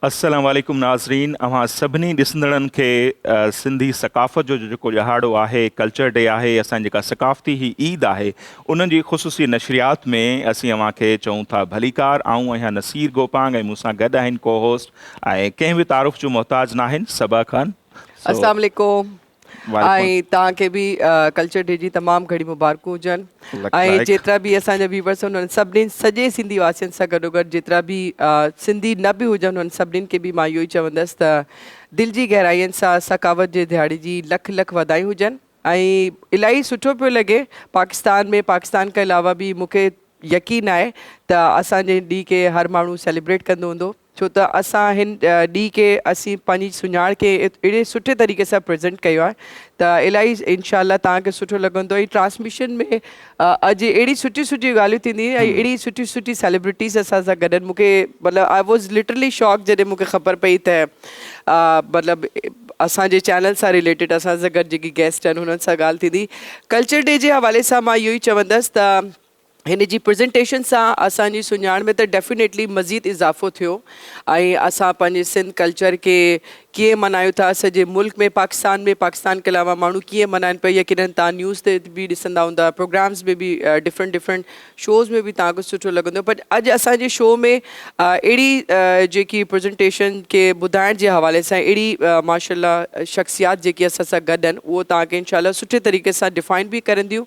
अस्सलाम वालेकुम नाज़रीन, अवां सभिनी ॾिसंदड़नि खे सिंधी सकाफ़त जो जेको ॾिहाड़ो आहे, कल्चर डे आहे, असांजी जेका सकाफ़ती ही ईद आहे, उन्हनि जी ख़ुसूसी नशरियात में असीं अव्हां खे चऊं था भलीकार। आऊं आहियां नसीर गोपांग ऐं मूंसां गॾु आहिनि को होस्ट ऐं कंहिं बि तारुफ़ जो मोहताज न आहिनि, सबा ख़ान। अस्सलाम वालेकुम। वालेकुम ऐं तव्हांखे बि कल्चर डे जी तमामु घणी मुबारकूं हुजनि ऐं लाइक जेतिरा बि असांजा व्यूवर्स आहिनि उन्हनि सभिनीनि सॼे सिंधी वासियुनि सां गॾोगॾु जेतिरा बि सिंधी न बि हुजनि उन्हनि सभिनीनि खे बि मां इहो ई चवंदसि त दिलि जी गहराइयुनि सां सकावत जे दिहाड़े जी लख लख वाधायूं हुजनि। ऐं इलाही सुठो पियो लॻे पाकिस्तान में, पाकिस्तान खां अलावा बि मूंखे यकीन आहे त असांजे ॾींहं खे हर माण्हू सेलिब्रेट कंदो हूंदो, छो त असां हिन ॾींहं खे असीं पंहिंजी सुञाण खे अहिड़े सुठे तरीक़े सां प्रेज़ेंट कयो आहे त इलाही इनशाला तव्हांखे सुठो लॻंदो। ऐं ट्रांसमिशन में अॼु अहिड़ी सुठी सुठी ॻाल्हियूं थींदियूं ऐं अहिड़ी सुठी सुठी सेलिब्रिटीज़ असां सां गॾु आहिनि। मूंखे मतिलबु आई वॉज़ लिटरली शॉक जॾहिं मूंखे ख़बर पई त मतिलबु असांजे चैनल सां रिलेटेड असां सां गॾु जेकी गेस्ट आहिनि हुननि सां ॻाल्हि थींदी। कल्चर डे जे हवाले सां मां इहो ई चवंदसि त हिन जी प्रेज़ेंटेशन सां असांजी सुञाण में त डेफिनेटली मज़ीद इज़ाफ़ो थियो ऐं असां पंहिंजे सिंध कल्चर खे कीअं मल्हायूं था सॼे मुल्क में, पाकिस्तान के अलावा माण्हू कीअं मल्हाइनि पिया। यकीननि तव्हां न्यूज़ ते बि ॾिसंदा हूंदा, प्रोग्राम्स में बि डिफरेंट शोज़ में बि तव्हांखे सुठो लॻंदो। बट अॼु असांजे शो में अहिड़ी जेकी प्रेज़ेंटेशन खे ॿुधाइण जे हवाले सां अहिड़ी माशाल्लाह शख़्सियात जेकी असां सां गॾु आहिनि उहो तव्हांखे इंशाल्लाह सुठे तरीक़े सां डिफ़ाइन बि करंदियूं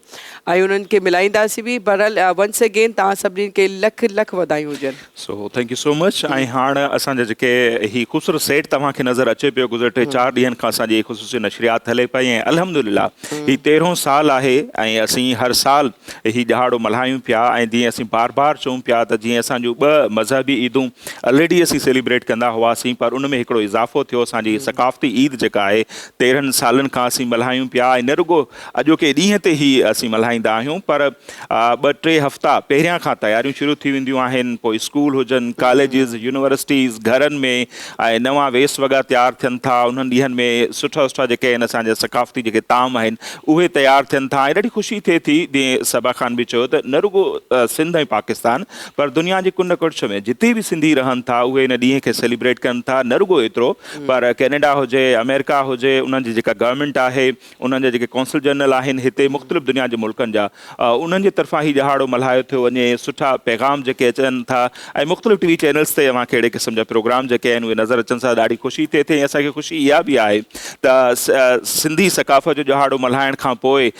ऐं उन्हनि खे मिलाईंदासीं बि। बहरहाल वंस अगेन तव्हां सभिनीनि खे लख लख वाधायूं हुजनि। So thank you so much. ऐं हाणे असांजा जेके ही ख़ूबसूरत सेट तव्हांखे नज़र अचे पियो, गुज़िर 3-4 ॾींहंनि खां असांजी ख़ुसूसी नशरियात हले पई ऐं अल्हम्दुलिल्लाह ही 13हों साल आहे ऐं असीं हर साल ही ॾिहाड़ो मल्हायूं पिया। ऐं जीअं असीं बार बार चऊं पिया त जीअं असांजूं 2 मज़हबी ईदूं ऑलरेडी असीं सेलिब्रेट कंदा हुआसीं, पर उन में हिकिड़ो इज़ाफ़ो थियो। असांजी सकाफ़ती ईद जेका आहे 13 सालनि खां असीं मल्हायूं पिया ऐं न रुगो अॼोके ॾींहं ते ई असीं मल्हाईंदा आहियूं, पर 2-3 हफ़्ता पहिरियां खां तयारियूं शुरू थी वेंदियूं आहिनि। पोइ स्कूल हुजनि, कॉलेजिस, यूनिवर्सिटीज़, घरनि में ऐं नवां वेस वॻा तयारु थियनि था। उन्हनि ॾींहंनि में सुठा सुठा जेके आहिनि असांजा सकाफ़ती जेके ताम आहिनि उहे तयारु थियनि था ऐं ॾाढी ख़ुशी थिए थी। जीअं सबा ख़ान बि चयो त न रुगो सिंध ऐं पाकिस्तान पर दुनिया जे कुन कुर्छ में जिते बि सिंधी रहनि था उहे इन ॾींहं खे सेलिब्रेट कनि था। न रुगो एतिरो पर कैनेडा हुजे, अमेरिका हुजे, उन्हनि जी जेका गवर्नमेंट आहे, उन्हनि जा जेके कौंसल जनरल आहिनि हिते मुख़्तलिफ़ दुनिया जे मुल्कनि जा, उन्हनि जे तरफ़ां ही ॾिहाड़ो मल्हायो थियो वञे। सुठा पैगाम जेके अचनि था ऐं मुख़्तलिफ़ टीवी चैनल्स ते अव्हांखे अहिड़े क़िस्म जा प्रोग्राम जेके आहिनि उहे नज़र अचनि सां ॾाढी ख़ुशी थिए थी। ऐं असांखे ख़ुशी इहा बि आहे त सिंधी सकाफ़त जो ॾिहाड़ो मल्हाइण खां पोइ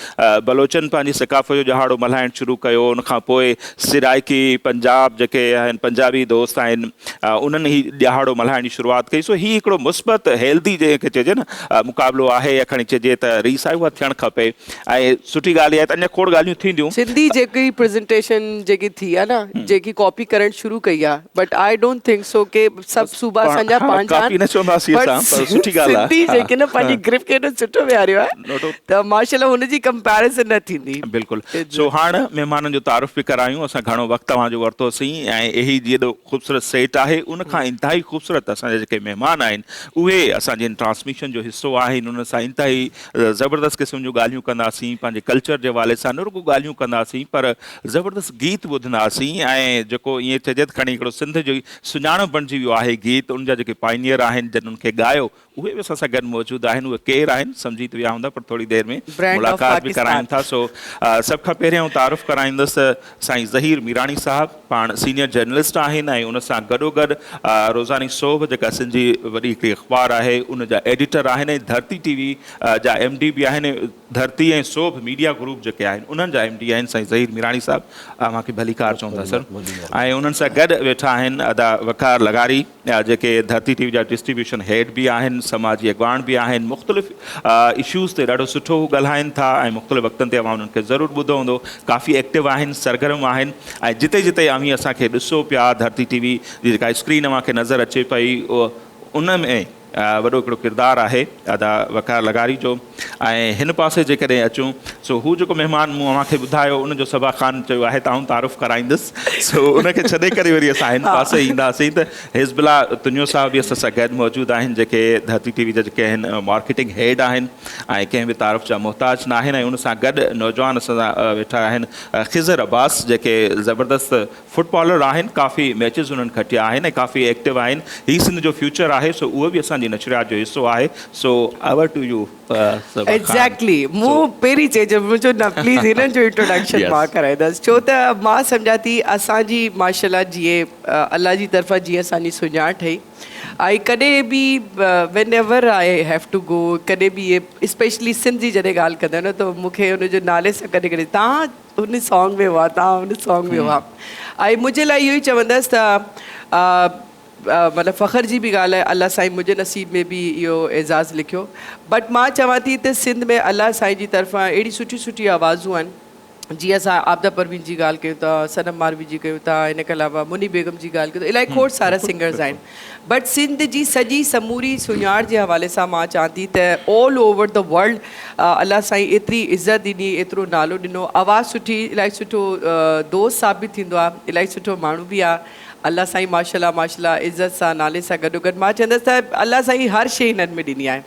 बलोचनि पंहिंजी सकाफ़त जो ॾिहाड़ो मल्हाइणु शुरू कयो। उनखां पोइ सिराइकी पंजाब जेके आहिनि, पंजाबी दोस्त आहिनि, उन्हनि ही ॾिहाड़ो मल्हाइण जी शुरूआति कई। सो हीउ हिकिड़ो मुस्बत हेल्दी जंहिंखे चइजे न मुक़ाबिलो आहे या खणी चइजे त रीस आहे, उहा थियणु खपे। ऐं सुठी ॻाल्हि इहा आहे त अञा खोड़ ॻाल्हियूं थींदियूं। सिंधी जेकी प्रेज़ेंटेशन जेकी थी आहे न, जेकी कॉपी करणु शुरू कई आहे, but I don't think so के सभु सूबा असांजा पंहिंजा कॉपी न चवंदासीं असां, पर सुठी ॻाल्हि आहे। सिंधी जेके न पंहिंजी ग्रिप खे सुठो विहारियो आहे त माशाल्लाह हुनजी कंपैरिज़न न थींदी। बिल्कुलु। सो हाणे महिमाननि जो तारुफ़ बि करायूं। असां घणो वक़्तु तव्हांजो वरितोसीं ऐं यही जेॾो ख़ूबसूरत सेट आहे उनखां इंतिहाई ख़ूबसूरत असांजा जेके महिमान आहिनि उहे असांजे ट्रांसमिशन जो हिसो आहिनि। उन सां इंतिहाई ज़बरदस्त क़िस्म जूं ॻाल्हियूं कंदासीं, पंहिंजे कल्चर जे हवाले सां न रुगो ॻाल्हियूं कंदासीं पर ज़बरदस्त गीत ॿुधंदासीं। ऐं जेको ईअं चइजे त खणी हिकिड़ो सिंध जो सुञाणप बणिजी वियो आहे गीत, उन जा जेके पाइनियर आहिनि जिन उनखे ॻायो उहे बि असां सां गॾु मौजूदु आहिनि। उहे केरु आहिनि सम्झी त विया हूंदा, पर थोरी देरि में मुलाक़ात बि कराइनि था। सो सभ खां पहिरियों तारुफ़ कराईंदुसि साईं ज़हीर मीराणी साहब, पाण सीनियर जर्नलिस्ट आहिनि ऐं उन सां गॾोगॾु रोज़ानी सोभ जेका सिंधी वॾी हिकिड़ी अख़बार आहे उन जा एडिटर आहिनि ऐं धरती टीवी जा MD बि आहिनि। धरती ऐं सोभ मीडिया ग्रुप जेके आहिनि उन्हनि जा MD आहिनि साईं ज़हीर मीराणी साहब। मूंखे भलीकार चवंदा सर। ऐं उन्हनि सां गॾु वेठा आहिनि अदा वकार लगारी जेके धरती टीवी जा डिस्ट्रीब्यूशन हेड बि आहिनि, समाजी अॻवान बि आहिनि, मुख़्तलिफ़ इशूज़ ते ॾाढो सुठो ॻाल्हाइनि था ऐं मुख़्तलिफ़ वक़्तनि ते अवां उन्हनि खे ज़रूरु ॿुधो हूंदो। काफ़ी एक्टिव आहिनि, सरगर्म आहिनि ऐं जिते जिते अवी असांखे ॾिसो पिया धरती टीवी जी जेका स्क्रीन अव्हांखे नज़र अचे पई उन में वॾो हिकिड़ो किरदारु आहे अदा वकार लगारी जो। ऐं हिन पासे जेकॾहिं अचूं सो हू जेको महिमान मूंखे ॿुधायो उनजो सबा ख़ान चयो आहे त आउं तारुफ़ कराईंदुसि, सो उनखे छॾे करे वरी असां हिन पासे ईंदासीं त हिज़बुल्ला तुंहिंजो साहब बि असां सां गॾु मौजूदु आहिनि, जेके धरती टीवी जा जेके आहिनि मार्केटिंग हेड आहिनि ऐं कंहिं बि तारुफ़ जा मुहताज न आहिनि। ऐं उन सां गॾु नौजवान असां सां वेठा आहिनि ख़िज़र अब्बास, जेके ज़बरदस्त फुटबॉलर आहिनि, काफ़ी मैचिस उन्हनि खटिया आहिनि ऐं काफ़ी एक्टिव आहिनि। हीउ सिंध जो फ्यूचर आहे, सो उहो बि असांजी नशरियात जो हिसो आहे। So over to you. Exactly, मूं पहिरीं चइजो मुंहिंजो न प्लीज़ हिननि जो इंट्रोडक्शन मां कराईंदसि, छो त मां सम्झां थी असांजी माशाल्लाह जीअं अलाह जी तरफ़ां जीअं असांजी सुञाण ठही ऐं कॾहिं बि whenever I have to go, कॾहिं बि इहे स्पेशली सिंध जी जॾहिं ॻाल्हि कंदा न त मूंखे हुनजो नाले सां कॾहिं कॾहिं तव्हां हुन सॉन्ग में हुआ, तव्हां हुन सॉन्ग में हुआ। ऐं मुंहिंजे लाइ इहो ई चवंदसि त मतिलबु फ़ख्र जी बि ॻाल्हि आहे, अलाह साईं मुंहिंजे नसीब में बि इहो एज़ाज़ लिखियो। बट मां चवां थी त सिंध में अलाह साईं जी तरफ़ां अहिड़ी सुठी सुठी आवाज़ूं आहिनि, जीअं असां आबदा परवीन जी ॻाल्हि कयूं था, सनम मारवी जी कयूं था, हिन खां अलावा मुनी बेगम जी ॻाल्हि कयूं था, इलाही खोड़ सारा सिंगर्स आहिनि। बट सिंध जी सॼी समूरी सुञाण जे हवाले सां मां चवां थी त ऑल ओवर द वर्ल्ड अलाह साईं एतिरी इज़त ॾिनी, एतिरो नालो ॾिनो, आवाज़ु सुठी, इलाही सुठो दोस्त साबित थींदो आहे, इलाही सुठो माण्हू बि आहे। अलाह साईं माशाल्लाह माशाल्लाह इज़त सां नाले सां गॾोगॾु मां चवंदसि त अलाह साईं हर शइ हिननि में ॾिनी आहे।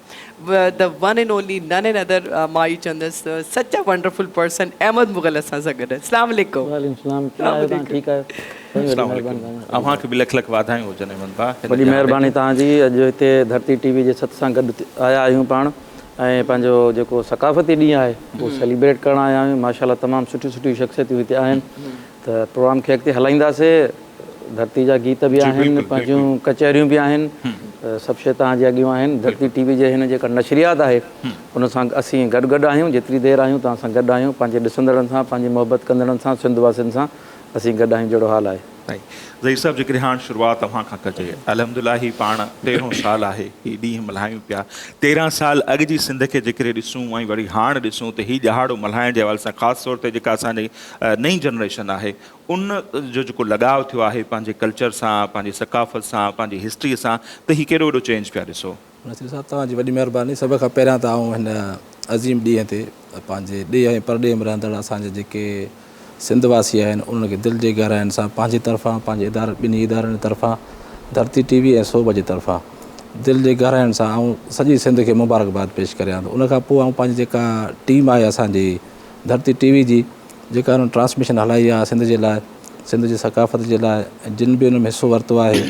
The one and only none and other, मां इहो चवंदसि such a wonderful person Ahmed Mughal असां सां गॾु। अस्सलाम वालेकुम। अव्हांखे बि लख लख वाधायूं हुजनि अहमद भाउ, वॾी महिरबानी तव्हांजी। अॼु हिते धरती टीवी जे सत सां गॾु आया आहियूं पाण, ऐं पंहिंजो जेको सकाफ़ती ॾींहुं आहे उहो सेलिब्रेट करणु आया आहियूं। माशाल्लाह तमामु सुठियूं सुठियूं शख़्सियतूं हिते आहिनि, त प्रोग्राम खे अॻिते हलाईंदासीं। धरती जा गीत बि आहिनि, पंहिंजूं कचहरियूं बि आहिनि, सभु शइ तव्हांजे अॻियूं आहिनि। धरती टीवी जे हिन जेका नशरियात आहे उन सां असीं गॾु गॾु आहियूं, जेतिरी देरि आहियूं तव्हां सां गॾु आहियूं, पंहिंजे ॾिसंदड़नि सां, पंहिंजी मोहबत कंदड़नि सां, सिंध वासियुनि सां असीं गॾु आहियूं, जहिड़ो हाल आहे। ज़हीर साहब, जेकॾहिं हाणे शुरूआति तव्हां खां कजे, अल्हम्दुलिल्लाह ही पाण 13 साल आहे ही ॾींहुं मल्हायूं पिया। 13 साल अॻु जी सिंध खे जेकॾहिं ॾिसूं ऐं वरी हाणे ॾिसूं त हीउ ॾहाड़ो मल्हाइण जे हवाले सां ख़ासि तौर ते जेका असांजी नई जनरेशन आहे उन जो जेको लगाव थियो आहे पंहिंजे कल्चर सां, पंहिंजी सकाफ़त सां, पंहिंजी हिस्ट्रीअ सां, त हीउ केॾो वॾो चेंज पिया ॾिसो। नसीर साहब तव्हांजी वॾी महिरबानी। सभ खां पहिरियां त आउं हिन अज़ीम ॾींहं ते पंहिंजे ॾे ऐं परॾे में रहंदड़ असांजे जेके सिंधवासी आहिनि उन्हनि खे दिलि जे गहराइनि सां पंहिंजे तरफ़ां, पंहिंजे ॿिन्ही इदारनि जी तरफ़ां, धरती टीवी ऐं सोभ जे तरफ़ां दिलि जे गहराइनि सां आउं सॼी सिंध खे मुबारकबाद पेश करियां थो। उनखां पोइ आउं पंहिंजी जेका टीम आहे असांजी धरती टीवी जी, जेका उन्हनि ट्रांसमिशन हलाई आहे सिंध जे लाइ, सिंध जी सकाफ़त जे लाइ, जिन बि उन में हिसो वरितो आहे,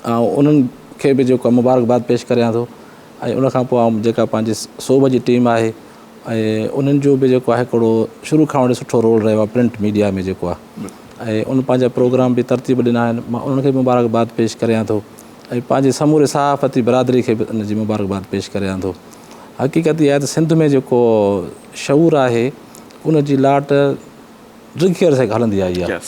ऐं उन्हनि खे बि जेको मुबारकबाद पेश करियां थो। ऐं उनखां पोइ आउं जेका पंहिंजी सोभ जी टीम आहे ऐं उन्हनि जो बि जेको आहे हिकिड़ो शुरू खां वठी सुठो रोल रहियो आहे प्रिंट मीडिया में जेको आहे, ऐं उन पंहिंजा प्रोग्राम बि तरतीब ॾिना आहिनि, मां उन्हनि खे मुबारकबाद पेश करियां थो ऐं पंहिंजे समूरे सहाफ़ती बिरादरी खे बि उनजी मुबारकबाद पेश करियां थो। हक़ीक़त इहा आहे त सिंध में जेको शऊर आहे उनजी लाट रिखियर से हलंदी आई आहे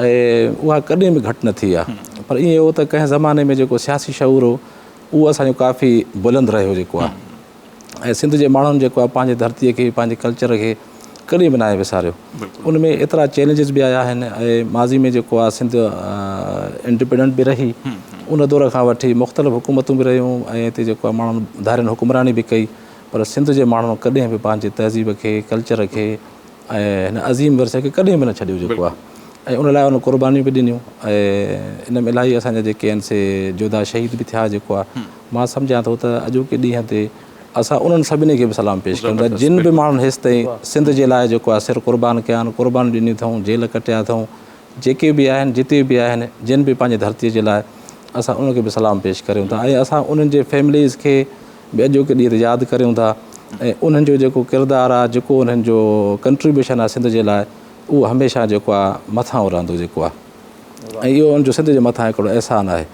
ऐं उहा कॾहिं बि घटि न थी आहे। पर ईअं हो त कंहिं ज़माने में जेको सियासी शऊर हो उहो असांजो काफ़ी बुलंद रहियो जेको आहे, ऐं सिंध जे माण्हुनि जेको आहे पंहिंजे धरतीअ खे, पंहिंजे कल्चर खे कॾहिं बि न आहे विसारियो। उन में एतिरा चैलेंजिस बि आया आहिनि ऐं माज़ी में जेको आहे सिंध इंडिपेंडेंट बि रही, उन दौर खां वठी मुख़्तलिफ़ हुकूमतूं बि रहियूं ऐं हिते जेको आहे माण्हुनि धारियुनि हुकुमरानी बि कई, पर सिंध जे माण्हुनि कॾहिं बि पंहिंजे तहज़ीब खे, कल्चर खे ऐं हिन अज़ीम विरसे खे कॾहिं बि न छॾियो जेको आहे, ऐं उन लाइ उन क़ुर्बानियूं बि ॾिनियूं। ऐं इन में इलाही असांजा जेके आहिनि से जोधा शहीद बि थिया जेको आहे। मां सम्झां थो त अॼोके ॾींहं ते असां उन्हनि सभिनी खे बि सलाम पेश कयूं था जिन बि माण्हुनि हेसि ताईं सिंध जे लाइ जेको आहे सिर क़ुर्बान कया आहिनि, क़ुर्बान ॾिनियूं अथऊं, जेल कटिया अथऊं, जेके बि आहिनि, जिते बि आहिनि, जिन बि पंहिंजे धरतीअ जे लाइ, असां उनखे बि सलाम पेश करियूं था ऐं असां उन्हनि जे फैमिलीज़ खे बि अॼोके ॾींहं ते यादि करियूं था ऐं उन्हनि जो जेको किरदारु आहे, जेको उन्हनि जो कंट्रीब्यूशन आहे सिंध जे लाइ, उहो हमेशह जेको आहे मथां रहंदो जेको आहे, ऐं इहो उनजो सिंध जे मथां हिकिड़ो अहसान आहे।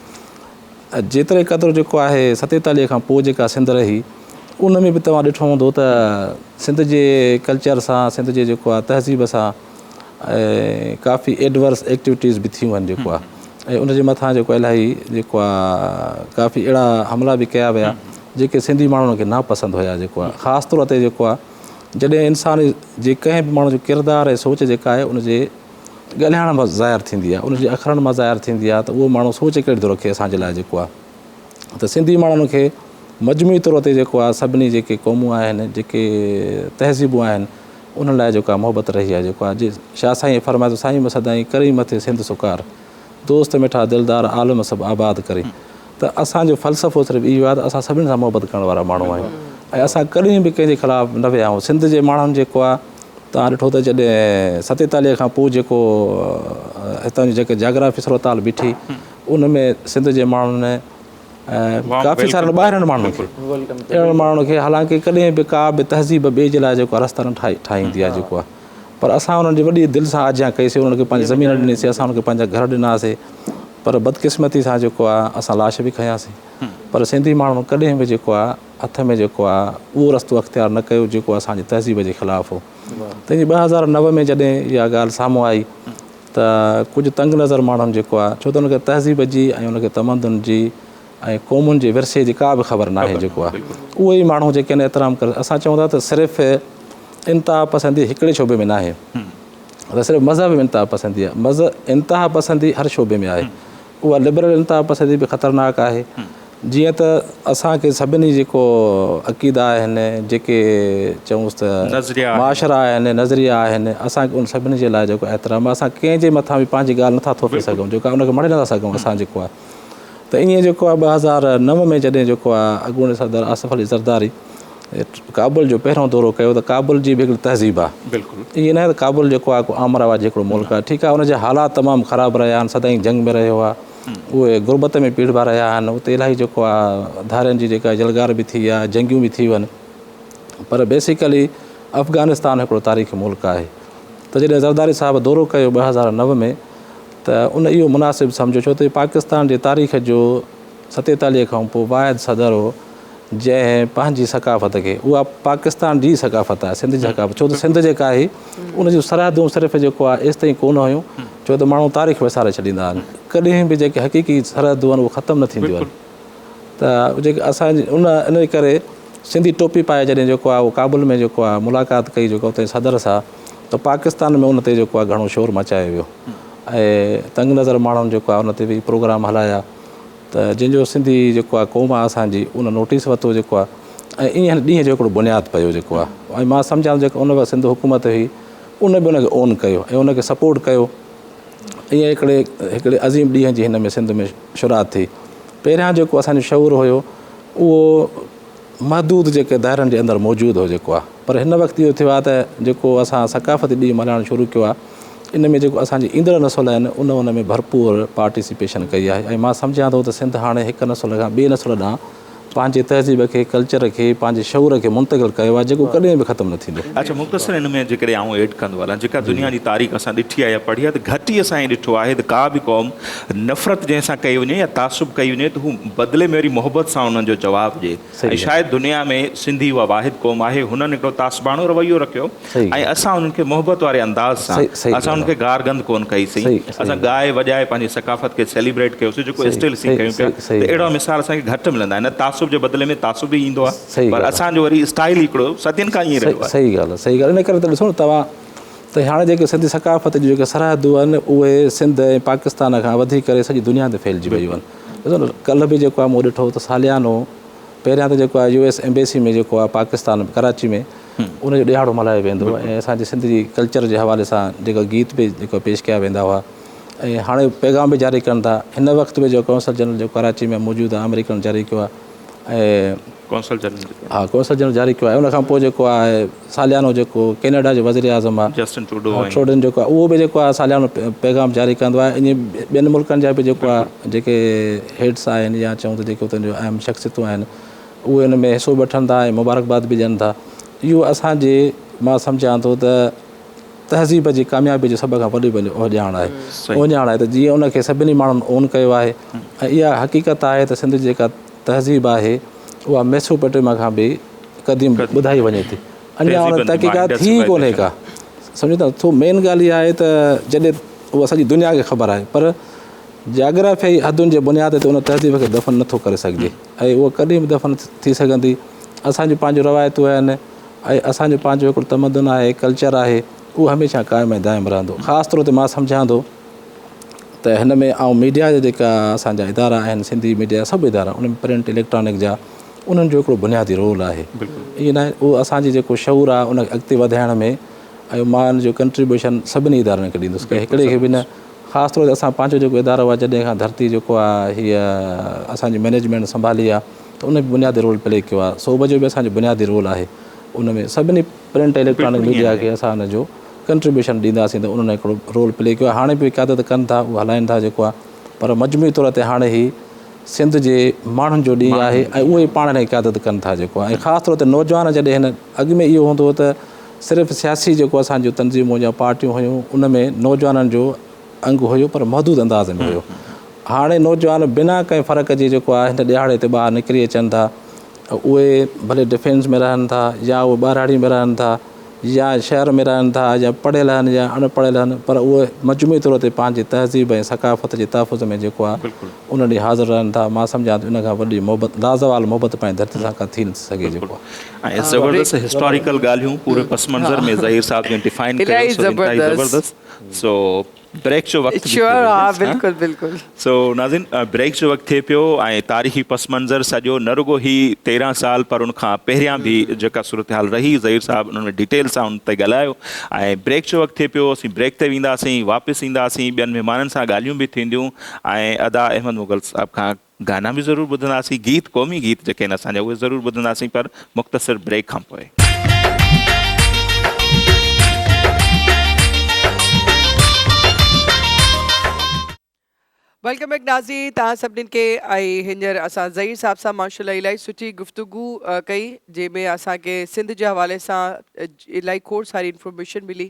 जेतिरे क़दुरु जेको आहे 47 खां पोइ जेका सिंध रही उन में बि तव्हां ॾिठो हूंदो त सिंध जे कल्चर सां, सिंध जे जेको आहे तहज़ीब सां काफ़ी एडवर्स एक्टिविटीज़ बि थियूं आहिनि जेको आहे, ऐं उनजे मथां जेको इलाही जेको आहे काफ़ी अहिड़ा हमला बि कया विया जेके सिंधी माण्हुनि खे नापसंदि हुया जेको आहे। ख़ासि तौर ते जेको आहे जॾहिं इंसान जे कंहिं बि माण्हू जो किरदारु ऐं सोच जेका आहे उनजे ॻाल्हाइण मां ज़ाहिर थींदी आहे, उनजे अखरनि मां ज़ाहिर थींदी आहे, त उहो माण्हू सोच कहिड़ी थो रखे असांजे लाइ जेको आहे। त सिंधी माण्हुनि खे मजमूई तौर ते जेको आहे सभिनी जेके क़ौमूं आहिनि जेके तहज़ीबूं आहिनि उन लाइ जेको आहे मोहबत रही आहे जेको आहे जे शाह साईं फरमाए थो साईं बि सदाईं करी मथे सिंध सुकार दोस्त मिठा दिलदार आलम सभु आबाद करे त असांजो फ़लसफ़ो सिर्फ़ु इहो आहे त असां सभिनी सां मोहबत करण वारा माण्हू आहियूं ऐं असां कॾहिं बि कंहिंजे ख़िलाफ़ु न विया आहियूं सिंध जे माण्हुनि जेको आहे तव्हां ॾिठो त जॾहिं 47 खां पोइ जेको हितां जी जेके जाग्राफी सुरताल बीठी उन में सिंध जे माण्हुनि काफ़ी सारनि ॿाहिरनि माण्हुनि खे अहिड़नि माण्हुनि खे हालांकि कॾहिं बि का बि तहज़ीब ॿिए जे लाइ जेको आहे रस्ता न ठाहींदी आहे जेको आहे पर असां उन्हनि जी वॾी दिलि सां आजियां कईसीं उन्हनि खे पंहिंजी ज़मीन ॾिनीसीं असां उन्हनि खे पंहिंजा घर ॾिनासीं पर बदकिस्मती सां जेको आहे असां लाश बि खयासीं पर सिंधी माण्हुनि कॾहिं बि जेको आहे हथ में जेको आहे उहो रस्तो अख़्तियार न कयो जेको असांजी तहज़ीब जे ख़िलाफ़ु हो तंहिंजी 2009 में जॾहिं इहा ॻाल्हि साम्हूं आई त कुझु तंग नज़र माण्हुनि जेको आहे छो त उनखे तहज़ीब जी ऐं उनखे तमदुन जी ऐं क़ौमुनि जे विरसे जी का बि ख़बर नाहे जेको आहे उहे ई माण्हू जेके आहिनि एतिराम करे असां चऊं था त सिर्फ़ु इंतिहा पसंदी हिकिड़े शोबे में न आहे त सिर्फ़ु मज़हब इंतिहा पसंदी आहे मज़हब इंतिहा पसंदी हर शोबे में आहे उहा लिबरल इंतिहा पसंदी बि ख़तरनाक आहे जीअं त असांखे सभिनी जेको अक़ीदा आहिनि जेके चऊंसि त माशरा आहिनि नज़रिया आहिनि असांखे उन सभिनी जे लाइ जेको एतिराम आहे असां कंहिंजे मथां बि पंहिंजी ॻाल्हि नथा थोपे सघूं जेको आहे उनखे मणे नथा सघूं असां जेको आहे त ईअं जेको आहे 2009 में जॾहिं जेको आहे अॻूणे सदर आसिफ अली ज़रदारी काबुल जो पहिरियों दौरो कयो त काबुल जी बि हिकिड़ी तहज़ीब आहे बिल्कुलु ईअं न आहे त काबुल जेको आहे को आमराबाद हिकिड़ो मुल्क आहे ठीकु आहे उनजा हालात तमामु ख़राबु रहिया आहिनि सदाईं जंग में रहियो आहे उहे गुरबत में पीड़िबा रहिया आहिनि उते इलाही जेको आहे धारियुनि जी जेका जलगार बि थी आहे जंगियूं बि थी वञनि पर बेसिकली अफ़गानिस्तान हिकिड़ो तारीख़ी मुल्क आहे त जॾहिं ज़रदारी साहिबु दौरो कयो 2009 में त उन इहो मुनासिबु सम्झो छो त पाकिस्तान जे तारीख़ जो 47 खां पोइ वाहिद सदर हो जंहिं पंहिंजी सकाफ़त खे उहा पाकिस्तान जी सकाफ़त आहे सिंध जी सकाफ़त छो त सिंध जेका आहे उन जूं सरहदूं सिर्फ़ु जेको आहे एसि ताईं कोन हुयूं छो त माण्हू तारीख़ विसारे छॾींदा आहिनि कॾहिं बि जेके हक़ीक़ी सरहदूं आहिनि उहे ख़तमु न थींदियूं आहिनि त जेके असांजी इन करे सिंधी टोपी पाए जॾहिं जेको आहे उहो काबुल में जेको आहे मुलाक़ात कई जेको उते सदर सां त पाकिस्तान में उन ते जेको आहे घणो शोर मचायो वियो ऐं तंग नज़र माण्हुनि जेको आहे उन ते बि प्रोग्राम हलाया त जंहिंजो सिंधी जेको आहे क़ौम आहे असांजी उन नोटिस वरितो जेको आहे ऐं ईअं ॾींहं जो हिकिड़ो बुनियादु पियो जेको आहे ऐं मां सम्झां जेको उन वक़्तु सिंध हुकूमत हुई उन बि उनखे ओन कयो ऐं उनखे सपोर्ट कयो ईअं हिकिड़े अज़ीम ॾींहं जी हिन में सिंध में शुरूआति थी पहिरियां जेको असांजो शऊर हुयो उहो महदूद जेके दायरनि जे अंदरि मौजूदु हो जेको आहे पर हिन वक़्तु इहो थियो आहे त जेको असां सकाफ़ती ॾींहुं मल्हाइणु शुरू कयो आहे इन में जेको असांजी ईंदड़ नसुल आहिनि उन में भरपूर पार्टिसिपेशन कई आहे ऐं मां सम्झां थो त सिंध हाणे हिकु नसुल खां ॿिए नसुल ॾांहुं पंहिंजे तहज़ीब खे कल्चर खे पंहिंजे शऊर खे मुंतक़िल कयो आहे जेको कॾहिं बि ख़तमु न थींदो। अच्छा मुख़्तसर हिन में जेकॾहिं आउं एड कंदो हलां जेका दुनिया जी तारीख़ असां ॾिठी आहे या पढ़ी आहे त घटि ई असां ॾिठो आहे त का बि क़ौम नफ़रत जंहिंसां कई वञे या तासुब कई वञे त हू बदिले में वरी मोहबत सां उन्हनि जो जवाबु ॾिए ऐं शायदि दुनिया में सिंधी उहा वाहिद क़ौम आहे हुननि हिकिड़ो तासबाणो रवैयो रखियो ऐं असां उन्हनि खे मोहबत वारे अंदाज़ सां असां उन्हनि खे गार गंद कोन कईसीं असां ॻाए वॼाए पंहिंजी सकाफ़त खे सेलिब्रेट कयोसीं जेको स्टिल सी कयूं पिया त अहिड़ा मिसाल असांखे घटि मिलंदा आहिनि तासुब जे बदिले में तासुब बि ईंदो आहे पर असांजो वरी स्टाइल हिकिड़ो सदियुनि खां ईअं रहियो आहे। सही ॻाल्हि आहे सही ॻाल्हि इन करे त ॾिसो न तव्हां त हाणे जेके सिंधी सकाफ़त जूं जेके सरहदूं आहिनि उहे सिंध ऐं पाकिस्तान खां वधी करे सॼी दुनिया ते फैलिजी वियूं आहिनि ॾिसो न कल्ह बि जेको आहे मूं ॾिठो त सालियानो पहिरियां त जेको आहे US एम्बेसी में जेको आहे पाकिस्तान कराची में उनजो ॾियारो मल्हायो वेंदो ऐं असांजे सिंध जी कल्चर जे हवाले सां जेका गीत बि जेको पेश कया वेंदा हुआ ऐं हाणे पैगाम बि जारी कनि था हिन वक़्तु बि जेको कौंसल जनरल जेको कराची में मौजूदु आहे अमेरिकन जारी कयो आहे ऐं कौंसल जनरल जारी कयो आहे उनखां पोइ जेको आहे सालियानो जेको कैनेडा जो वज़ीर आज़म आहे जस्टिन ट्रूडो जेको आहे उहो बि जेको आहे सालियानो पैगाम जारी कंदो आहे ईअं ॿियनि मुल्कनि जा बि जेको आहे जेके हेड्स आहिनि या चऊं त जेके उतां जो अहम शख़्सियतूं आहिनि उहे हिन में हिसो वठनि था ऐं मुबारकबाद बि ॾियनि था इहो असांजे मां सम्झां थो त तहज़ीब जी कामयाबी जो सभ खां वॾी ॼाण आहे ओॼाण आहे त जीअं उनखे सभिनी माण्हुनि ओन कयो आहे ऐं इहा हक़ीक़त आहे त सिंध जी जेका तहज़ीब आहे उहा मेसोपोटेमिया खां बि क़दीम ॿुधाई वञे थी अञा उन तहक़ीक़ात थी कोन्हे का सम्झो था थो मेन ॻाल्हि इहा आहे त जॾहिं उहा सॼी दुनिया खे ख़बर आहे पर जाग्राफ़ियाई हदुनि जे बुनियाद ते उन तहज़ीब खे दफ़न नथो करे सघिजे ऐं उहा कॾहिं बि दफ़न थी सघंदी असांजूं पंहिंजूं रवायतूं आहिनि ऐं असांजो पंहिंजो हिकिड़ो तमदन आहे कल्चर आहे उहो हमेशह क़ाइमु ऐं दाइमु रहंदो ख़ासि तौर ते मां सम्झां थो त हिन में ऐं मीडिया जा जेका असांजा इदारा आहिनि सिंधी मीडिया सभु इदारा उन में प्रिंट इलेक्ट्रॉनिक जा उन्हनि जो हिकिड़ो बुनियादी रोल आहे। ईअं न आहे उहो असांजी जेको शौर आहे उनखे अॻिते वधाइण में ऐं मां हिन जो कंट्रीब्यूशन सभिनी इदारनि खे ॾींदुसि की हिकिड़े खे बि न ख़ासि तौर ते असां पंहिंजो जेको इदारो आहे जॾहिं खां धरती जेको आहे हीअ असांजी मैनेजमेंट संभाली आहे त उन बि बुनियादी रोल प्ले कयो आहे। सोभ जो बि असांजो बुनियादी रोल आहे उन में सभिनी प्रिंट इलेक्ट्रॉनिक मीडिया खे असां हुनजो कंट्रीब्यूशन ॾींदासीं त उन्हनि हिकिड़ो रोल प्ले कयो आहे। हाणे बि क़यादत कनि था उहे हलाइनि था जेको आहे पर मजमूई तौर ते हाणे ई सिंध जे माण्हुनि जो ॾींहुं आहे ऐं उहे पाण खे क़यादत कनि था जेको आहे। ऐं ख़ासि तौर ते नौजवान जॾहिं हिन अॻु में इहो हूंदो हो त सिर्फ़ु सियासी जेको असांजूं तनज़ीमूं या पार्टियूं हुयूं उन में नौजवाननि जो अंग हुयो पर महदूद अंदाज़ में हुयो। हाणे नौजवान बिना कंहिं फ़र्क़ जे जेको आहे हिन ॾियारे ते ॿाहिरि निकिरी अचनि था। उहे भले डिफेंस में रहनि था या उहे ॿारहाड़ी में रहनि था या शहर में रहनि था या पढ़ियल आहिनि या अनपढ़ियल आहिनि पर उहे मजमूई तौर ते पंहिंजी तहज़ीब ऐं सकाफ़त जे तहफ़ुज़ में जेको आहे उन ॾींहुं हाज़िर रहनि था। मां सम्झां थो इन खां वॾी मोहबत लाज़वाल मोहबत पंहिंजी धरती सां का थी न सघे जेको आहे। ऐं ज़बरदस्त हिस्टोरिकल ॻाल्हियूं पूरे पस मंज़र में ज़हीर साहब जो डिफाइन इलाही कयो ज़बरदस्त। सो ब्रेक जो वक़्तु श्योर हा बिल्कुलु बिल्कुलु। सो नाज़िन ब्रेक जो वक़्तु थिए पियो ऐं तारीख़ी पस मंज़र सॼो न रुगो ही 13 साल पर उनखां पहिरियां बि जेका सूरत हाल रही ज़हीर साहब उन्हनि में डिटेल सां उन ते ॻाल्हायो ऐं ब्रेक जो वक़्तु थिए पियो। असीं ब्रेक ते वेंदासीं वापसि ईंदासीं ॿियनि महिमाननि सां ॻाल्हियूं बि थींदियूं ऐं अदा अहमद मुग़ल साहब खां गाना बि ज़रूरु ॿुधंदासीं गीत क़ौमी गीत जेके आहिनि असांजा उहे ज़रूरु ॿुधंदासीं पर मुख़्तसिर ब्रेक खां पोइ। वेलकम बैक नाज़ी तव्हां सभिनीनि खे ऐं हींअर असां ज़हीर साहब सां माशाल्लाह इलाही सुठी गुफ़्तगू कई जंहिंमें असांखे सिंध जे हवाले सां इलाही खोड़ सारी इंफॉर्मेशन मिली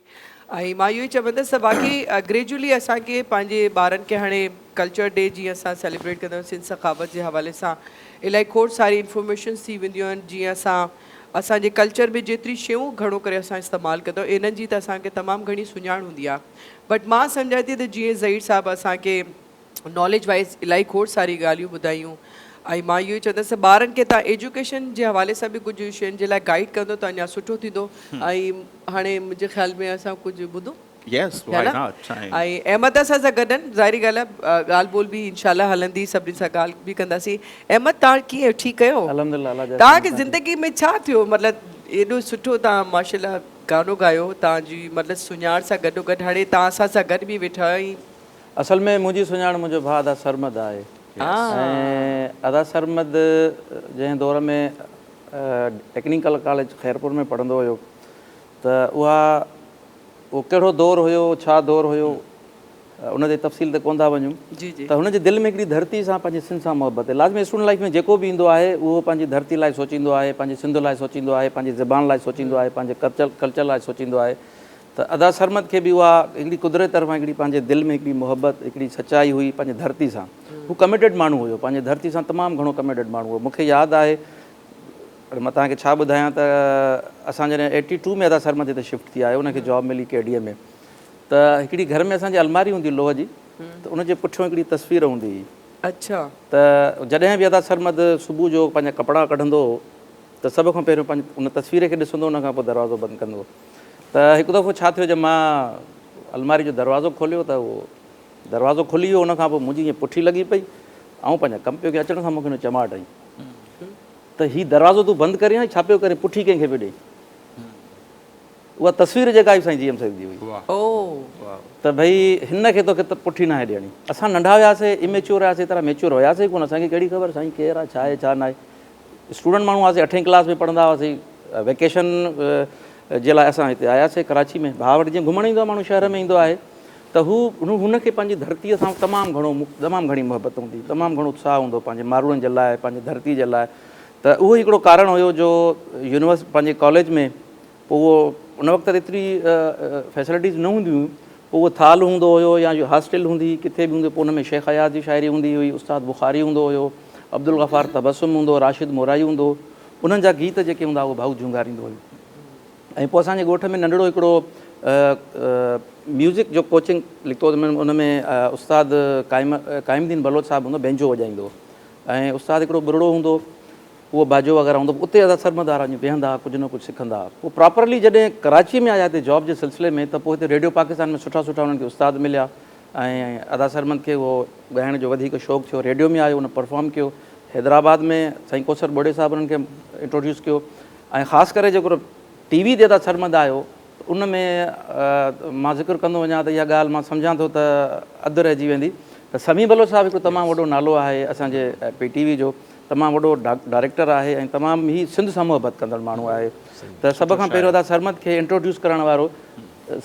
ऐं मां इहो ई चवंदसि त बाक़ी ग्रेजुअली असांखे पंहिंजे ॿारनि खे हाणे कल्चर डे जीअं असां सेलिब्रेट कंदा आहियूं सिंध सखावत जे हवाले सां इलाही खोड़ सारी इंफॉर्मेशन्स थी वेंदियूं आहिनि जीअं असांजे कल्चर में जेतिरी शयूं घणो करे असां इस्तेमालु कंदा आहियूं इन्हनि जी त असांखे तमामु घणी सुञाण हूंदी आहे। बट मां सम्झां थी त जीअं ज़हीर साहब असांखे नॉलेज वाइज़ इलाही खोड़ सारी ॻाल्हियूं ॿुधायूं ऐं मां इहो ई चवंदसि ॿारनि खे तव्हां एजुकेशन जे हवाले सां बि कुझु शयुनि जे लाइ गाइड कंदो त अञा सुठो थींदो। ऐं हाणे मुंहिंजे ख़्याल में असां कुझु ॿुधूं है न ऐं अहमद असां सां गॾु आहिनि ज़ाहिरी ॻाल्हि आहे ॻाल्हि ॿोल बि इनशाला हलंदी सभिनी सां ॻाल्हि बि कंदासीं। अहमद तव्हां कीअं ठीकु कयो तव्हांखे ज़िंदगी में छा थियो मतिलबु एॾो सुठो तव्हां माशाल्लाह गानो ॻायो तव्हांजी मतिलबु सुञाण सां गॾोगॾु हाणे तव्हां असां सां गॾु बि वेठा आहियो। असल में मुंहिंजी सुञाण मुंहिंजो भाउ अदा सरमद आहे ऐं अदा सरमद जंहिं दौर में टेक्निकल कॉलेज ख़ैरपुर में पढ़ंदो हुयो त उहो कहिड़ो दौरु हुयो छा दौरु हुयो उन जे तफ़सील ते कोन था वञूं त हुनजे दिलि में हिकिड़ी धरती सां पंहिंजी सिंध सां मोहबत आहे। लाज़मी स्टूडेंट लाइफ में जेको बि ईंदो आहे उहो पंहिंजी धरती लाइ सोचींदो आहे पंहिंजी सिंध लाइ सोचींदो आहे पंहिंजी ज़बान लाइ सोचींदो आहे पंहिंजे कल्चर लाइ सोचींदो आहे। त अदा सरमद खे बि उहा हिकिड़ी कुदरत तरफ़ां हिकिड़ी पंहिंजे दिलि में हिकिड़ी मोहबत हिकिड़ी सचाई हुई पंहिंजे धरती सां। हू कमिटेड माण्हू हुयो पंहिंजे धरती सां तमामु घणो कमिटेड माण्हू हुयो। मूंखे यादि आहे मां तव्हांखे छा ॿुधायां त असां जॾहिं 82 में अदा सरमद हिते शिफ्ट थी आयो उनखे जॉब मिली केडीअ में त हिकिड़ी घर में असांजी अलमारी हूंदी लोह जी त उनजे पुठियों हिकिड़ी तस्वीर हूंदी हुई। अच्छा त जॾहिं बि अदा सरमद सुबुह जो पंहिंजा कपिड़ा कढंदो त सभ खां पहिरियों पंहिंजे उन तस्वीर खे ॾिसंदो उन खां पोइ दरवाज़ो बंदि कंदो। त हिकु दफ़ो छा थियो जब मां अलमारी जो दरवाज़ो खोलियो त उहो दरवाज़ो खुली वियो उन खां पोइ मुंहिंजी ईअं पुठी लॻी पई ऐं पंहिंजा कमु पियो खे अचण खां मूंखे चमाट आई त हीउ दरवाज़ो तूं बंदि करे छा पियो करे पुठी कंहिंखे बि ॾे। उहा तस्वीर जेका आई साईं जी एम साहिब जी हुई त भई हिन खे तोखे त पुठी न आहे ॾियणी। असां नंढा हुआसीं इमेच्योर हुआसीं एतिरा मेच्योर हुआसीं कोन असांखे कहिड़ी ख़बर साईं केरु आहे छा आहे छा न आहे। स्टूडेंट माण्हू हुआसीं 8वीं क्लास में पढ़ंदा हुआसीं वेकेशन जे लाइ असां हिते आयासीं कराची में भाउ वटि जीअं घुमणु ईंदो आहे माण्हू शहर में ईंदो आहे त हुनखे पंहिंजी धरतीअ सां तमामु घणी मोहबत हूंदी तमामु घणो उत्साह हूंदो पंहिंजे माण्हुनि जे लाइ पंहिंजी धरती जे लाइ। त उहो हिकिड़ो कारण हुयो जो पंहिंजे कॉलेज में पोइ उहो उन वक़्तु एतिरी फैसिलिटीज़ न हूंदियूं हुयूं पोइ उहो थाल हूंदो हुयो या हॉस्टल हूंदी किथे बि हूंदी पोइ हुन में शेख हयात जी शाइरी हूंदी हुई उस्ताद बुखारी हूंदो हुयो अब्दुल गफ़ार तबस्सुम हूंदो राशिद मोराई हूंदो उन्हनि जा गीत जेके हूंदा उहो भाऊ झुंगारींदो हुयो। ऐं पोइ असांजे ॻोठ में नंढिड़ो हिकिड़ो म्यूज़िक जो कोचिंग लिखो उन में उस्ताद काइमुद्दीन बलोच साहिबु हूंदो बैंजो वॼाईंदो ऐं उस्ताद हिकिड़ो बुरड़ो हूंदो उहो बाजो वग़ैरह हूंदो उते अदा सरमद वारा वेहंदा कुझु न कुझु सिखंदा। पोइ प्रॉपरली जॾहिं कराची में आया हिते जॉब जे सिलसिले में त पोइ हिते रेडियो पाकिस्तान में सुठा सुठा उन्हनि खे उस्ताद मिलिया ऐं अदा सरमद खे उहो ॻाइण जो वधीक शौक़ु थियो, रेडियो में आयो, उन परफॉर्म कयो। हैदराबाद में साईं कौसर बोडे साहब उन्हनि खे इंट्रोड्यूस कयो। ऐं ख़ासि करे जेको टीवी ते अदा सरमद आयो उन में मां ज़िक्र कंदो वञा त इहा ॻाल्हि मां सम्झां थो त अधु रहिजी वेंदी। त समी बलो साहब हिकिड़ो तमामु वॾो नालो आहे असांजे PTV जो, तमामु वॾो डायरेक्टर आहे ऐं तमामु ई सिंध सां मुहबत कंदड़ माण्हू आहे। त सभ खां पहिरियों अदा सरमद खे इंट्रोड्यूस करण वारो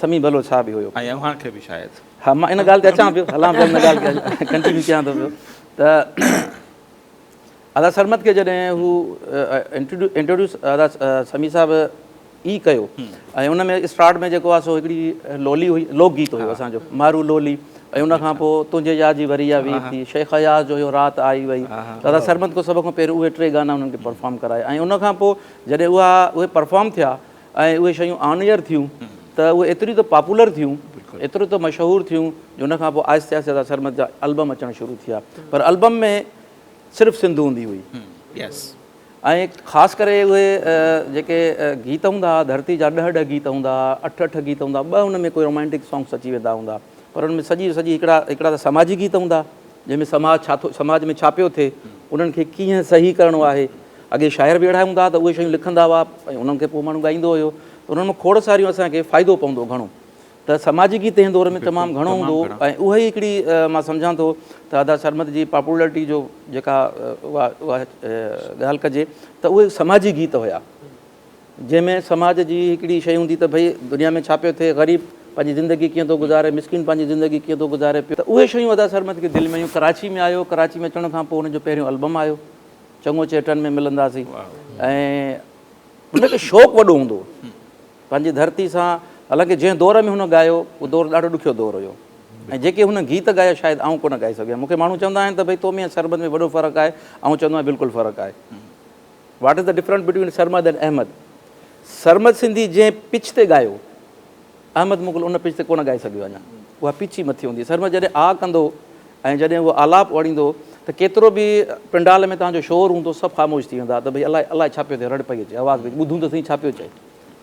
समी बलो साहब ई हुयो। ऐं अव्हां खे बि शायदि। हा, मां इन ॻाल्हि ते अचां पियो, हलां पियो, इन ॻाल्हि खे कंटिन्यू कयां थो पियो। त अदा सरमद खे जॾहिं हू इंट्रोड्यूस अदा समी साहब ई कयो ऐं उन में स्टार्ट में जेको आहे सो हिकिड़ी लोली हुई, लोकगीत हुयो असांजो, मारू लोली। ऐं उनखां पोइ तुंहिंजे यादि जी वरी वी थी, शेख अयाज़ जो हुयो राति आई वई। त अदा सरमद खां सभ खां पहिरियों उहे 3 गाना उन्हनि खे परफॉर्म कराया। ऐं उनखां पोइ जॾहिं उहे परफॉर्म थिया ऐं उहे शयूं ऑन एयर थियूं त उहे एतिरी त पॉपुलर थियूं, एतिरो त मशहूरु थियूं जो उनखां पोइ आहिस्ते आहिस्ते अदा सरमद जा एल्बम अचणु शुरू थिया। पर एल्बम में सिर्फ़ु सिंध हूंदी हुई। ऐं ख़ासि करे उहे जेके गीत हूंदा हुआ, धरती जा 10 गीत हूंदा हुआ, 8 गीत हूंदा, 2 हुन में कोई रोमांटिक सॉन्ग्स अची वेंदा हूंदा। पर उनमें सॼी हिकिड़ा त समाजी गीत हूंदा जंहिंमें समाज में छा पियो थिए, उन्हनि खे कीअं सही करिणो आहे। अॻे शाइर बि अहिड़ा हूंदा हुआ त उहे शयूं लिखंदा हुआ ऐं उन्हनि खे पोइ माण्हू ॻाईंदो हुयो। त उन्हनि में खोड़ सारियूं असांखे फ़ाइदो पवंदो घणो। त समाजी गीत हिन दौर में तमामु घणो हूंदो ऐं उहा ई हिकिड़ी मां सम्झां थो त अदा सरमद जी पॉपुलरिटी जो जेका उहा ॻाल्हि कजे त उहे समाजी गीत हुया जंहिंमें समाज जी हिकिड़ी शइ हूंदी त भई दुनिया में छा पियो थिए, ग़रीब पंहिंजी ज़िंदगी कीअं थो गुज़ारे, मिसकिन पंहिंजी ज़िंदगी कीअं थो गुज़ारे पियो। त उहे शयूं अदा सरमद खे दिलि में हुयूं। कराची में आयो, कराची में अचण खां पोइ हुनजो पहिरियों एल्बम आयो, चङो चेटनि में मिलंदासीं। ऐं हुनखे शौक़ु वॾो हूंदो पंहिंजी धरती सां। हालांकि जंहिं दौर में हुन ॻायो उहो दौरु ॾाढो ॾुखियो दौरु हुयो ऐं जेके हुन गीत ॻाया शायदि आउं कोन ॻाए सघियुमि। मूंखे माण्हू चवंदा आहिनि त भई तो में सरमद में वॾो फ़र्क़ु आहे, ऐं चवंदो आहियां बिल्कुलु फ़र्क़ु आहे। What is the difference between Sarmad and Ahmed? Sarmad Sindhi जंहिं पिच ते ॻायो, अहमद मुगल उन पिच ते कोन ॻाए सघियो अञा, उहा पिच ई मथे हूंदी। सरमद जॾहिं कंदो ऐं जॾहिं उहो आलाप वणींदो त केतिरो बि पंडाल में तव्हांजो शोर हूंदो, सभु ख़ामोश थी वेंदा त भई अलाए छा पियो थिए, रड़ पई अचे, आवाज़ पई ॿुधूं त सही छा पियो चए।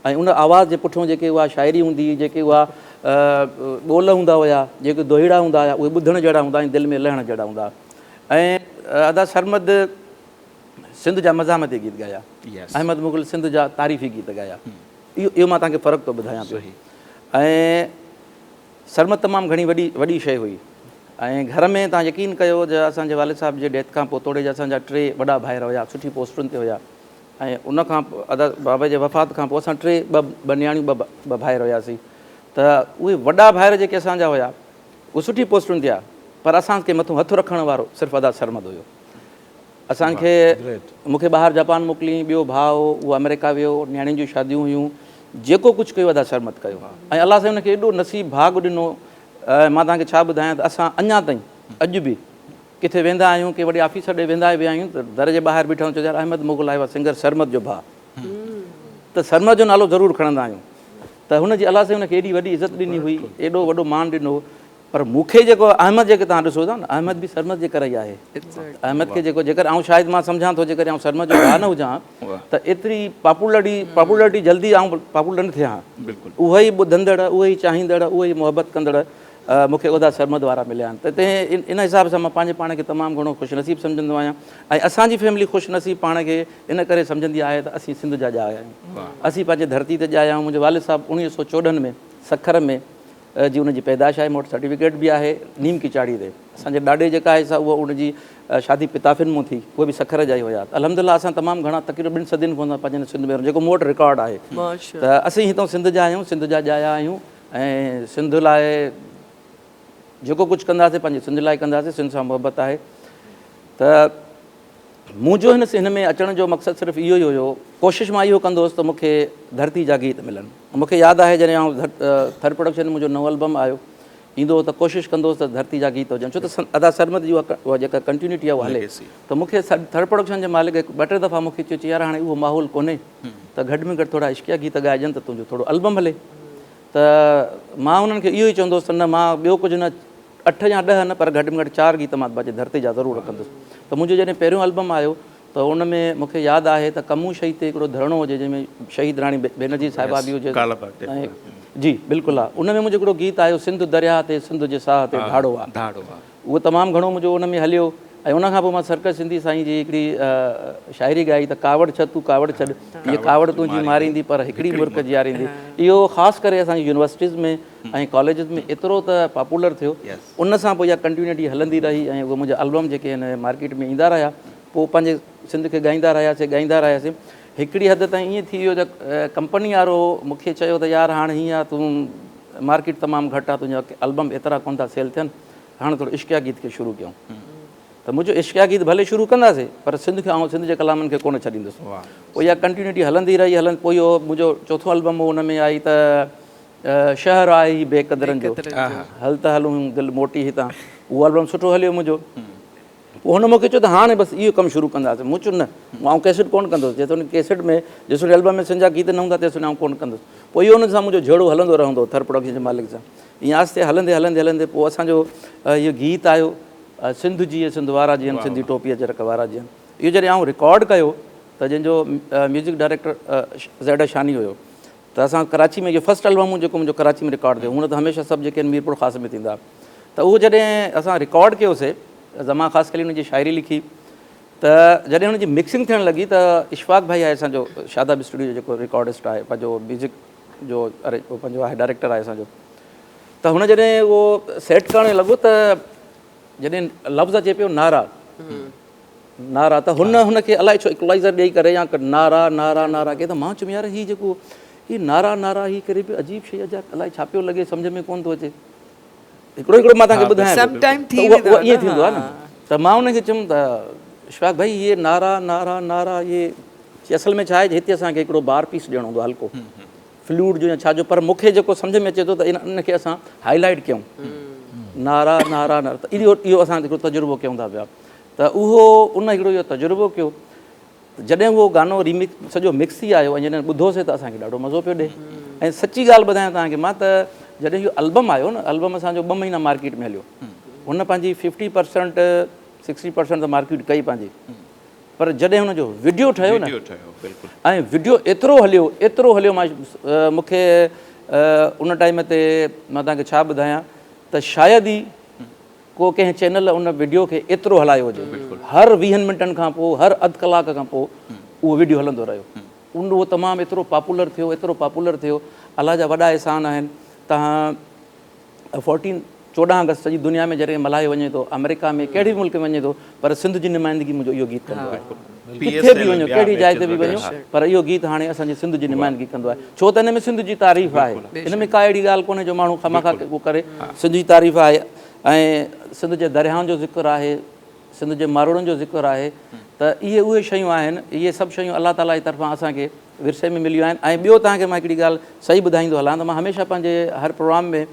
ऐं उन आवाज़ जे पुठियां जेके उहा शाइरी हूंदी, जेके उहा ॿोल हूंदा हुया, जेके दोहिड़ा हूंदा हुया, उहे ॿुधण जहिड़ा हूंदा ऐं दिलि में लहण जहिड़ा हूंदा। ऐं अदा सरमद सिंध जा मज़ामती गीत ॻाया, अहमद मुगल सिंध जा तारीफ़ी गीत ॻाया। इहो मां तव्हांखे फ़र्क़ु थो ॿुधायां पियो। ऐं सरमद तमामु घणी वॾी शइ हुई। ऐं घर में तव्हां यकीन कयो जो असांजे वालिद साहिब जे डेथ खां पोइ तोड़े जा असांजा 3 वॾा भाइर हुया, सुठी पोस्टुनि ते हुया। ऐं उनखां अदा बाबा जे वफ़ात खां पोइ असां 2 नियाणियूं 2 भाइर हुयासीं। त उहे वॾा भाइर जेके असांजा हुया उहे सुठी पोस्टुनि ते हुआ, पर असांखे मथां हथु रखण वारो सिर्फ़ु अदा सरमद हुयो। असांखे मूंखे ॿाहिरि जापान मोकिली, ॿियो भाउ उहो अमेरिका वियो, नियाणियुनि जूं शादियूं हुयूं, जेको कुझु कयो अदा सरमद कयो। ऐं अलाह साईं हुनखे एॾो नसीब भाॻु ॾिनो। मां तव्हांखे छा ॿुधायां त असां अञा ताईं अॼु बि किथे वेंदा आहियूं, के वॾे ऑफिसर ॾे वेंदा विया आहियूं त दर जे ॿाहिरि बीठा आहियूं, चयो अहमद मुगल आयो आहे, सिंगर सरमद जो भाउ। त सरमद जो नालो ज़रूरु खणंदा आहियूं। त हुनजी अलाह साईं हुनखे एॾी वॾी इज़त ॾिनी हुई, एॾो वॾो मान ॾिनो। पर मूंखे जेको अहमद जेके तव्हां ॾिसो था न, अहमद बि सरमद जे करे ई आहे। अहमद खे जेकर आउं शायदि मां सम्झां थो, जेकर आउं सरमद जो भाउ न हुजां त एतिरी पॉपुलरिटी जल्दी आउं पॉपुलर न थियां। उहे ई ॿुधंदड़, उहे ई चाहींदड़, उहे ई मुहबत कंदड़ मूंखे उदा सरमद वारा मिलिया आहिनि। त इन हिसाब सां मां पंहिंजे पाण खे तमामु घणो ख़ुशनसीब सम्झंदो आहियां। ऐं असांजी फैमिली ख़ुशनसीब पाण खे इन करे सम्झंदी आहे त असीं सिंध जा ॼाया आहियूं, असीं पंहिंजे धरती ते ॼाया आहियूं। मुंहिंजे वालिद साहिबु 1914 में सखर में जी उनजी पैदाइश आहे, मूं वटि सर्टिफिकेट बि आहे, नीम की चाढ़ी ते। असांजे ॾाॾे जेका आहे सा उहा उनजी शादी पिताफ़िन मूं थी, उहे बि सखर जा ई हुया। अल्हम्दुलिल्लाह असां तमामु घणा तक़रीबन 2 सदियुनि खां पंहिंजे सिंध में जेको मूं वटि रिकॉर्ड आहे। त असीं हितां सिंध जा आहियूं, सिंध जा ॼाया आहियूं। ऐं सिंध लाइ जेको कुझु कंदासीं पंहिंजे सिंध लाइ कंदासीं, सिंध सां मुहबत आहे। त मुंहिंजो हिन में अचण जो मक़सदु सिर्फ़ु इहो ई हुयो, कोशिशि मां इहो कंदो हुउसि त मूंखे धरती जा गीत मिलनि। मूंखे यादि आहे जॾहिं आउं थर्ड प्रोडक्शन में मुंहिंजो नओं एल्बम आयो ईंदो त कोशिशि कंदो हुउसि त धरती जा गीत हुजनि, छो त अदा सरमद जी उहा जेका कंटिन्यूटी आहे उहा हले। त मूंखे थर्ड प्रोडक्शन जे मालिक 2-3 दफ़ा मूंखे चयो यार हाणे उहो माहौल कोन्हे त घटि में घटि थोरा इश्किया गीत ॻाइजनि त तुंहिंजो थोरो एल्बम हले। त मां उन्हनि खे इहो ई चवंदो हुउसि त न, मां ॿियो कुझु न, 8 या 10 न, पर घटि में घटि 4 गीत मां पंहिंजे धरती जा ज़रूरु रखंदुसि। त मुंहिंजो जॾहिं पहिरियों एल्बम आयो त उन में मूंखे यादि आहे त कमू शहीद ते हिकिड़ो धरणो हुजे जंहिंमें शहीद राणी बेनज़ीर साहिबा बि हुजे ऐं जी बिल्कुलु आहे। उन में मुंहिंजो हिकिड़ो गीत आयो, सिंध दरिया ते सिंध जे साह ते ढाढ़ो आहे, धाड़ो आहे। उहो तमामु घणो मुंहिंजो उन में हलियो। ऐं उनखां पोइ मां सर्कस सिंधी साईं जी हिकिड़ी शाइरी ॻाई त कावड़ छॾ तूं कावड़ छॾ, हीअ कावड़ तुंहिंजी मारींदी पर हिकिड़ी मुर्ख जीआरींदी। इहो ख़ासि करे असांजी यूनिवर्सिटीज़ में ऐं कॉलेजिस में एतिरो त पॉपुलर थियो, उन सां पोइ इहा कंटिन्यूटी हलंदी रही ऐं उहे मुंहिंजा एल्बम जेके हिन मार्केट में ईंदा रहिया, पोइ पंहिंजे सिंध खे ॻाईंदा रहियासीं। हिकिड़ी हद ताईं ईअं थी वियो त कंपनी वारो मूंखे चयो त यार हाणे हीअं आहे, तूं मार्केट तमामु घटि आहे, तुंहिंजा एल्बम एतिरा कोन था सेल थियनि, हाणे थोरो इश्किया गीत खे शुरू कयूं। त मुंहिंजो इश्किया गीत भले शुरू कंदासीं पर सिंध खे ऐं सिंध जे कलामनि खे कोन छॾींदुसि। पोइ इहा कंटिन्यूटी हलंदी रही पोइ इहो मुंहिंजो चोथों एल्बम हुन में आई त शहर आहे ही बेक़दरनि जो, हल त हलूं दिलि मोटी हितां, उहो एल्बम सुठो हलियो मुंहिंजो। पोइ हुन मूंखे चयो त हाणे बसि इहो कमु शुरू कंदासीं। मूं चयो न, मां कैसेट कोन कंदुसि, जेसि हुन कैसेट में जेसि एल्बम में सिंध जा गीत न हूंदा तेसि आउं कोन कंदुसि। पोइ इहो हुन सां मुंहिंजो झेड़ो हलंदो रहंदो थर प्रोडक्शन जे मालिक सां। ईअं आस्ते हलंदे हलंदे हलंदे पोइ असांजो इहो गीत आयो, सिंध जी सिंध वारा जीअं, सिंधी टोपीअ जे रख वारा जीअं। इहो जॾहिं आउं रिकॉर्ड कयो त जंहिंजो म्यूज़िक डायरेक्टर ज़ैड शानी हुयो, त असां कराची में इहो फस्ट एल्बम जेको मुंहिंजो कराची में रिकॉर्ड थियो, हूअं त हमेशह सभु जेके आहिनि मीरपुर ख़ासि में थींदा, त उहो जॾहिं असां रिकॉर्ड कयोसीं, ज़मा ख़ासि करे हुनजी शाइरी लिखी, त जॾहिं हुनजी मिक्सिंग थियणु लॻी त इशफ़ाक़ भाई आहे असांजो शादाब स्टूडियो जो जेको रिकॉर्डिस्ट आहे, पंहिंजो म्यूज़िक जो पंहिंजो आहे डायरेक्टर आहे असांजो, त हुन जॾहिं उहो सेट करणु लॻो त जॾहिं लफ़्ज़ अचे पियो नारा नारा, त हुनखे अलाए छो इक्वलाइज़र ॾेई करे या नारा नारा नारा के, त मां चयुमि यार हीअ जेको हीअ नारा नारा हीअ करे पियो अजीब शइ आहे, अलाए छा पियो लॻे, सम्झ में कोन थो अचे। हिकिड़ो मां तव्हांखे ॿुधायां, ईअं थींदो आहे न। त मां हुनखे चयुमि त इशफ़ाक़ भाई इहे नारा नारा नारा इहे असल में छा आहे, हिते असांखे हिकिड़ो बार पीस ॾियणो हूंदो हल्को फ्लूट जो या छा जो, पर मूंखे जेको सम्झ में अचे थो त इनखे असां हाईलाइट कयूं, नारा नारा नारा। त इहो असां हिकिड़ो तजुर्बो कयूं था पिया। त उहो उन हिकिड़ो इहो तजुर्बो कयो, जॾहिं उहो गानो रीमिक्स सॼो मिक्स थी आयो ऐं जॾहिं ॿुधोसीं त असांखे ॾाढो मज़ो पियो ॾिए। ऐं सची ॻाल्हि ॿुधायां तव्हांखे मां, त जॾहिं इहो एल्बम आयो न, एल्बम असांजो 2 महीना मार्केट में हलियो, हुन पंहिंजी 50% 60% त मार्केट कई पंहिंजी, पर जॾहिं हुनजो वीडियो ठहियो न, ऐं वीडियो एतिरो हलियो मां मूंखे उन टाइम ते मां तव्हांखे छा ॿुधायां त शायदि ई को कंहिं चैनल उन वीडियो खे एतिरो हलायो हुजे। हर 20 मिंटनि खां पोइ, हर अधु कलाक खां पोइ उहो वीडियो हलंदो रहियो। उहो तमामु एतिरो पॉपुलर थियो। अलाह जा वॾा एहसान आहिनि। तव्हां 14 अगस्त सॼी दुनिया में जॾहिं मल्हायो वञे थो, अमेरिका में कहिड़े बि मुल्क में वञे थो, पर सिंध जी नुमाइंदगी मुंहिंजो इहो गीत कंदो आहे। किथे बि वञो, कहिड़ी जाइ ते बि वञो, पर इहो गीत हाणे असांजी सिंध जी नुमाइंदगी कंदो आहे। छो त हिन में सिंध जी तारीफ़ आहे, हिन में का अहिड़ी ॻाल्हि कोन्हे जो माण्हू खामखा उहो करे। सिंध जी तारीफ़ आहे ऐं सिंध जे दरियाउनि जो ज़िक्र आहे, सिंध जे मारोड़नि जो ज़िक्र आहे। त इहे उहे शयूं आहिनि, इहे सभु शयूं अलाह ताला जी तरफ़ां असांखे विरसे में मिलियूं आहिनि। ऐं ॿियो तव्हांखे मां हिकिड़ी ॻाल्हि सही ॿुधाईंदो हलां त मां हमेशह पंहिंजे हर प्रोग्राम में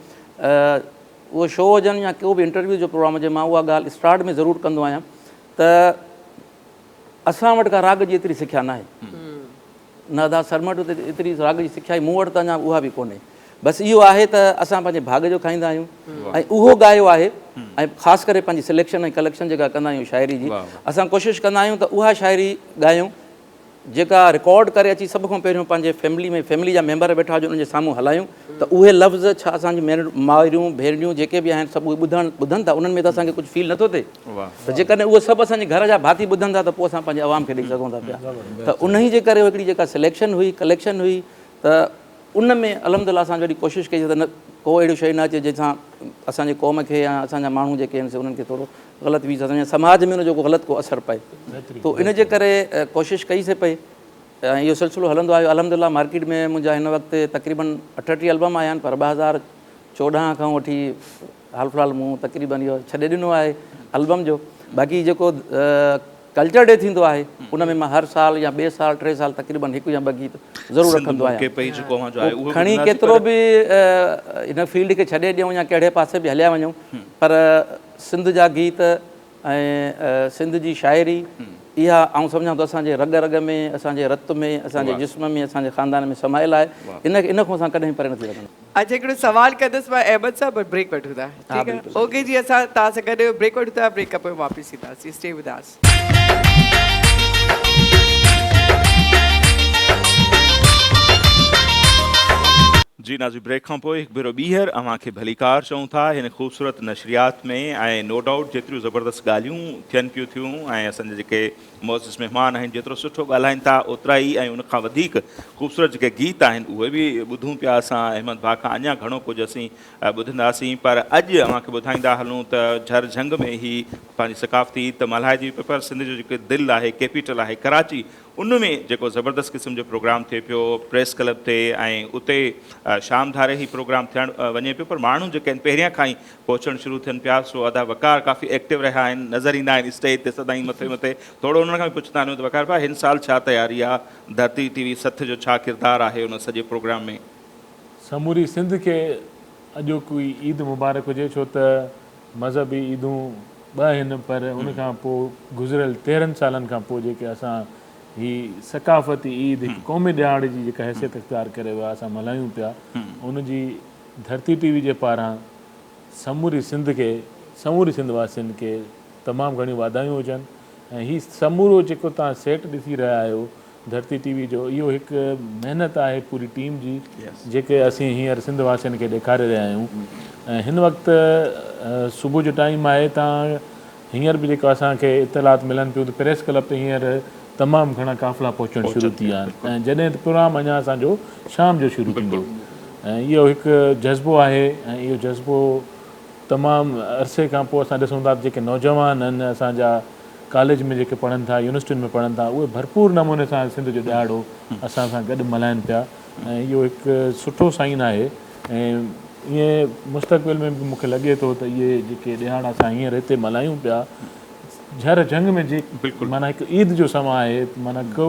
उहो शो हुजनि या को बि इंटरव्यू जो प्रोग्राम हुजे, मां उहा ॻाल्हि स्टार्ट में ज़रूरु कंदो आहियां त असां वटि का राग जी एतिरी सिख्या न आहे, न अदा सरमट ते एतिरी राग जी सिख्या मूं वटि त अञा उहा बि कोन्हे। बसि इहो आहे त असां पंहिंजे भाग जो खाईंदा आहियूं ऐं उहो ॻायो आहे। ऐं ख़ासि करे पंहिंजी सिलेक्शन ऐं कलेक्शन जेका कंदा आहियूं शाइरी जी, असां कोशिशि कंदा आहियूं त उहा शाइरी ॻायूं जेका रिकॉर्ड करे अची सभ खां पहिरियों पंहिंजे फैमिली जा मेंबर वेठा हुजनि उनजे साम्हूं हलायूं, त उहे लफ़्ज़ छा असांजी माइरूं भेनरियूं जेके बि आहिनि सभु उहे ॿुधनि था, उन्हनि में त असांखे कुझु फील नथो थिए। त जेकॾहिं उहे सभु असांजे घर जा भाती ॿुधनि था त पोइ असां पंहिंजे आवाम खे ॾेई सघूं था पिया। त उन ई जे करे हिकिड़ी जेका सिलेक्शन हुई, कलेक्शन हुई, त उन में अलहमदिल्ला असां जॾहिं कोशिशि कई त न को अहिड़ी शइ न अचे जंहिंसां असांजे क़ौम खे या असांजा माण्हू जेके आहिनि से उन्हनि खे थोरो ग़लति बि असांजे समाज में उनजो को ग़लति को असरु पए। त इन जे करे कोशिशि कईसीं पई ऐं इहो सिलसिलो हलंदो आयो। अलहमदिल्ला मार्केट में मुंहिंजा हिन वक़्तु तक़रीबन 38 एल्बम आया आहिनि, पर 2014 खां वठी हाल फ़िलहाल मूं तक़रीबन इहो छॾे ॾिनो आहे एल्बम जो। बाक़ी जेको कल्चर डे थींदो आहे उन में मां हर साल या 2 साल 3 साल तक़रीबन 1 या 2 गीत ज़रूरु रखंदो आहियां। खणी केतिरो बि हिन फील्ड खे छॾे ॾियूं या कहिड़े पासे बि हलिया वञूं, पर सिंध जा गीत ऐं सिंध जी शाइरी इहा आउं सम्झां थो असांजे रग रग में, असांजे रत में, असांजे जिस्म में, असांजे ख़ानदान में समायल आहे। इन खां असां कॾहिं परे नथी रखंदा। अच्छा, हिकिड़ो सवाल कंदसि मां अहमद साहब, पर ब्रेक वठूं था, ठीकु आहे? ओके जी, असां तव्हां सां गॾु ब्रेक वठूं था, ब्रेक खां पोइ वापसि ईंदासीं। Stay with us. Ji Nazi brake खां पोइ हिकु भेरो ॿीहर अव्हांखे भलीकार चऊं था हिन ख़ूबसूरत नशरियात में ऐं नो डाउट जेतिरियूं ज़बरदस्त ॻाल्हियूं थियनि पियूं थियूं ऐं असांजे जेके मोज़िज़ महिमान आहिनि जेतिरो सुठो ॻाल्हाइनि था ओतिरा ई ऐं उनखां वधीक ख़ूबसूरत जेके गीत आहिनि उहे बि ॿुधूं पिया असां अहमद भाउ खां अञा घणो कुझु असीं ॿुधंदासीं पर अॼु अव्हांखे ॿुधाईंदा हलूं त झरझंग में ई पंहिंजी सकाफ़ती ईद मल्हाइजी पई पर सिंध जो जेको दिलि आहे कैपिटल आहे कराची उन में जेको ज़बरदस्त क़िस्म जो प्रोग्राम थिए पियो प्रेस क्लब ते ऐं उते शाम धारे ई प्रोग्राम थियणु वञे पियो पर माण्हू जेके आहिनि पहिरियां खां ई पहुचणु शुरू थियनि पिया सो अदा वकार काफ़ी एक्टिव रहिया आहिनि नज़र ईंदा आहिनि स्टेज ते सदाईं मथे मथे थोरो उन्हनि खां बि पुछंदा आहियूं त वकार भाउ हिन साल छा तयारी आहे धरती TV 7 जो छा किरदारु आहे उन सॼे प्रोग्राम में समूरी सिंध खे अॼु कोई ईद मुबारक हुजे छो त मज़हबी ईदूं ॿ आहिनि पर उनखां पोइ गुज़िरियल 13 सालनि खां पोइ जेके असां ही सकाफ़ती ईद हिकु क़ौमी ॾियार जी जेका हैसियत इख़्तियार करे विया असां मल्हायूं पिया उनजी धरती TV जे पारां समूरी सिंध खे समूरी सिंध वासियुनि खे तमामु घणियूं वाधायूं हुजनि ऐं हीउ समूरो जेको तव्हां सेट ॾिसी रहिया आहियो धरती TV जो इहो हिकु महिनत आहे पूरी टीम जी जेके असीं हींअर सिंध वासियुनि खे ॾेखारे रहिया आहियूं ऐं हिन वक़्तु सुबुह जो टाइम आहे तव्हां हींअर बि जेको असांखे इतलात मिलनि पियूं त प्रेस क्लब ते हींअर तमामु घणा काफ़िला पहुचणु शुरू थी विया आहिनि ऐं जॾहिं त प्रोग्राम अञा असांजो शाम जो शुरू थींदो ऐं इहो हिकु जज़्बो आहे ऐं इहो जज़्बो तमामु अरसे खां पोइ असां ॾिसूं था जेके नौजवान आहिनि असांजा कॉलेज में जेके पढ़नि था यूनिवर्सिटियुनि में पढ़नि था उहे भरपूर नमूने सां सिंध जो ॾियारो असां सां गॾु मल्हाइनि पिया ऐं इहो हिकु सुठो साइन आहे ऐं ईअं मुस्तक़बिल में बि मूंखे लॻे थो त इहे जेके ॾियारा असां हींअर हिते मल्हायूं पिया झर झंग में जे माना हिकु ईद जो समय आहे माना को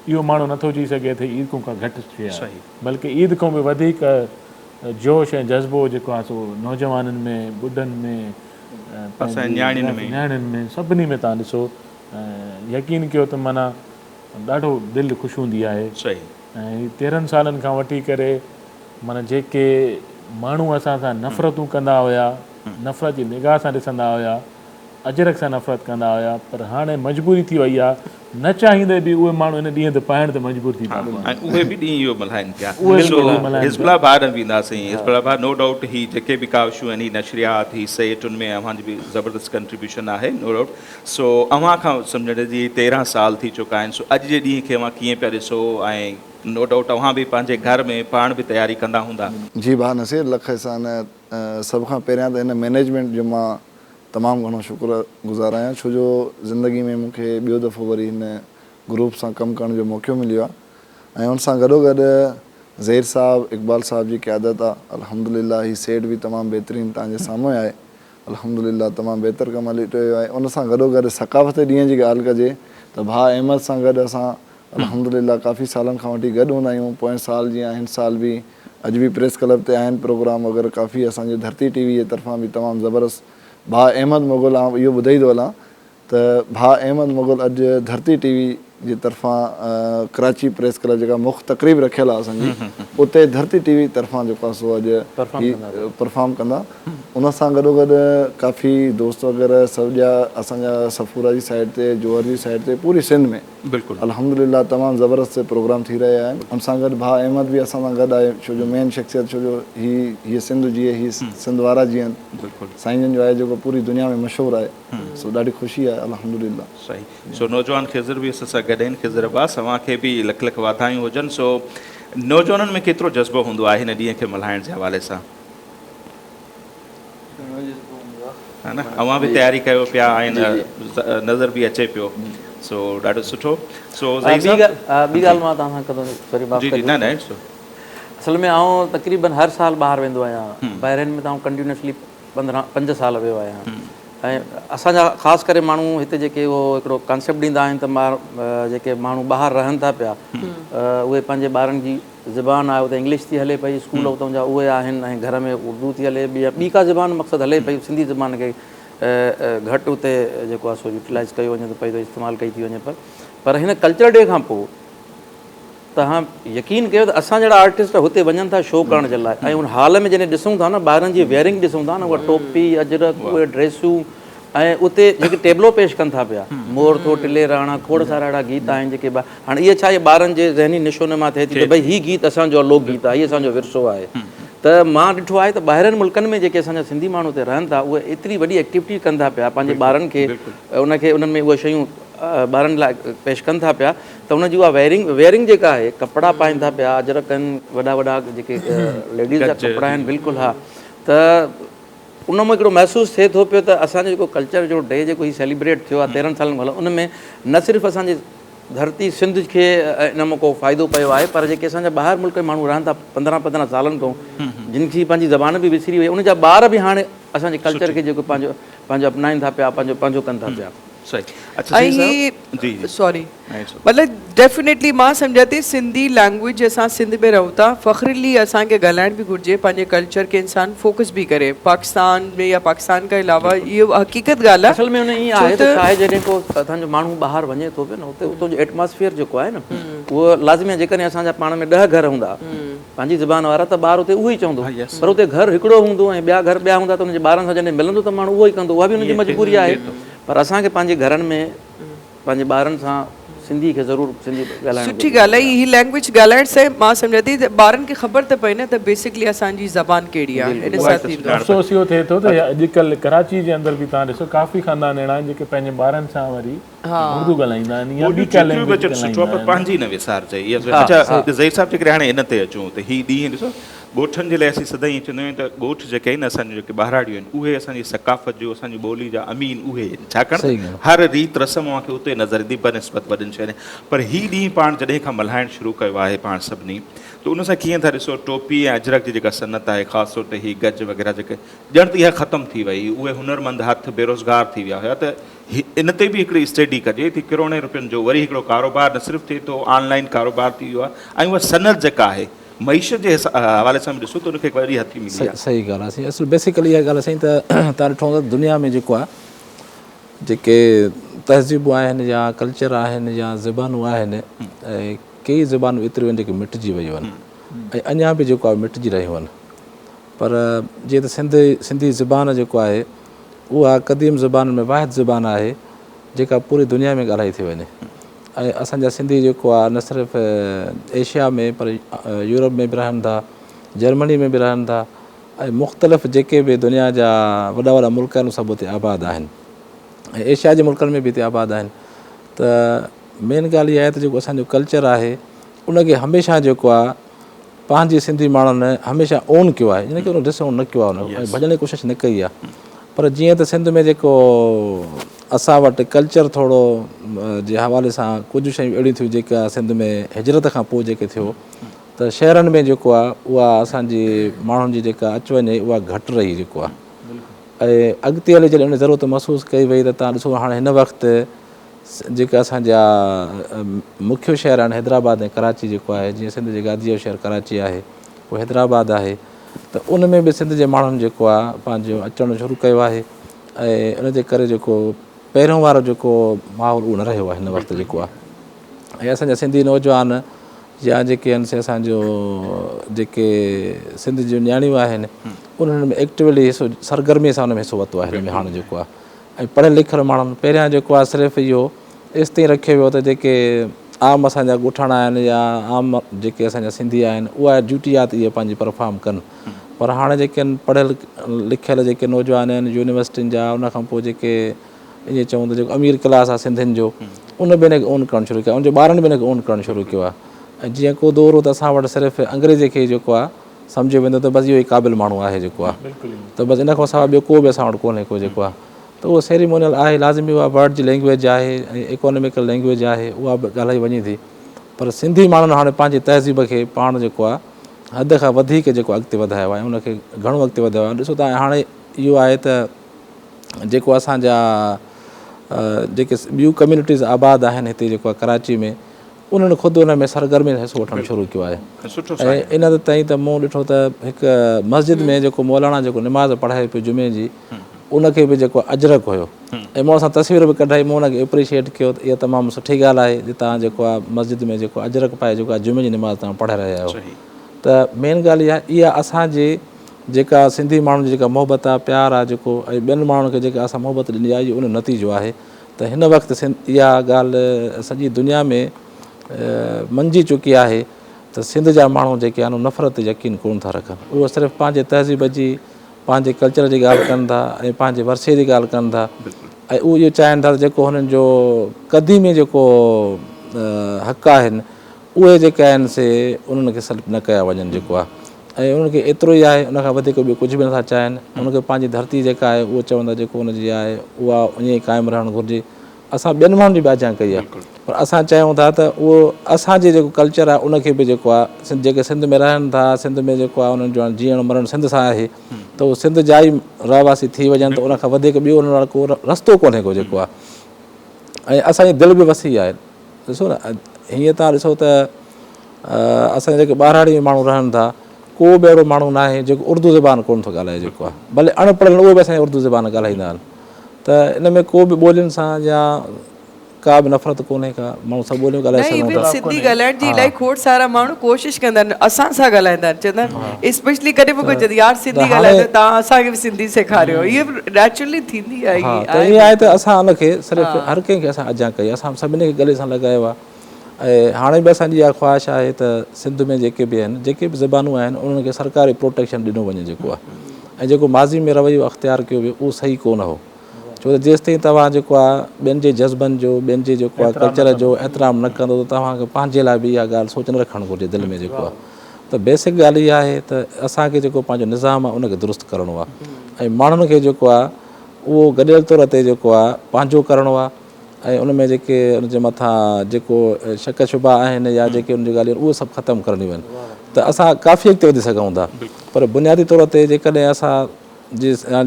इहो माण्हू नथो चई सघे त ईद खां घटि थी आहे बल्कि ईद खां बि वधीक जोश ऐं जज़्बो जेको आहे सो नौजवाननि में ॿुढनि में न्याणियुनि में सभिनी में तव्हां ॾिसो यकीन कयो त माना ॾाढो दिलि ख़ुशि हूंदी आहे ऐं 13 सालनि खां वठी करे माना जेके माण्हू असां सां नफ़रतूं कंदा हुया नफ़रत जी निगाह सां ॾिसंदा हुया अजरक सां नफ़रत कंदा हुया पर हाणे मजबूरी थी वई आहे न चाहींदे बि उहे माण्हू इन ॾींहं ते पाइण ते मजबूर थी ऐं उहे बि ॾींहुं इहो मल्हाइनि पिया हिज़बुल्लाह भाउ ॾिंदासीं वेंदासीं हिज़बुल्लाह भाउ नो डाउट ही जेके बि काविशूं आहिनि ही नशरियात ही सेट उन में अव्हांजी बि ज़बरदस्त कंट्रीब्यूशन आहे नो डाउट सो अव्हां खां सम्झण जी 13 साल थी चुका आहिनि सो अॼु जे ॾींहं खे अव्हां कीअं पिया ॾिसो ऐं नो डाउट अव्हां बि पंहिंजे घर में पाण बि तयारी कंदा हूंदा जी भाउ नसीर लख अहसान सभ खां पहिरियां त हिन मैनेजमेंट जो मां तमामु घणो शुक्रगुज़ार आहियां छो जो ज़िंदगी में मूंखे ॿियो दफ़ो वरी हिन ग्रुप सां कमु करण जो मौक़ो मिलियो आहे ऐं उन सां गॾोगॾु ज़हीर साहब इक़बाल साहब जी क़यादत आहे अल्हम्दुलिल्लाह ही सेट बि तमामु बहितरीनु तव्हांजे साम्हूं आहे अल्हम्दुलिल्लाह तमामु बहितर कमु हली रहियो आहे उन सां गॾोगॾु सकाफ़ती ॾींहं जी ॻाल्हि कजे त भाउ अहमद सां गॾु असां अल्हम्दुलिल्लाह काफ़ी सालनि खां वठी गॾु हूंदा आहियूं पोएं साल जीअं हिन साल बि अॼु बि प्रेस क्लब ते आहिनि प्रोग्राम वग़ैरह काफ़ी असांजे धरती TV जे तरफ़ां बि तमामु ज़बरदस्त भाउ अहमद मुग़ल इहो ॿुधाई थो हलां त भाउ अहमद मुग़ल अॼु धरती TV जे तरफ़ां कराची प्रेस क्लब जेका मुख्य तक़रीब रखियल आहे असांजी उते धरती TV तरफ़ां जेको आहे सो अॼु परफॉर्म कंदा उन सां गॾोगॾु काफ़ी दोस्त वग़ैरह सभु ॼा असांजा सफ़ूरा जी साइड ते जोहर जी साइड ते पूरी सिंध में बिल्कुलु अल्हम्दुलिल्लाह तमामु ज़बरदस्त प्रोग्राम थी रहिया आहिनि उन सां गॾु भाउ अहमद बि असां सां गॾु आहे छो जो मेन शख़्सियत छो जो हीअ सिंध जी हीअ सिंध वारा जी आहिनि बिल्कुलु साईं जन जो आहे जेको पूरी दुनिया में मशहूरु आहे सो ॾाढी ख़ुशी आहे अल्हम्दुलिल्लाह सही सो नौजवान ख़िज़र बि असां सां गॾु आहिनि ख़िज़र अब्बास अव्हांखे बि लख लख वाधायूं हुजनि सो नौजवाननि में केतिरो जज़्बो हूंदो आहे हिन ॾींहं खे मल्हाइण जे हवाले सां है न अव्हां बि तयारी कयो पिया ऐं नज़र बि अचे पियो सो ॾाढो सुठो सो ॿी ॻाल्हि मां तव्हां सां कदों असल में आउं तक़रीबन हर साल ॿाहिरि वेंदो आहियां ॿाहिरिन में त आउं कंटिन्यूसली 5 साल वियो आहियां ऐं असांजा ख़ासि करे माण्हू हिते जेके उहो हिकिड़ो कॉन्सेप्ट ॾींदा आहिनि त जेके माण्हू ॿाहिरि रहनि था पिया उहे पंहिंजे ॿारनि जी ज़बान आहे उते इंग्लिश थी हले पई स्कूल उतां जा उहे आहिनि ऐं घर में उर्दू थी हले ॿी का ज़बान मक़सदु हले पई सिंधी ज़बान खे घटि उते जेको आहे सो यूटिलाइज़ कयो वञे थो पई त इस्तेमालु कई थी वञे पर हिन कल्चर डे खां पोइ तव्हां यकीन कयो त असां जहिड़ा आर्टिस्ट हुते वञनि था शो करण जे लाइ ऐं उन हाल में जॾहिं ॾिसूं था न ॿारनि जी वेयरिंग ॾिसूं था न उहा टोपी अजरक उहे ड्रेसूं ऐं उते जेके टेबलो पेश कनि था पिया मोर थो टिले राणा खोड़ सारा अहिड़ा गीत आहिनि जेके हाणे इहे छा आहे ॿारनि जे ज़हनी निशोनमा थिए थी त भई हीउ गीत असांजो लोक गीत आहे, हीउ असांजो विरसो आहे। त मां ॾिठो आहे त ॿाहिरनि मुल्कनि में जेके असांजा सिंधी माण्हू हिते रहनि था उहे एतिरी वॾी एक्टिविटी कनि था पिया पंहिंजे ॿारनि खे उनखे उन्हनि में उहे शयूं ॿारनि लाइ पेश कनि था पिया त उनजी उहा वेयरिंग जेका आहे कपिड़ा पाइनि था पिया, अजरक आहिनि, वॾा वॾा जेके लेडीज़ जा कपिड़ा आहिनि, बिल्कुलु हा। त उन में हिकिड़ो महसूसु थिए थो पियो त असांजो जेको कल्चर जो डे जेको हीउ सेलिब्रेट थियो आहे 13 सालनि खां, उन में न सिर्फ़ु असांजे धरती सिंध खे इन में को फ़ाइदो पियो आहे, पर जेके असांजा ॿाहिरि मुल्क माण्हू रहनि था 15 सालनि खां, जिन जी पंहिंजी ज़बान बि विसरी वई, उन जा ॿार बि हाणे असांजे कल्चर खे जेको पंहिंजो अपनाइनि था पिया, पंहिंजो कनि था पिया। सॉरी मतलब डेफिनेटली मां सम्झा थी सिंधी लैंग्वेज असां सिंध में रहूं था, फ़ख्रिली असांखे ॻाल्हाइण बि घुरिजे, पंहिंजे कल्चर खे इंसान फोकस बि करे पाकिस्तान में या पाकिस्तान खां अलावा, इहो हक़ीक़त ॻाल्हि आहे। असल में उन ईअं आहे त छा आहे जॾहिं को असांजो माण्हू ॿाहिरि वञे थो पियो न, उते उतां जो एटमॉस्फेयर जेको आहे न उहो लाज़मी आहे। जेकॾहिं असांजा पाण में 10 घर हूंदा पंहिंजी ज़बान वारा त ॿार उते उहो ई चवंदो, पर उते घर हिकिड़ो हूंदो ऐं ॿिया घर ॿिया हूंदा त उनजे ॿारनि सां जॾहिं मिलंदो त माण्हू उहो ई कंदो, उहा बि उनजी मजबूरी आहे। पर असांखे पंहिंजे घरनि में पंहिंजे ॿारनि सां सिंधी खे ज़रूरु सिंधी ॻाल्हाइण सुठी ॻाल्हि आहे। हीअ लैंग्वेज ॻाल्हाइण से मां सम्झा थी त ॿारनि खे ख़बर त पए न त बेसिकली असांजी ज़बान कहिड़ी आहे। इन सां थींदो अफ़सोस इहो थिए थो त अॼुकल्ह कराची जे अंदरि बि तव्हां ॾिसो काफ़ी ख़ानदान अहिड़ा आहिनि जेके पंहिंजे ॿारनि सां वरी उर्दू ॻाल्हाईंदा आहिनि या ॿी का लैंग्वेज सुठो आहे, पर पंहिंजी न विसारजे। अच्छा ज़हीर साहिब जेकॾहिं हाणे इन ते अचूं त हीअ ॾींहुं ॾिसो ॻोठनि जे लाइ असीं सदाईं चवंदा आहियूं त ॻोठ जेके आहिनि असांजो जेके ॿाहिराड़ियूं आहिनि उहे असांजी सकाफ़त जो असांजी ॿोली जा अमीन उहे आहिनि, छाकाणि हर रीत रस्म खे उते नज़र ईंदी बनिस्बत वॾनि शहरनि। पर हीअ ॾींहुं पाण जॾहिं खां मल्हाइणु शुरू कयो आहे पाण सभिनी, त उन सां कीअं था ॾिसो टोपी ऐं अजरक जी जेका सनत आहे, ख़ासि तौर ते हीअ गज वग़ैरह जेके ॼण त इहा ख़तमु थी वई, उहे हुनरमंद हथ बेरोज़गार थी विया हुया। त इन ते बि हिकिड़ी स्टडी कजे थी, किरोड़े रुपयनि जो वरी हिकिड़ो कारोबार न सिर्फ़ु थिए थो, ऑनलाइन कारोबार थी वियो आहे, ऐं उहा सनत जेका आहे मईशत जे हवाले सां बि ॾिसो त उनखे वरी हथी मिली आहे। सही ॻाल्हि आहे। असुल बेसिकली इहा ॻाल्हि साईं त तव्हां ॾिठो हूंदो दुनिया में जेको आहे जेके तहज़ीबूं आहिनि या कल्चर आहिनि या ज़बानूं आहिनि, ऐं कई ज़बानूं एतिरियूं आहिनि जेके मिटिजी वियूं आहिनि ऐं अञा बि जेको आहे मिटिजी रहियूं आहिनि। पर जीअं त सिंधी ज़बान जेको आहे उहा क़दीम ज़बान में वाहिद ज़बान आहे जेका पूरी दुनिया में ॻाल्हाई थी वञे। ऐं असांजा सिंधी जेको आहे न सिर्फ़ु एशिया में पर यूरोप में बि रहनि था, जर्मनी में बि रहनि था, ऐं मुख़्तलिफ़ जेके बि दुनिया जा वॾा वॾा मुल्क आहिनि सभु उते आबाद आहिनि, ऐं एशिया जे मुल्कनि में बि हिते आबाद आहिनि। त मेन ॻाल्हि इहा आहे त जेको असांजो कल्चर आहे उनखे हमेशह जेको आहे पंहिंजी सिंधी माण्हुनि हमेशह ओन कयो आहे, यानी की उन ॾिसो न कयो आहे, उन भॼण जी कोशिशि न कई आहे। पर जीअं त सिंध में जेको असां वटि कल्चर थोरो जे हवाले सां कुझु शयूं अहिड़ियूं थियूं जेका सिंध में हिजरत खां पोइ जेके थियो, त शहरनि में जेको आहे उहा असांजी माण्हुनि जी जेका अचु वञे उहा घटि रही जेको आहे। ऐं अॻिते हली जॾहिं उन ज़रूरत महसूसु कई वई त तव्हां ॾिसो हाणे हिन वक़्तु जेका असांजा मुख्य शहर आहिनि हैदराबाद ऐं कराची जेको आहे, जीअं सिंध जे गादीअ जो शहर कराची आहे, उहो हैदराबाद आहे, त उन में बि सिंध जे माण्हुनि जेको आहे पंहिंजो अचणु शुरू कयो आहे। ऐं उनजे करे जेको पहिरियों वारो जेको माहौल उहो न रहियो आहे हिन वक़्तु जेको आहे। ऐं असांजा सिंधी नौजवान या जेके आहिनि से असांजो जेके सिंध जूं न्याणियूं आहिनि उन्हनि में एक्टिवली हिसो सरगर्मीअ सां उन में हिसो वरितो आहे हिन में हाणे जेको आहे। ऐं पढ़ियल लिखियल माण्हुनि पहिरियां जेको आहे सिर्फ़ु इहो इस्ते रखियो वियो त जेके आम असांजा ॻोठाणा आहिनि या आम जेके असांजा सिंधी आहिनि उहा ड्यूटी आहे त इहे पंहिंजी परफॉर्म कनि। पर हाणे जेके आहिनि पढ़ियल लिखियल जेके नौजवान आहिनि यूनिवर्सिटियुनि जा, उनखां पोइ जेके ईअं चऊं त जेको अमीर क्लास आहे सिंधियुनि जो, उन बि हिनखे ओन करणु शुरू कयो, उनजे ॿारनि बि हिनखे ओन करणु शुरू कयो आहे। ऐं जीअं को दौर हो त असां वटि सिर्फ़ु अंग्रेज़ी खे जेको आहे सम्झियो वेंदो त बसि इहो ई क़ाबिल माण्हू आहे जेको आहे, त बसि इन खां सवाइ ॿियो को बि असां वटि कोन्हे को जेको आहे। त उहो सेरिमोनियल आहे, लाज़मी उहा वर्ड जी लैंग्वेज आहे ऐं इकोनॉमिकल लैंग्वेज आहे, उहा बि ॻाल्हाई वञे थी। पर सिंधी माण्हुनि हाणे पंहिंजी तहज़ीब खे पाण जेको आहे हद खां वधीक जेको अॻिते वधायो आहे, उनखे घणो अॻिते वधायो आहे। ॾिसो तव्हां हाणे इहो आहे त जेको असांजा जेके ॿियूं कम्यूनिटीज़ आबाद आहिनि हिते जेको आहे कराची में, उन्हनि ख़ुदि उन में सरगर्मी हिसो वठणु शुरू कयो आहे। ऐं इन ताईं त मूं ॾिठो त हिकु मस्जिद में जेको मौलाना जेको निमाज़ पढ़ाए पियो जुमे जी, उनखे बि जेको अजरक हुयो ऐं मूं असां तस्वीर बि कढाई, मूं उनखे एप्रिशिएट कयो त इहा तमामु सुठी ॻाल्हि आहे जे तव्हां जेको आहे मस्जिद में जेको अजरक पाए जेको आहे जुमे जी निमाज़ तव्हां पढ़ाए रहिया आहियो। त मेन ॻाल्हि इहा असांजे जेका सिंधी माण्हुनि जी जेका मोहबत आहे प्यार आहे जेको ऐं ॿियनि माण्हुनि खे जेका असां मोहबत ॾिनी आहे उन नतीजो आहे त हिन वक़्तु इहा ॻाल्हि सॼी दुनिया में मंझी चुकी आहे त सिंध जा माण्हू जेके आहिनि नफ़रत ते यकीन कोन था रखनि उहे सिर्फ़ु पंहिंजे तहज़ीब जी पंहिंजे कल्चर जी ॻाल्हि कनि था ऐं पंहिंजे वरसे जी ॻाल्हि कनि था ऐं उहे इहो चाहिनि था त जेको हुननि जो क़दीमी जेको हक़ आहिनि उहे जेके आहिनि से उन्हनि खे सल्ब न कया वञनि जेको आहे ऐं उन्हनि खे एतिरो ई आहे उनखां वधीक ॿियो कुझु बि नथा चाहिनि उनखे पंहिंजी धरती जेका आहे उहो चवंदा जेको हुनजी आहे उहा ईअं ई क़ाइमु रहणु घुरिजे असां ॿियनि माण्हुनि जी बि आजां कई आहे पर असां चाहियूं था त उहो असांजे जेको कल्चर आहे उनखे बि जेको आहे जेके सिंध में रहनि था सिंध में जेको आहे उन्हनि जो जीअण मरणु सिंध सां आहे त उहो सिंध जा ई रहवासी थी वञनि त उनखां वधीक ॿियो उन वारो को रस्तो कोन्हे को जेको आहे ऐं असांजी दिलि बि वसी आहे ॾिसो न हीअं तव्हां ॾिसो त असांजा जेके ॿारहाड़ी माण्हू रहनि था को बि अहिड़ो माण्हू न आहे जेको उर्दू ज़बान कोन थो ॻाल्हाए जेको आहे भले अनपढ़ उहे बि असांजी उर्दू ज़बान ॻाल्हाईंदा आहिनि त इन में को बि ॿोलियुनि सां या का बि नफ़रत कोन्हे का माण्हू सभु ॿोलियूं ॻाल्हाए सघूं था सिंधी ॻाल्हाइण जी इलाही खोड़ सारा माण्हू कोशिशि कंदा आहिनि असां सां ॻाल्हाईंदा आहिनि चवंदा आहिनि स्पेशली कॾहिं बि कोई चवंदी यार सिंधी ॻाल्हायो तव्हां असांखे बि सिंधी सेखारियो इहे नेचुरली थींदी आहे त ईअं आहे त असां उनखे सिर्फ़ु हर कंहिंखे असां अजां कई असां सभिनी खे गले सां लॻायो आहे ऐं हाणे बि असांजी इहा ख़्वाहिश आहे त सिंध में जेके बि आहिनि जेके बि ज़बानूं आहिनि उन्हनि खे सरकारी प्रोटेक्शन ॾिनो वञे जेको आहे ऐं जेको माज़ी में रवैयो अख़्तियार कयो वियो उहो सही कोन हो छो त जेसिताईं तव्हां जेको आहे ॿियनि जे जज़्बनि जो ॿियनि जे जेको आहे कल्चर जो एतिराम न कंदो त तव्हांखे पंहिंजे लाइ बि इहा ॻाल्हि सोच न रखणु घुरिजे दिलि में जेको आहे त बेसिक ॻाल्हि इहा आहे त असांखे जेको पंहिंजो निज़ाम आहे उनखे दुरुस्त करिणो आहे ऐं माण्हुनि खे जेको आहे उहो गॾियल तौर ते जेको आहे पंहिंजो करिणो आहे ऐं उन में जेके उनजे मथां जेको शक शुबा आहिनि या जेके उन जी ॻाल्हियूं आहिनि उहे सभु ख़तमु करणियूं आहिनि त असां काफ़ी अॻिते वधी सघूं था पर बुनियादी तौर ते जेकॾहिं असां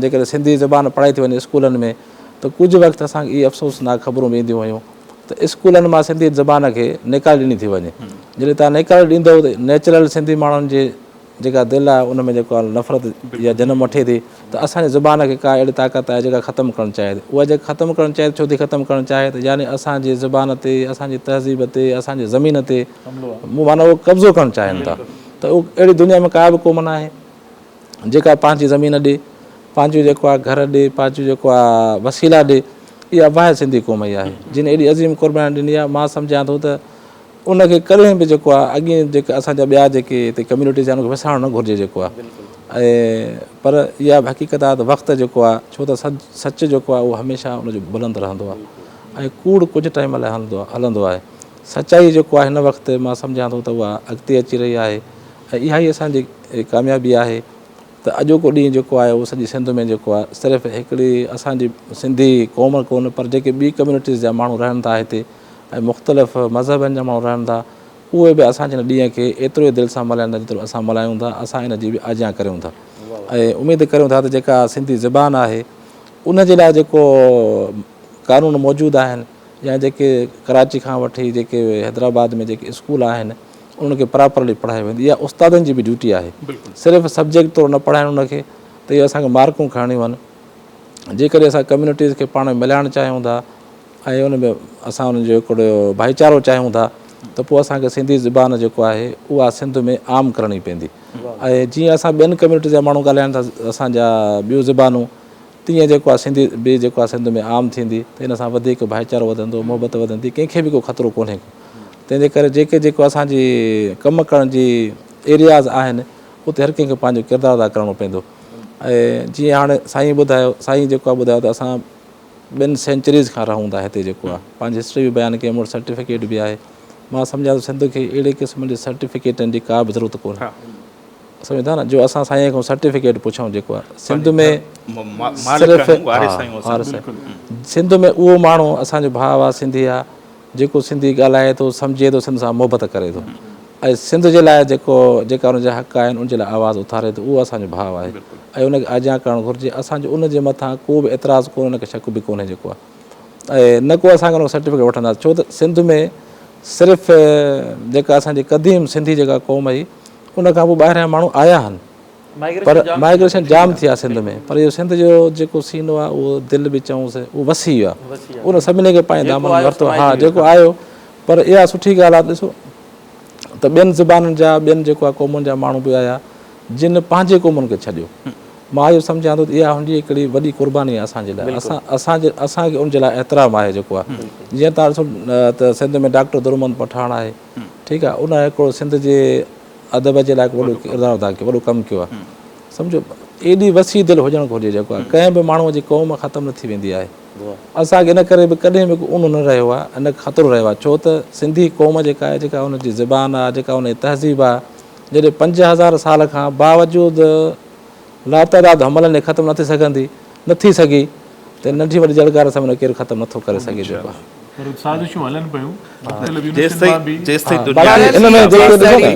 जेकॾहिं सिंधी ज़बान पढ़ाई थी वञे स्कूलनि में त कुझु वक़्तु असांखे इहे अफ़सोसनाक ख़बरूं बि ईंदियूं हुयूं त स्कूलनि मां सिंधी ज़बान खे निकाल ॾिनी थी वञे जॾहिं तव्हां निकाल ॾींदव त नेचुरल सिंधी माण्हुनि जे जेका दिलि आहे उन में जेको आहे नफ़रत या जनम वठे थी त असांजे ज़बान खे का अहिड़ी ताक़त आहे जेका ख़तमु करणु चाहे थी उहा जेका ख़तमु करणु चाहे छो थी ख़तमु करणु चाहे त यानी असांजे ज़बान ते असांजी तहज़ीब ते असांजे ज़मीन ते माना उहो कब्ज़ो करणु चाहिनि था त उहो अहिड़ी दुनिया में का बि क़ौम न आहे जेका पंहिंजी ज़मीन ॾे पंहिंजो जेको आहे घर ॾे पंहिंजो जेको आहे वसीला ॾे इहा वाहिद सिंधी क़ौम ई आहे जिन एॾी अज़ीम क़ुर्बानी ॾिनी आहे मां सम्झां थो त उनखे कॾहिं बि जेको आहे अॻे जेके असांजा ॿिया जेके हिते कम्यूनिटीज़ आहिनि उनखे विसारणु न घुरिजे जेको आहे ऐं पर इहा हक़ीक़त आहे त वक़्तु जेको आहे छो त सच जेको आहे उहो हमेशह उनजो बुलंद रहंदो आहे ऐं कूड़ कुझु टाइम लाइ हलंदो आहे सचाई जेको आहे हिन वक़्तु मां सम्झां थो त उहा अॻिते अची रही आहे ऐं इहा ई असांजी कामयाबी आहे त अॼोको ॾींहुं जेको आहे उहो सॼी सिंध में जेको आहे सिर्फ़ु हिकिड़ी असांजी सिंधी क़ौम कोन पर जेके ॿी कम्यूनिटीज़ जा माण्हू रहनि था हिते ऐं मुख़्तलिफ़ मज़हबनि जा माण्हू रहनि था उहे बि असांजे हिन ॾींहं खे एतिरो ई दिलि सां मल्हाईंदा जेतिरो असां मल्हायूं था असां हिन जी बि आजां करियूं था ऐं उमेदु करियूं था त जेका सिंधी ज़बान आहे उनजे लाइ जेको क़ानून मौजूदु आहिनि या जेके कराची खां वठी जेके हैदराबाद में जेके स्कूल आहिनि उनखे प्रॉपरली पढ़ाई वेंदी इहा उस्तादनि जी बि ड्यूटी आहे सिर्फ़ु सब्जेक्ट तौरु न पढ़ाइणु उनखे त इहे असांखे मार्कूं खणणियूं आहिनि जेकॾहिं असां कम्यूनिटीज़ खे पाण में मिलाइणु चाहियूं था ऐं उन में असां उनजो हिकिड़ो भाईचारो चाहियूं था त पोइ असांखे सिंधी ज़बान जेको आहे उहा सिंध में आम करणी पवंदी ऐं जीअं असां ॿियनि कम्यूनिटी जा माण्हू ॻाल्हाइनि था असांजा ॿियूं ज़बानूं तीअं जेको आहे सिंधी बि जेको आहे सिंध में आम थींदी त हिन सां वधीक भाईचारो वधंदो मोहबत वधंदी कंहिंखे बि को ख़तरो कोन्हे तंहिंजे करे जेको असांजी कमु करण जी एरियाज़ आहिनि उते हर कंहिंखे पंहिंजो किरदारु अदा करिणो पवंदो ऐं जीअं हाणे साईं ॿुधायो साईं जेको आहे ॿुधायो त असां 2 सेंचुरीज़ खां रहूं था हिते जेको आहे पंहिंजी हिस्ट्री बि बयानु कई मूं वटि सर्टिफिकेट बि आहे मां सम्झां थो सिंध खे अहिड़े क़िस्म जे सर्टिफिकेटनि जी का बि ज़रूरत कोन्हे सम्झो न जो असां साईं खां सर्टिफिकेट पुछूं जेको आहे सिंध में सिंध में उहो माण्हू असांजो भाउ आहे सिंधी आहे जेको सिंधी ॻाल्हाए थो सम्झे थो सिंध सां मोहबत करे थो ऐं सिंध जे लाइ जेका हुनजा हक़ आहिनि उनजे लाइ आवाज़ु उथारे थो उहो असांजो भाउ आहे ऐं उनखे आजां करणु घुरिजे असांजो उनजे मथां को बि एतिराज़ु कोन्हे उनखे शक बि कोन्हे जेको आहे ऐं न को असांखे उनजो सर्टिफिकेट वठंदासीं छो त सिंध में सिर्फ़ु जेका असांजी क़दीम सिंधी जेका क़ौम हुई उनखां पोइ ॿाहिरियां माण्हू आया आहिनि पर माइग्रेशन जाम थी आहे सिंध में पर इहो सिंध जो जेको सीनो आहे उहो दिलि बि चऊंसि उहो वसी वियो आहे उन सभिनी खे पंहिंजे दामन में वरितो हा जेको आयो पर इहा सुठी ॻाल्हि आहे ॾिसो त ॿियनि ज़बाननि जा ॿियनि जेको आहे क़ौमुनि जा माण्हू बि आया जिन पंहिंजे क़ौमुनि खे छॾियो। मां इहो सम्झां थो त इहा हुनजी हिकिड़ी वॾी क़ुर्बानी आहे असांजे लाइ। असांखे उनजे लाइ एतिराम आहे जेको आहे। जीअं तव्हां ॾिसो त सिंध में डॉक्टर दुरमन पठाण आहे, ठीकु आहे, उन हिकिड़ो सिंध जे अदब जे लाइ वॾो किरदारु अदा कयो, वॾो कमु कयो आहे। सम्झो एॾी वसी दिलि हुजणु घुरिजे जेको आहे, कंहिं बि माण्हूअ जी क़ौम ख़तमु न थी वेंदी आहे। असांखे इन करे बि कॾहिं बि ऊन न रहियो आहे, इन ख़तरो रहियो आहे, छो त सिंधी क़ौम जेका आहे, जेका हुनजी ज़बान आहे, जेका हुनजी तहज़ीब आहे, जॾहिं 5000 साल खां बावजूदु लातइदाद हमलनि ख़तमु न थी सघंदी, न थी सघी, त नंढी वॾी जड़गार सां हुन केरु ख़तमु नथो करे सघे जेको आहे।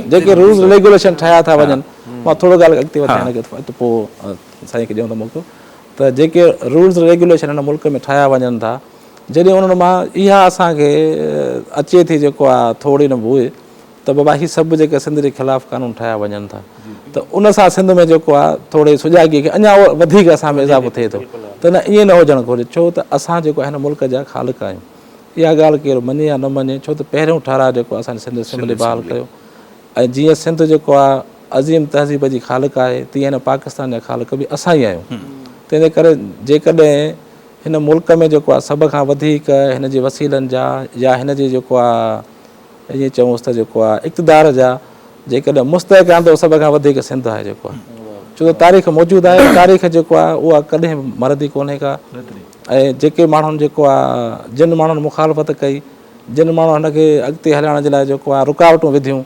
जेके रूल्स रेगुलेशन ठाहिया था वञनि, मां थोरो ॻाल्हि अॻिते वधाइण खे त पोइ साईं खे ॾियूं था मौक़ो, त जेके रूल्स रेगुलेशन हिन मुल्क में ठाहिया वञनि था, जॾहिं उन्हनि मां इहा असांखे अचे थी जेको आहे थोरी न बुए, त बाबा हीअ सभु जेके सिंध जे ख़िलाफ़ु कानून ठाहिया वञनि था, त उन सां सिंध में जेको आहे थोरी सुजाॻीअ खे अञा वधीक असां में इज़ाफ़ो थिए थो। त न ईअं न हुजणु घुरिजे, छो त असां जेको आहे हिन मुल्क जा ख़ालिक़ आहियूं। इहा ॻाल्हि केरु मञे या न मञे, छो त पहिरियों ठाराह जेको असांजे सिंध असेंबली बहाल कयो, ऐं जीअं सिंध जेको आहे अज़ीम तहज़ीब जी ख़ालिक़ आहे, तीअं हिन पाकिस्तान जा ख़ालिक़ बि असां ई आहियूं। तंहिंजे करे जेकॾहिं हिन मुल्क में जेको आहे सभ खां वधीक हिन जे वसीलनि जा या हिन जे जेको आहे ईअं चऊंसि त जेको आहे इक़्तिदार जा जेकॾहिं मुस्तहिक़ आहिनि, त सभ खां वधीक सिंध आहे जेको आहे, छो त तारीख़ मौजूदु आहे। तारीख़ जेको आहे उहा कॾहिं मरंदी कोन्हे का, ऐं जेके माण्हुनि जेको आहे जिन माण्हुनि मुखालफ़त कई, जिन माण्हू हिनखे अॻिते हलाइण जे लाइ जेको आहे रुकावटूं विधियूं,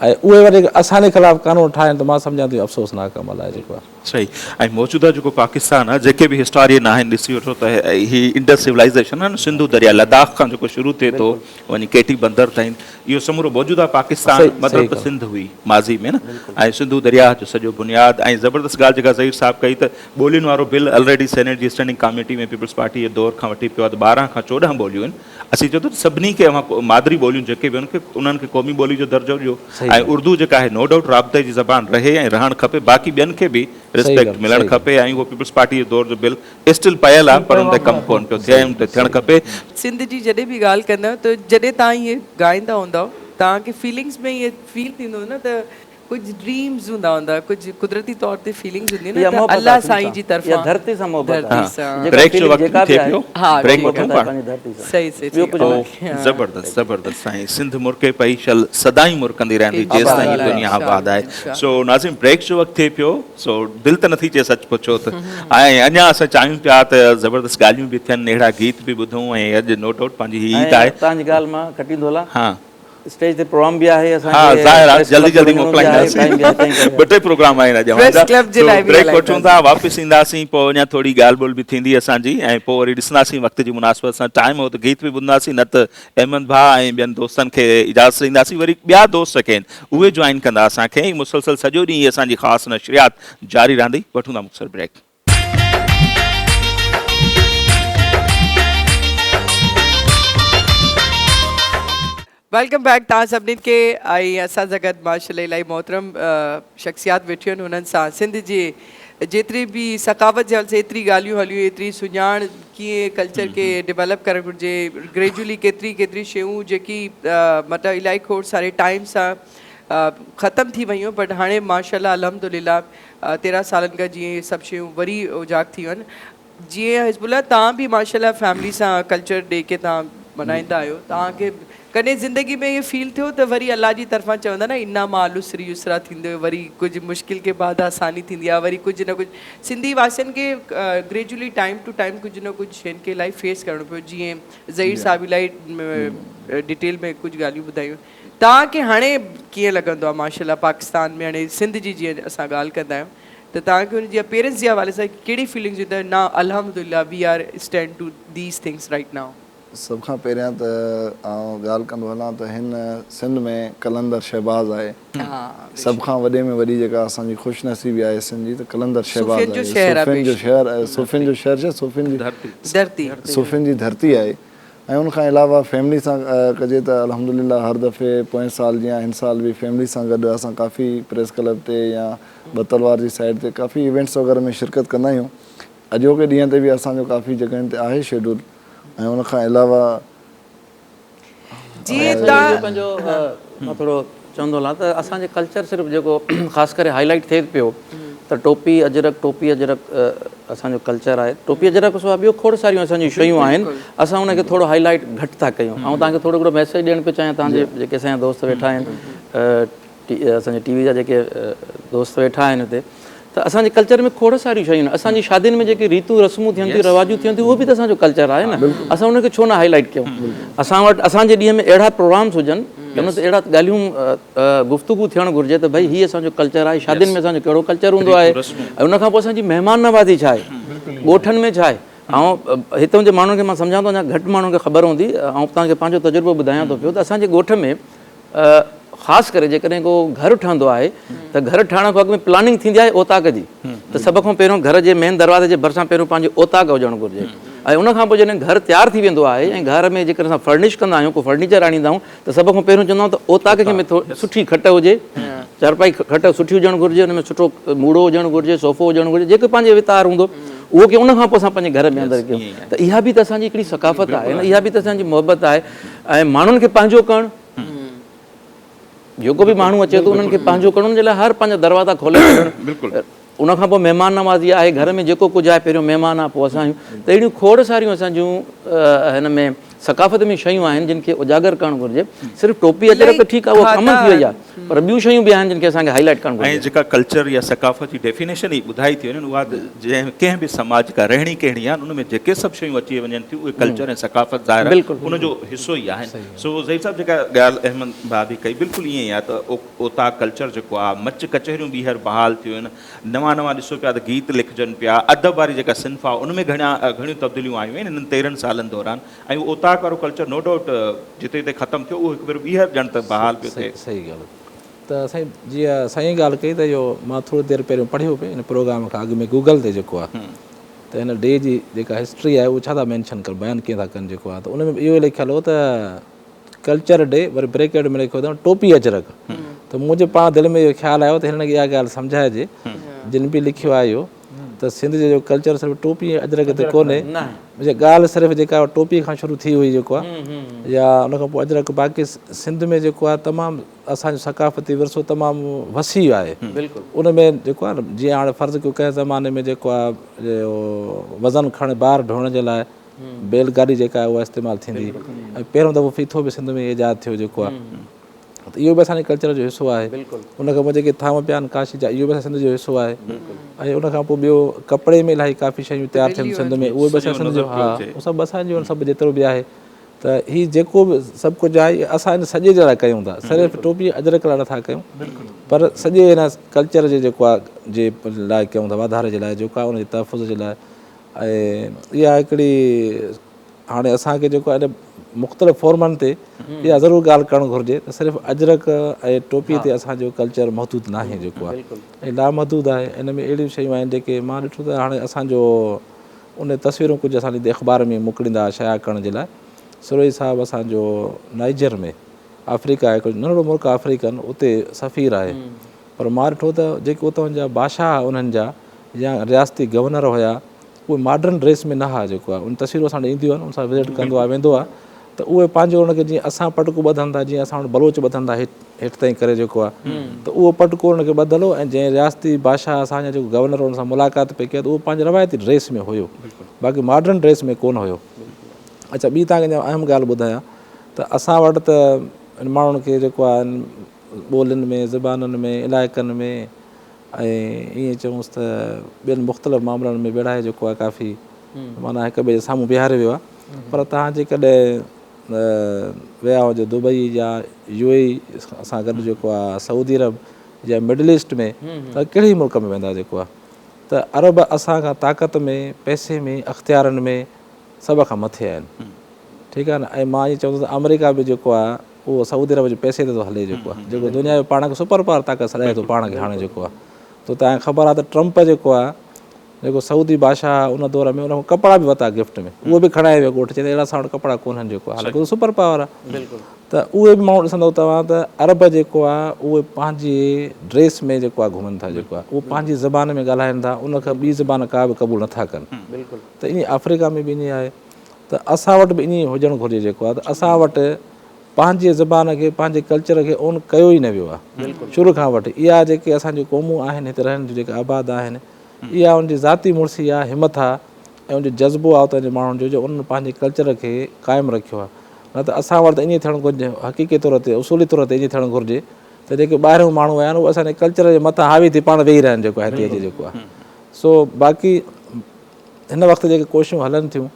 ऐं उहे वरी असांजे ख़िलाफ़ु कानून ठाहिनि, त मां सम्झां थो अफ़सोसनाक अमल आहे जेको आहे। सही। ऐं मौजूदा जेको पाकिस्तान आहे, जेके बि हिस्टोरियन आहिनि ॾिसी वठो त ही इंडस सिविलाइज़ेशन आहे न, सिंधु दरिया लद्दाख खां जेको शुरू थिए थो वञी केटी बंदर ताईं, इहो समूरो मौजूदा पाकिस्तान मतिलबु सिंध हुई माज़ी में न, ऐं सिंधु दरिया जो सॼो बुनियादु। ऐं ज़बरदस्त ॻाल्हि जेका ज़हीर साहिबु कई त ॿोलियुनि वारो बिल ऑलरेडी सेनेट जी स्टैंडिंग कमेटी में पीपल्स पार्टी जे दौर खां वठी पियो आहे, त 12 खां 14 ॿोलियूं आहिनि। असीं चओ त सभिनी खे मादरी ॿोलियूं जेके बि उन्हनि खे क़ौमी ॿोली जो दर्जो ॾियो, ऐं उर्दू जेका आहे नो डाउट राब्ते जी ज़बान रहे ऐं रहणु खपे, बाक़ी ॿियनि खे बि रिस्पेक्ट मिलणु खपे, ऐं उहो पीपल्स पार्टी जे दौर जो बिल स्टिल पयल आहे, पर हुन ते कमु कोन पियो थिए, थियणु खपे। सिंध जी जॾहिं बि ॻाल्हि कंदा आहियो, त जॾहिं तव्हां इहे ॻाईंदा हूंदव, तव्हांखे फीलिंग्स में इहे फील थींदो न त कुछ ड्रीम्स हूंदा कुछ कुदरती तौर ते फीलिंग्स हूंदी न त अल्लाह साईं जी तरफां धरती सां मोहबत ब्रेक जो वक़्तु थिए पियो ब्रेक वठूं सही सही ज़बरदस्त ज़बरदस्त साईं सिंध मुर्के पई शल सदाई मुर्कंदी रहंदी जेसि ताईं दुनिया आबाद आहे सो नाज़िम ब्रेक जो वक़्तु थिए पियो सो दिलि त नथी चए सच पुछो त ऐं अञा असां चाहियूं पिया त ज़बरदस्त ॻाल्हियूं बि थियनि अहिड़ा गीत बि ॿुधूं ऐं अॼु नो डाउट पंहिंजी ईद आहे तव्हांजी ॻाल्हि मां कटींदो हलां हा स्टेज ते प्रोग्राम भी आहे हाँ ज़ाहिर आहे जल्दी जल्दी मोकिलाईंदासीं ॿ टे प्रोग्राम आहिनि अॼु हमारा ब्रेक वठूं था वापसि ईंदासीं पोइ अञा थोरी ॻाल्हि ॿोल बि थींदी असांजी ऐं पोइ वरी ॾिसंदासीं वक़्त जी मुनासिबत सां टाइम हो त गीत बि ॿुधंदासीं न त अहमद भाउ ऐं ॿियनि दोस्तनि खे इजाज़त ॾींदासीं वरी ॿिया दोस्त जेके आहिनि उहे जॉइन कंदा असांखे मुसलसल सॼो ॾींहुं असांजी ख़ासि नशरियात जारी रहंदी वठूं था मुख़्तसर ब्रेक वेलकम बैक तव्हां सभिनीनि खे ऐं असां सां गॾु माशाल्लाह इलाही मोहतरम शख़्सियात वेठियूं आहिनि हुननि सां सिंध जे जेतिरी बि सकावत जे हल से एतिरी ॻाल्हियूं हलियूं एतिरी सुञाण कीअं कल्चर खे डेवलप करणु घुरिजे ग्रेजुअली केतिरी शयूं जेकी मतिलबु इलाही खोड़ सारे टाइम सां ख़तमु थी वियूं बट हाणे माशाल्लाह अल्हम्दुलिल्लाह 13 सालनि खां जीअं सभु शयूं वरी उजाग थियूं आहिनि जीअं हिज़्बुल्लाह तव्हां बि माशाल्लाह फैमिली सां कल्चर डे खे तव्हां मल्हाईंदा आहियो तव्हांखे कॾहिं ज़िंदगी में इहो फील थियो त वरी अल्लाह जी तरफ़ां चवंदा न इन्ना माल उसरी युसरा थींदो वरी कुझु मुश्किल के बाद आसानी थींदी आहे वरी कुझु न कुझु सिंधी वासियुनि खे ग्रेजुअली टाइम टू टाइम कुझु न कुझु शयुनि खे इलाही फेस करिणो पियो जीअं ज़हीर साहिबु इलाही डिटेल में कुझु ॻाल्हियूं ॿुधायूं तव्हांखे हाणे कीअं लॻंदो आहे माशाल्लाह पाकिस्तान में हाणे सिंध जी जीअं असां ॻाल्हि कंदा आहियूं त तव्हांखे हुनजी पेरेंट्स जे हवाले सां कहिड़ी फीलिंग्स ईंदा आहिनि ना अल्हम्दुलिल्लाह we are stand to these things right now सभ खां पहिरियां त आउं ॻाल्हि कंदो हलां त हिन सिंध में कलंदर शहबाज़ आहे सभ खां वॾे में वॾी जेका असांजी ख़ुशनसीबी आहे सिंध जी त कलंदर शहबाज़ आहे सूफ़ियुनि जो शहर छा सूफ़ियुनि जी धरती आहे ऐं उनखां अलावा फैमिली सां कजे त अल्हम्दुलिल्लाह हर दफ़े पोएं साल जीअं हिन साल बि फैमिली सां गॾु असां काफ़ी प्रेस क्लब ते या बतलवार जी साइड ते काफ़ी इवेंट्स वग़ैरह में शिरकत कंदा आहियूं अॼोके ॾींहं ते बि असांजो काफ़ी जॻहियुनि ते आहे शेड्यूल ऐं उनखां अलावा पंहिंजो मां थोरो चवंदो हलां त असांजे कल्चर सिर्फ़ु जेको ख़ासि करे हाईलाइट थिए पियो त टोपी अजरक असांजो कल्चर आहे। टोपी अजरक सवाइ ॿियो खोड़ सारियूं असांजियूं शयूं आहिनि, असां उनखे थोरो हाईलाइट घटि था कयूं। ऐं तव्हांखे थोरो हिकिड़ो मैसेज ॾियणु पियो चाहियां, तव्हांजे जेके असांजा दोस्त वेठा आहिनि, असांजे टीवी जा जेके दोस्त वेठा आहिनि हिते, त असांजे कल्चर में खोड़ सारियूं शयूं आहिनि। असांजी शादियुनि में जेके रीतूं रस्मूं थियनि थियूं, रवाजूं थियनि थियूं, उहो बि त असांजो कल्चर आहे न, असां उनखे छो न हाईलाइट कयूं। असां वटि असांजे ॾींहं में अहिड़ा प्रोग्राम्स हुजनि त उन ते अहिड़ा ॻाल्हियूं गुफ़्तगू थियणु घुरिजे त भई हीअ असांजो कल्चर आहे, शादियुनि में असांजो कहिड़ो कल्चर हूंदो आहे, ऐं उनखां पोइ असांजी महिमान नवाज़ी छा आहे, ॻोठनि में छा आहे। ऐं हितां जे माण्हुनि खे मां सम्झां थो, अञा घटि माण्हुनि खे ख़बर हूंदी, ऐं तव्हांखे पंहिंजो तजुर्बो ॿुधायां थो पियो त असांजे ॻोठ में ख़ासि करे जेकॾहिं को घरु ठहंदो आहे त घर ठाहिण खां अॻु में प्लानिंग थींदी आहे ओताक जी, त सभ खां पहिरियों घर जे मेन दरवाज़े जे भरिसां पहिरियों पंहिंजो ओताक हुजणु घुरिजे। ऐं उनखां पोइ जॾहिं घरु तयारु थी वेंदो आहे ऐं घर में जेकर असां फर्निश कंदा आहियूं, को फर्नीचर आणींदा आहियूं, त सभ खां पहिरियों चवंदा आहियूं त ओताक खे में थोरी सुठी खट हुजे, चारपाई खट सुठी हुजणु घुरिजे, हुन में सुठो मूड़ो हुजणु घुरिजे, सोफ़ो हुजणु घुरिजे, जेको पंहिंजे वितार हूंदो उहो की उनखां पोइ असां पंहिंजे घर में अंदरि कयूं। त इहा बि त असांजी हिकिड़ी सकाफ़त आहे न, इहा बि त असांजी मुहबत आहे। ऐं माण्हुनि खे पंहिंजो करणु, जेको बि माण्हू अचे थो उन्हनि खे पंहिंजो करणु, उन जे लाइ हर पंहिंजा दरवाज़ा खोले छॾणु। उनखां पोइ महिमान नवाज़ी आहे, घर में जेको कुझु आहे, पहिरियों महिमान आहे, पोइ असां। त अहिड़ियूं खोड़ सारियूं असांजूं हिन में सकाफ़त में शयूं आहिनि जिन खे उजागर करणु घुरिजे। सिर्फ़ु टोपी अजरक त ठीकु आहे, उहा कॉमन थी वई आहे, पर ॿियूं शयूं बि आहिनि जिन खे असांखे हाईलाइट करणु घुरिजे। ऐं जेका कल्चर या सकाफ़त जी डेफिनेशन ई ॿुधाई थी वञे, उहा जंहिं कंहिं बि समाज का रहणी कहिड़ी आहे, उन में जेके सभु शयूं अची वञनि थियूं उहे कल्चर ऐं सकाफ़त ज़ाहिर उनजो हिसो ई आहिनि। सो ज़हीर साहिबु जेका ॻाल्हि अहमद भाभी कई बिल्कुलु ईअं ई आहे त उतां कल्चर जेको आहे, मच कचहरियूं ॿीहर बहाल थियूं आहिनि, नवां नवां ॾिसो पिया त गीत लिखजनि पिया, अदब वारी जेका सिंफ़ आहे उन में घणियूं तब्दीलियूं आयूं आहिनि इन्हनि 13 सालनि दौरान। ऐं उहो उतां वारो कल्चर नो डाउट जिते जिते ख़तमु थियो उहो हिकु भेरो ॿीहर ॼण त बहाल पियो थिए। सही ॻाल्हि। त साईं जीअं साईं ॻाल्हि कई त इहो मां थोरी देरि पहिरियों पढ़ियो पियो हिन प्रोग्राम खां अॻु में गूगल ते जेको आहे, त हिन डे जी जेका हिस्ट्री आहे उहो छा था मैंशन कनि, बयानु कीअं था कनि जेको आहे, त उन में इहो लिखियलु हो त कल्चर डे, वरी ब्रेकेट में लिखियो अथऊं टोपी अजरक। त मुंहिंजे पाण दिलि में इहो ख़्यालु आयो त हिन खे इहा ॻाल्हि सम्झाइजे जिन बि लिखियो आहे इहो, त सिंध जो कल्चर सिर्फ़ु टोपी अजरक ते कोन्हे, ॻाल्हि सिर्फ़ु जेका टोपी खां शुरू थी हुई जेको आहे, या उनखां पोइ अजरक, बाक़ी सिंध में जेको आहे तमामु असांजो सकाफ़ती विरसो तमामु वसी आहे। उन में जेको आहे न, जीअं हाणे फ़र्ज़ु कयो कंहिं ज़माने में जेको आहे वज़न खणे ॿार ढोइण जे लाइ बैलगाॾी जेका आहे उहा इस्तेमालु थींदी, ऐं पहिरियों दफ़ो फीथो बि सिंध में ईजाद थियो जेको आहे, त इहो बि असांजे कल्चर जो हिसो आहे। उनखां पोइ जेके थांव पिया आहिनि काशी जा, इहो बि असां सिंध जो हिसो आहे। ऐं उनखां पोइ ॿियो कपिड़े में इलाही काफ़ी शयूं तयारु थियनि सिंध में, उहे बि असां सिंध जो, हा उहो सभु असांजो सभु जेतिरो बि आहे। त हीअ जेको बि सभु कुझु आहे असां हिन सॼे जे लाइ कयूं था, सिर्फ़ु टोपी अजरक लाइ नथा कयूं, पर सॼे हिन कल्चर जे जेको आहे जे लाइ कयूं था, वाधारे जे लाइ जेको आहे उनजे तहफ़ुज़ जे लाइ। ऐं इहा हिकिड़ी हाणे असांखे जेको आहे मुख़्तलिफ़ फॉर्मनि ते इहा ज़रूरु ॻाल्हि करणु घुरिजे त सिर्फ़ु अजरक ऐं टोपीअ ते असांजो कल्चर महदूदु न आहे जेको आहे, ऐं लामहदूद आहे। इन में अहिड़ियूं शयूं आहिनि जेके मां ॾिठो त हाणे असांजो उन तस्वीरूं कुझु असां ॾींदे अख़बार में मोकिलींदा शाया करण जे लाइ। सुरोई साहिबु असांजो नाइजर में, अफ्रीका आहे हिकिड़ो नंढिड़ो मुल्क आहे अफ्रीकन, उते सफ़ीर आहे, पर मां ॾिठो त जेके उतां जा बादशाह उन्हनि जा या रियासती गवर्नर हुया, उहे मॉडर्न ड्रेस में न हुआ जेको आहे। उन तस्वीरूं असां ईंदियूं आहिनि, उन सां विज़िट कंदो आहे, वेंदो आहे, त उहे पंहिंजो उनखे जीअं असां पटको ॿधनि था, जीअं असां वटि बलोच ॿधनि था हेठि ताईं करे जेको आहे, त उहो पटको उनखे ॿधल हो। ऐं जंहिं रियासती बादशाह असांजा जेको गवर्नर हुन सां मुलाक़ात पई कयो त उहो पंहिंजे रवायती ड्रेस में हुयो, बाक़ी मॉडर्न ड्रेस में कोन हुयो। अच्छा, ॿी तव्हांखे अहम ॻाल्हि ॿुधायां त असां वटि त माण्हुनि खे जेको आहे ॿोलियुनि में, ज़बाननि में, इलाइक़नि में, ऐं ईअं चऊंसि त ॿियनि मुख़्तलिफ़ मामलनि में विढ़ाए जेको आहे काफ़ी माना हिक ॿिए जे साम्हूं बीहारे वियो आहे। पर तव्हां जेकॾहिं विया हुजो दुबई या UAE सां गॾु जेको आहे सऊदी अरब या मिडल ईस्ट में, त कहिड़ी मुल्क में वेंदा जेको आहे, त अरब असांखां ताक़त में, पैसे में, अख़्तियारनि में सभ खां मथे आहिनि, ठीकु आहे न। ऐं मां इअं चवंदुसि अमेरिका बि जेको आहे उहो सऊदी अरब जे पैसे ते थो हले जेको आहे, जेको दुनिया जो पाण खे सुपर पावर ताक़त सॾाए थो पाण खे हाणे जेको आहे। त तव्हांखे ख़बर आहे त ट्रम्प जेको आहे, जेको सऊदी बादशाह उन दौर में उन खां कपिड़ा बि वरिता गिफ्ट में, उहो बि खणाए वियो ॻोठ, चई अहिड़ा असां वटि कपिड़ा कोन्हनि जेको आहे, हालांकि सुपर पावर आहे। त उहे बि माण्हू ॾिसंदव तव्हां त अरब जेको आहे उहे पंहिंजी ड्रेस में जेको आहे घुमनि था जेको आहे, उहो पंहिंजी ज़बान में ॻाल्हाइनि था, उनखां ॿी ज़बान का बि क़बूल नथा कनि। त ईअं अफ्रीका में बि ईअं आहे, त असां वटि बि ईअं हुजणु घुरिजे जेको आहे, त असां वटि पंहिंजे ज़बान खे पंहिंजे कल्चर खे ओन कयो ई न वियो आहे शुरू खां वठी। इहा जेके असांजूं क़ौमूं आहिनि हिते रहण जूं जेके आबाद आहिनि, इहा उनजी ज़ाती मुड़सी आहे, हिमत आहे ऐं उनजो जज़्बो आहे उतां जे माण्हुनि जो उन्हनि पंहिंजे कल्चर खे क़ाइमु रखियो आहे। न त असां वटि त ईअं थियणु घुरिजे, हक़ीक़ी तौर ते उसूली तौर ते ईअं थियणु घुरिजे त जेके ॿाहिरियों माण्हू आहिनि उहे असांजे कल्चर जे मथां हावी थी पाण वेही रहनि जेको आहे हिते अची जेको आहे। सो बाक़ी हिन वक़्तु जेके कोशिशूं हलनि थियूं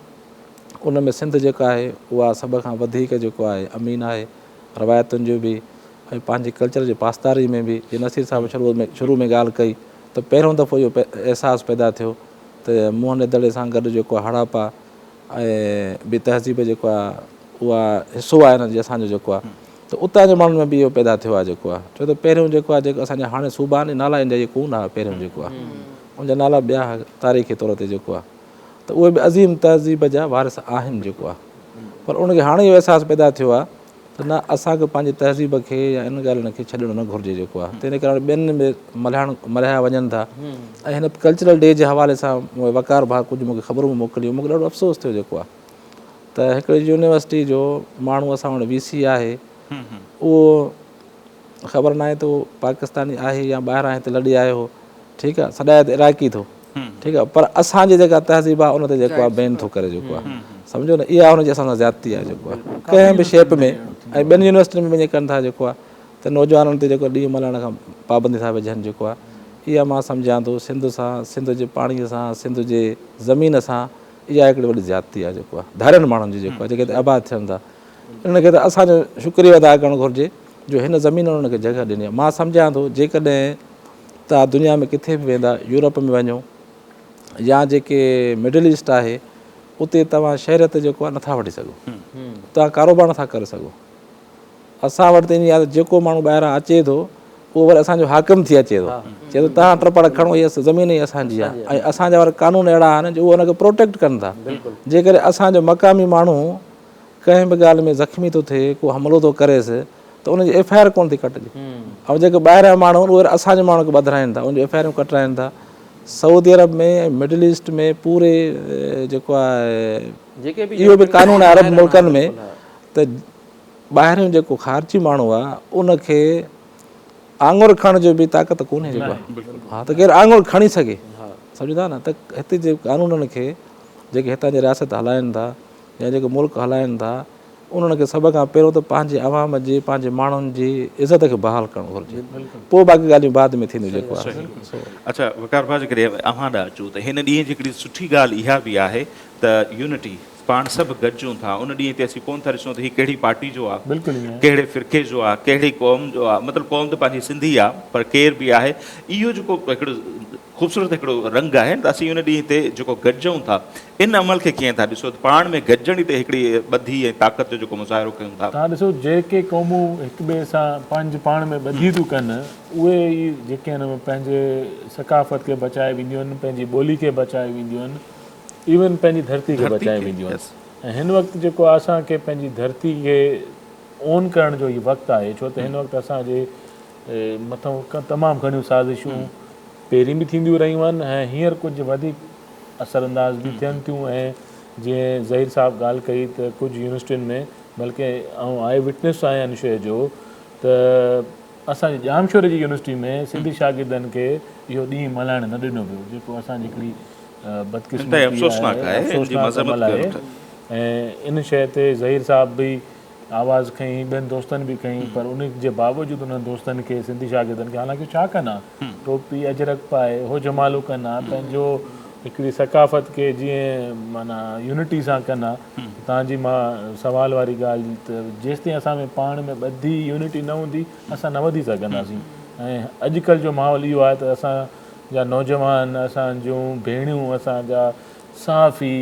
उन में सिंध जेका आहे उहा सभ खां वधीक जेको आहे अमीन आहे रवायतुनि जो बि ऐं पंहिंजे कल्चर जे पासदारी में बि। जीअं नसीर साहिबु शुरू में ॻाल्हि कई त पहिरियों दफ़ो इहो अहसासु पैदा थियो त मुंहं दड़े सां गॾु जेको आहे हड़ापा ऐं ॿी तहज़ीब जेको आहे उहा हिसो आहे हिन जी असांजो जेको आहे। त उतां जे माण्हुनि में बि इहो पैदा थियो आहे जेको आहे, छो त पहिरियों जेको आहे जेको असांजा हाणे सूबा आहिनि नाला इन जा इहे कोन आहे पहिरियों जेको आहे, उनजा नाला ॿिया तारीख़ी तौर ते जेको आहे त उहे बि अज़ीम तहज़ीब जा वारिस आहिनि जेको आहे। पर उनखे हाणे इहो अहसासु पैदा थियो आहे त न असांखे पंहिंजी तहज़ीब खे या इन ॻाल्हियुनि खे छॾणु न घुरिजे जेको आहे। त इन करे ॿियनि में मल्हाया वञनि था। ऐं हिन कल्चरल डे जे हवाले सां वकार भाउ कुझु मूंखे ख़बरूं मोकिलियूं, मूंखे ॾाढो अफ़सोस थियो जेको आहे त हिकिड़ी यूनिवर्सिटी जो माण्हू असां वटि VC आहे, उहो ख़बर न आहे त उहो पाकिस्तानी आहे या ॿाहिरां हिते लॾी आयो हो, ठीकु आहे, सॾाए त इराक़ी थो, ठीकु आहे, पर असांजी जेका तहज़ीब आहे उन ते जेको आहे बैन थो करे जेको आहे, सम्झो न, इहा हुनजी असां सां ज़्यादती आहे जेको आहे कंहिं बि शेप में। ऐं ॿियनि यूनिवर्सिटियुनि में ईअं कनि था जेको आहे त नौजवाननि ते जेको ॾींहुं मल्हाइण खां पाबंदी था विझनि जेको आहे। इहा मां सम्झां थो सिंध सां, सिंध जे पाणीअ सां, सिंध जे ज़मीन सां इहा हिकिड़ी वॾी ज़्यादती आहे जेको आहे धारियनि माण्हुनि जी जेको आहे जेके हिते आबाद थियनि था। इनखे त असांजो शुक्रिया अदा करणु घुरिजे जो हिन ज़मीन उनखे जॻह ॾिनी आहे। मां सम्झां थो जेकॾहिं तव्हां दुनिया में किथे बि वेंदा, यूरोप में वञो या जेके मिडल ईस्ट आहे, उते तव्हां शहरियत जेको आहे नथा वठी सघो, तव्हां कारोबार नथा करे सघो। असां वटि त ईअं आहे त जेको माण्हू ॿाहिरां अचे थो उहो वरी असांजो हाकिम थी अचे थो, चए थो तव्हां ट्रपड़ खणो, इहा ज़मीन ई असांजी आहे। ऐं असांजा वरी कानून अहिड़ा आहिनि जो उहे हुनखे प्रोटेक्ट कनि था। जेकॾहिं असांजो मक़ामी माण्हू कंहिं बि ॻाल्हि में ज़ख़्मी थो थिए, को हमिलो थो करेसि त उनजी FIR कोन थी कटिजे। ऐं जेके ॿाहिरियां माण्हू आहिनि उहे असांजे माण्हू खे ॿधाइनि था, उनजी FIR कटाइनि था। सऊदी अरब में ऐं मिडल ईस्ट में पूरे जेको आहे इहो बि कानून आहे अरब मुल्कनि में त ॿाहिरियों जेको ख़ारिजी माण्हू आहे उनखे आङुर खणण जो बि ताक़त कोन्हे जेको आहे। हा, त केरु आङुर खणी सघे, सम्झो था न। त हिते जे कानूननि खे जेके हितां जे रियासत हलाइनि था या जेके मुल्क हलाइनि था, उन्हनि खे सभ खां पहिरियों त पंहिंजे अवाम जी, पंहिंजे माण्हुनि जी इज़त खे बहाल करणु घुरिजे, पोइ बाक़ी ॻाल्हियूं बाद में थींदियूं जेको आहे। अच्छा वकार भाउ, जेकॾहिं अव्हां ॾांहुं अचूं त हिन ॾींहं जी हिकिड़ी सुठी ॻाल्हि इहा बि आहे त यूनिटी, पाण सभु गॾिजूं था। उन ॾींहं ते असीं कोन था ॾिसूं त हीउ कहिड़ी पार्टी जो आहे, कहिड़े फ़िरके जो आहे, कहिड़ी क़ौम जो आहे। मतिलबु क़ौम त पंहिंजी सिंधी आहे, पर केर बि आहे, इहो जेको हिकिड़ो ख़ूबसूरत हिकिड़ो रंग आहे त असीं उन ॾींहं ते जेको गॾिजूं था, इन अमल खे कीअं था ॾिसो त पाण में गॾिजण ई त हिकिड़ी ॿधी ऐं ताक़त जो जेको मुज़ाहिरो कयूं था। तव्हां ॾिसो जेके क़ौमूं हिक ॿिए सां पंहिंजे पाण में ॿधी थियूं कनि, उहे ई जेके हिन में पंहिंजे सकाफ़त खे बचाए वेंदियूं आहिनि, पंहिंजी ॿोली खे बचाए वेंदियूं आहिनि, इवन पंहिंजी धरती खे बचाए वेंदियूं आहिनि। ऐं हिन वक़्तु जेको आहे असांखे पंहिंजी धरती खे ओन करण जो ई वक़्तु आहे, छो त हिन वक़्तु असांजे मथां तमामु घणियूं साज़िशूं पहिरीं बि थींदियूं रहियूं आहिनि ऐं हींअर कुझु वधीक असरअंदाज़ बि थियनि थियूं। ऐं जीअं ज़हीर साहिबु ॻाल्हि कई त कुझु यूनिवर्सिटियुनि में, बल्कि आउं आई विटनेस आहियां हिन शइ जो, त असांजी जामशोर जी यूनिवर्सिटी में सिंधी शागिर्दनि खे इहो ॾींहुं मल्हाइणु न ॾिनो वियो, जेको असांजी हिकिड़ी बदकिस्मती आहे। ऐं इन शइ ते ज़हीर साहिबु बि आवाज़ु खईं, ॿियनि दोस्तनि बि खईं, पर उन जे बावजूदि उन्हनि दोस्तनि खे, सिंधी शागिर्दनि खे, हालांकि छा कनि, टोपी अजरक पाए हो जमालू कनि, पंहिंजो हिकिड़ी सकाफ़त खे जीअं माना यूनिटी सां कनि। तव्हांजी मां सवाल वारी ॻाल्हि, त जेसिताईं असां में पाण में ॿधी यूनिटी न हूंदी असां न वधी सघंदासीं। ऐं अॼुकल्ह जो माहौल इहो आहे त असांजा नौजवान, असांजूं भेणियूं, असांजा साफ़ी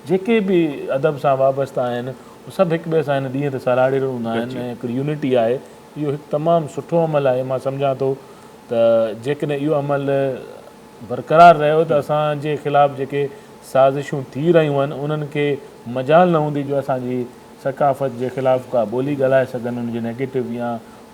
जेके बि अदब सां वाबस्ता आहिनि, सभु हिक ॿिए सां हिन ॾींहं ते साराड़े रहंदा आहिनि ऐं हिकिड़ी यूनिटी आहे। इहो हिकु तमामु सुठो अमल आहे। मां सम्झां थो त जेकॾहिं इहो अमल बरक़रार रहियो त असांजे ख़िलाफ़ु जेके साज़िशूं थी रहियूं आहिनि उन्हनि खे मजाल न हूंदी जो असांजी सकाफ़त जे ख़िलाफ़ु का ॿोली ॻाल्हाए सघनि, उनजे नेगेटिव या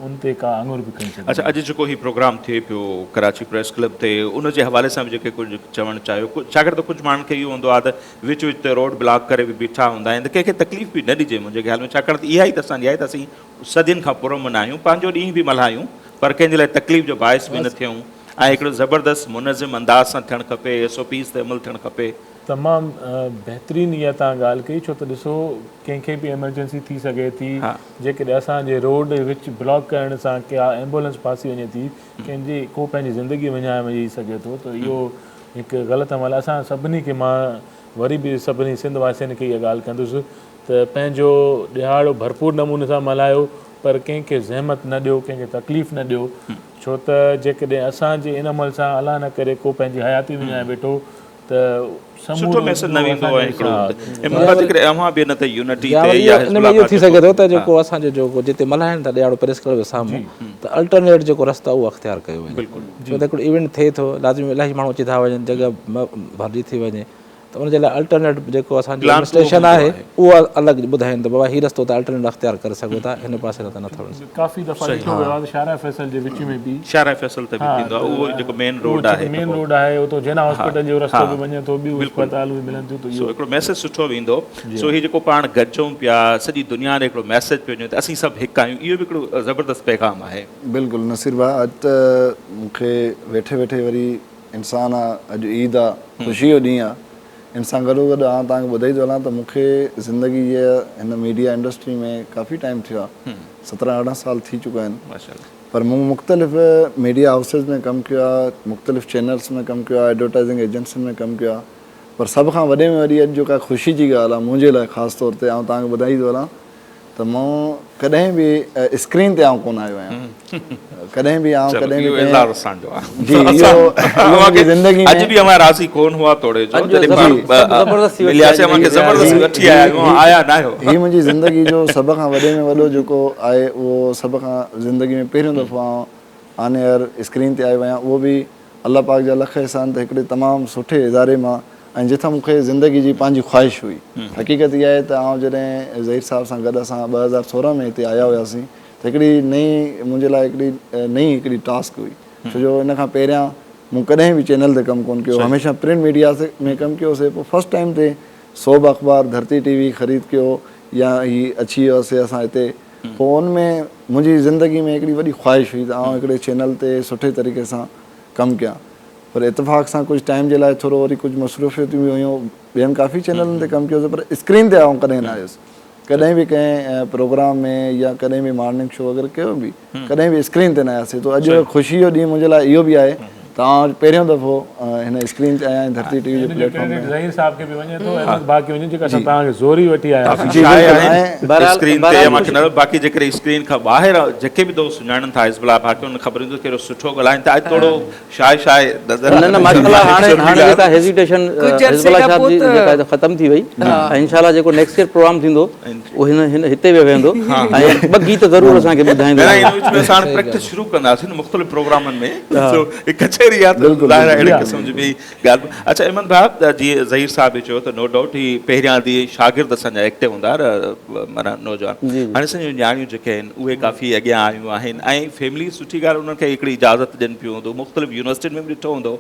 उन ते का आङुर बि खणी सघे। अच्छा, अॼु जेको ही प्रोग्राम थिए पियो कराची प्रेस क्लब ते, उन जे हवाले सां बि जेके कुझु चवणु चाहियो, छाकाणि त कुझु माण्हुनि खे इहो हूंदो आहे त विच विच ते रोड ब्लॉक करे बि बीठा हूंदा आहिनि, त कंहिंखे तकलीफ़ बि न ॾिजे मुंहिंजे ख़्याल में, छाकाणि त इहा ई त असांजी आहे त असीं सदियुनि खां पुरमन आहियूं, पंहिंजो ॾींहुं बि मल्हायूं, पर कंहिंजे लाइ तकलीफ़ जो बाहिस बि न थियूं, ऐं हिकिड़ो ज़बरदस्त मुनज़िम अंदाज़ सां थियणु खपे, SOPs ते अमल थियणु खपे। तमामु बहितरीनु इहा तव्हां ॻाल्हि कई, छो त ॾिसो कंहिंखे बि एमरजेंसी थी सघे थी, जेकॾहिं असांजे रोड विच ब्लॉक करण सां का एम्बुलेंस फासी वञे थी, कंहिंजी को पंहिंजी ज़िंदगी विञाए वञी सघे थो, त इहो हिकु ग़लति अमल आहे। असां सभिनी खे, मां वरी बि सभिनी सिंध वासियुनि खे इहा ॻाल्हि कंदुसि त पंहिंजो ॾिहाड़ो भरपूर नमूने सां मल्हायो, पर कंहिंखे ज़हमत न ॾियो, कंहिंखे तकलीफ़ न ॾियो, छो त जेकॾहिं असांजे इन अमल सां अलाह न करे को पंहिंजी हयाती विञाए वेठो त सुठो मैसेज न वेंदो आहे हिकिड़ो। इन में इहो थी सघे थो त जेको असांजो जेको जिते मल्हाइनि था ॾियारो प्रेस क्लब जे साम्हूं, त अल्टरनेट जेको रस्तो आहे उहो अख़्तियार कयो वञे, छो त हिकिड़ो इवेंट थिए थो, लाज़मी इलाही माण्हू अची था वञनि, जॻह भरिजी थी वञे, त उनजे लाइ अल्टरनेट जेको असांजो स्टेशन आहे उहो अलॻि ॿुधाइनि त बाबा हीउ रस्तो त अल्टरनेट अख़्तियार करे सघो था, हिन पासे त नथा वञी। काफ़ी दफ़ा ॾिठो वियो आहे शारा फैसल जे विच में बि, शारा फैसल ते बि थींदो आहे, उहो जेको मेन रोड आहे, उतो जेना हॉस्पिटल जो रस्तो बि वञे थो, ॿियूं अस्पतालूं बि मिलनि थियूं, त इहो हिकिड़ो मैसेज सुठो वेंदो। सो हीउ जेको पाण गॾिजूं पिया, सॼी दुनिया ॾे हिकिड़ो मैसेज पियो वञे त असीं सभु हिकु आहियूं, इहो बि हिकिड़ो ज़बरदस्त पैगाम आहे। बिल्कुलु नसीर भाउ, अॼु त मूंखे वेठे वेठे वरी इंसानु आहे, अॼु ईद आहे, ख़ुशी जो ॾींहुं आहे, इन सां गॾो गॾु आउं तव्हांखे ॿुधाई थो हलां त मूंखे ज़िंदगी जे हिन मीडिया इंडस्ट्री में काफ़ी टाइम थियो आहे, 17-18 साल थी चुका आहिनि, पर मूं मुख़्तलिफ़ मीडिया हाउसिस में कमु कयो आहे, मुख़्तलिफ़ चैनल्स में कमु कयो आहे, एडवर्टाइज़िंग एजेंसियुनि में कमु कयो आहे, पर सभ खां वॾे में वॾी अॼु जेका ख़ुशी जी ॻाल्हि आहे मुंहिंजे लाइ ख़ासि तौर ते, आउं तव्हांखे ॿुधाई थो हलां त मूं कॾहिं बि स्क्रीन ते आउं कोन आयो आहियां, कॾहिं बि आउं कॾहिं बि ज़िंदगी अॼु बि हमारा राज़ी कोन हुआ तोड़े जो, हीअ मुंहिंजी ज़िंदगी जो सभ खां वॾे में वॾो जेको आहे, उहो सभ खां ज़िंदगी में पहिरियों दफ़ो आउं ऑन एयर स्क्रीन ते आयो आहियां, उहो बि अलाह पाक जा लख एहसान त हिकिड़े तमामु सुठे इदारे मां, ऐं जिथां मूंखे ज़िंदगी जी पंहिंजी ख़्वाहिश हुई। हक़ीक़त इहा आहे त आउं जॾहिं ज़हीर साहिब सां गॾु असां 2016 में हिते आया हुआसीं, त हिकिड़ी नई मुंहिंजे लाइ हिकिड़ी टास्क हुई, छो जो इन खां पहिरियां मूं कॾहिं बि चैनल ते कमु कोन कयो, हमेशह प्रिंट मीडिया में कमु कयोसीं, पोइ फस्ट टाइम ते सोब अख़बार, धरती TV ख़रीद कयो, या ही अची वियोसीं असां हिते, पोइ उनमें मुंहिंजी ज़िंदगी में हिकिड़ी वॾी ख़्वाहिश हुई त आउं हिकिड़े चैनल ते सुठे तरीक़े सां कमु कयां, पर इतफ़ाक़ सां कुझु टाइम जे लाइ थोरो वरी कुझु मसरूफ़ियतूं बि हुयूं, ॿियनि काफ़ी चैनलनि ते कमु कयोसीं, पर स्क्रीन ते आउं कॾहिं न आयुसि, कॾहिं बि कंहिं प्रोग्राम में या कॾहिं बि मॉर्निंग शो वग़ैरह कयो बि, कॾहिं बि स्क्रीन ते न आयासीं। तो अॼु ख़ुशी जो ॾींहुं मुंहिंजे लाइ इहो बि आहे त आउं पहिरियों दफ़ो हिन स्क्रीन ते आहियां, धरती TV जे प्लेटफॉर्म में। ज़हीर साहब खे बि वञे थो, अहमद भाउ खे वञे, जेका असां तव्हांखे ज़ोरी वठी आया स्क्रीन ते, मूंखे न बाक़ी जेकॾहिं स्क्रीन खां ॿाहिरि जेके बि दोस्त सुञाणनि था हिज़बुल्लाह भाउ खे, उन ख़बर ईंदो कहिड़ो सुठो ॻाल्हाइनि था, अॼु थोरो शाय न माशाल्लाह, हाणे जेका हेजिटेशन हिज़बुल्लाह साहब जी जेका ख़तमु थी वई, ऐं इंशाल्लाह जेको नेक्स्ट ईयर प्रोग्राम थींदो उहो हिन हिते बि वेंदो, ऐं ॿ गीत ज़रूरु असांखे ॿुधाईंदो। हाणे प्रैक्टिस शुरू कंदासीं न मुख़्तलिफ़ प्रोग्रामनि में, कचहरी आहे त अहिड़े क़िस्म जी बि ॻाल्हि। अच्छा अहमद भाउ, जीअं ज़हीर साहब बि चयो त नो डाउट ही पहिरियां दी शागिर्द असांजा एक्टिव हूंदा माना नौजवान, हाणे असांजूं न्याणियूं जेके आहिनि उहे काफ़ी अॻियां आयूं आहिनि, ऐं फैमिली सुठी ॻाल्हि उन्हनि खे हिकिड़ी इजाज़त ॾियनि पियूं हूंदो, मुख़्तलिफ़ यूनिवर्सिटियुनि में बि ॾिठो हूंदो,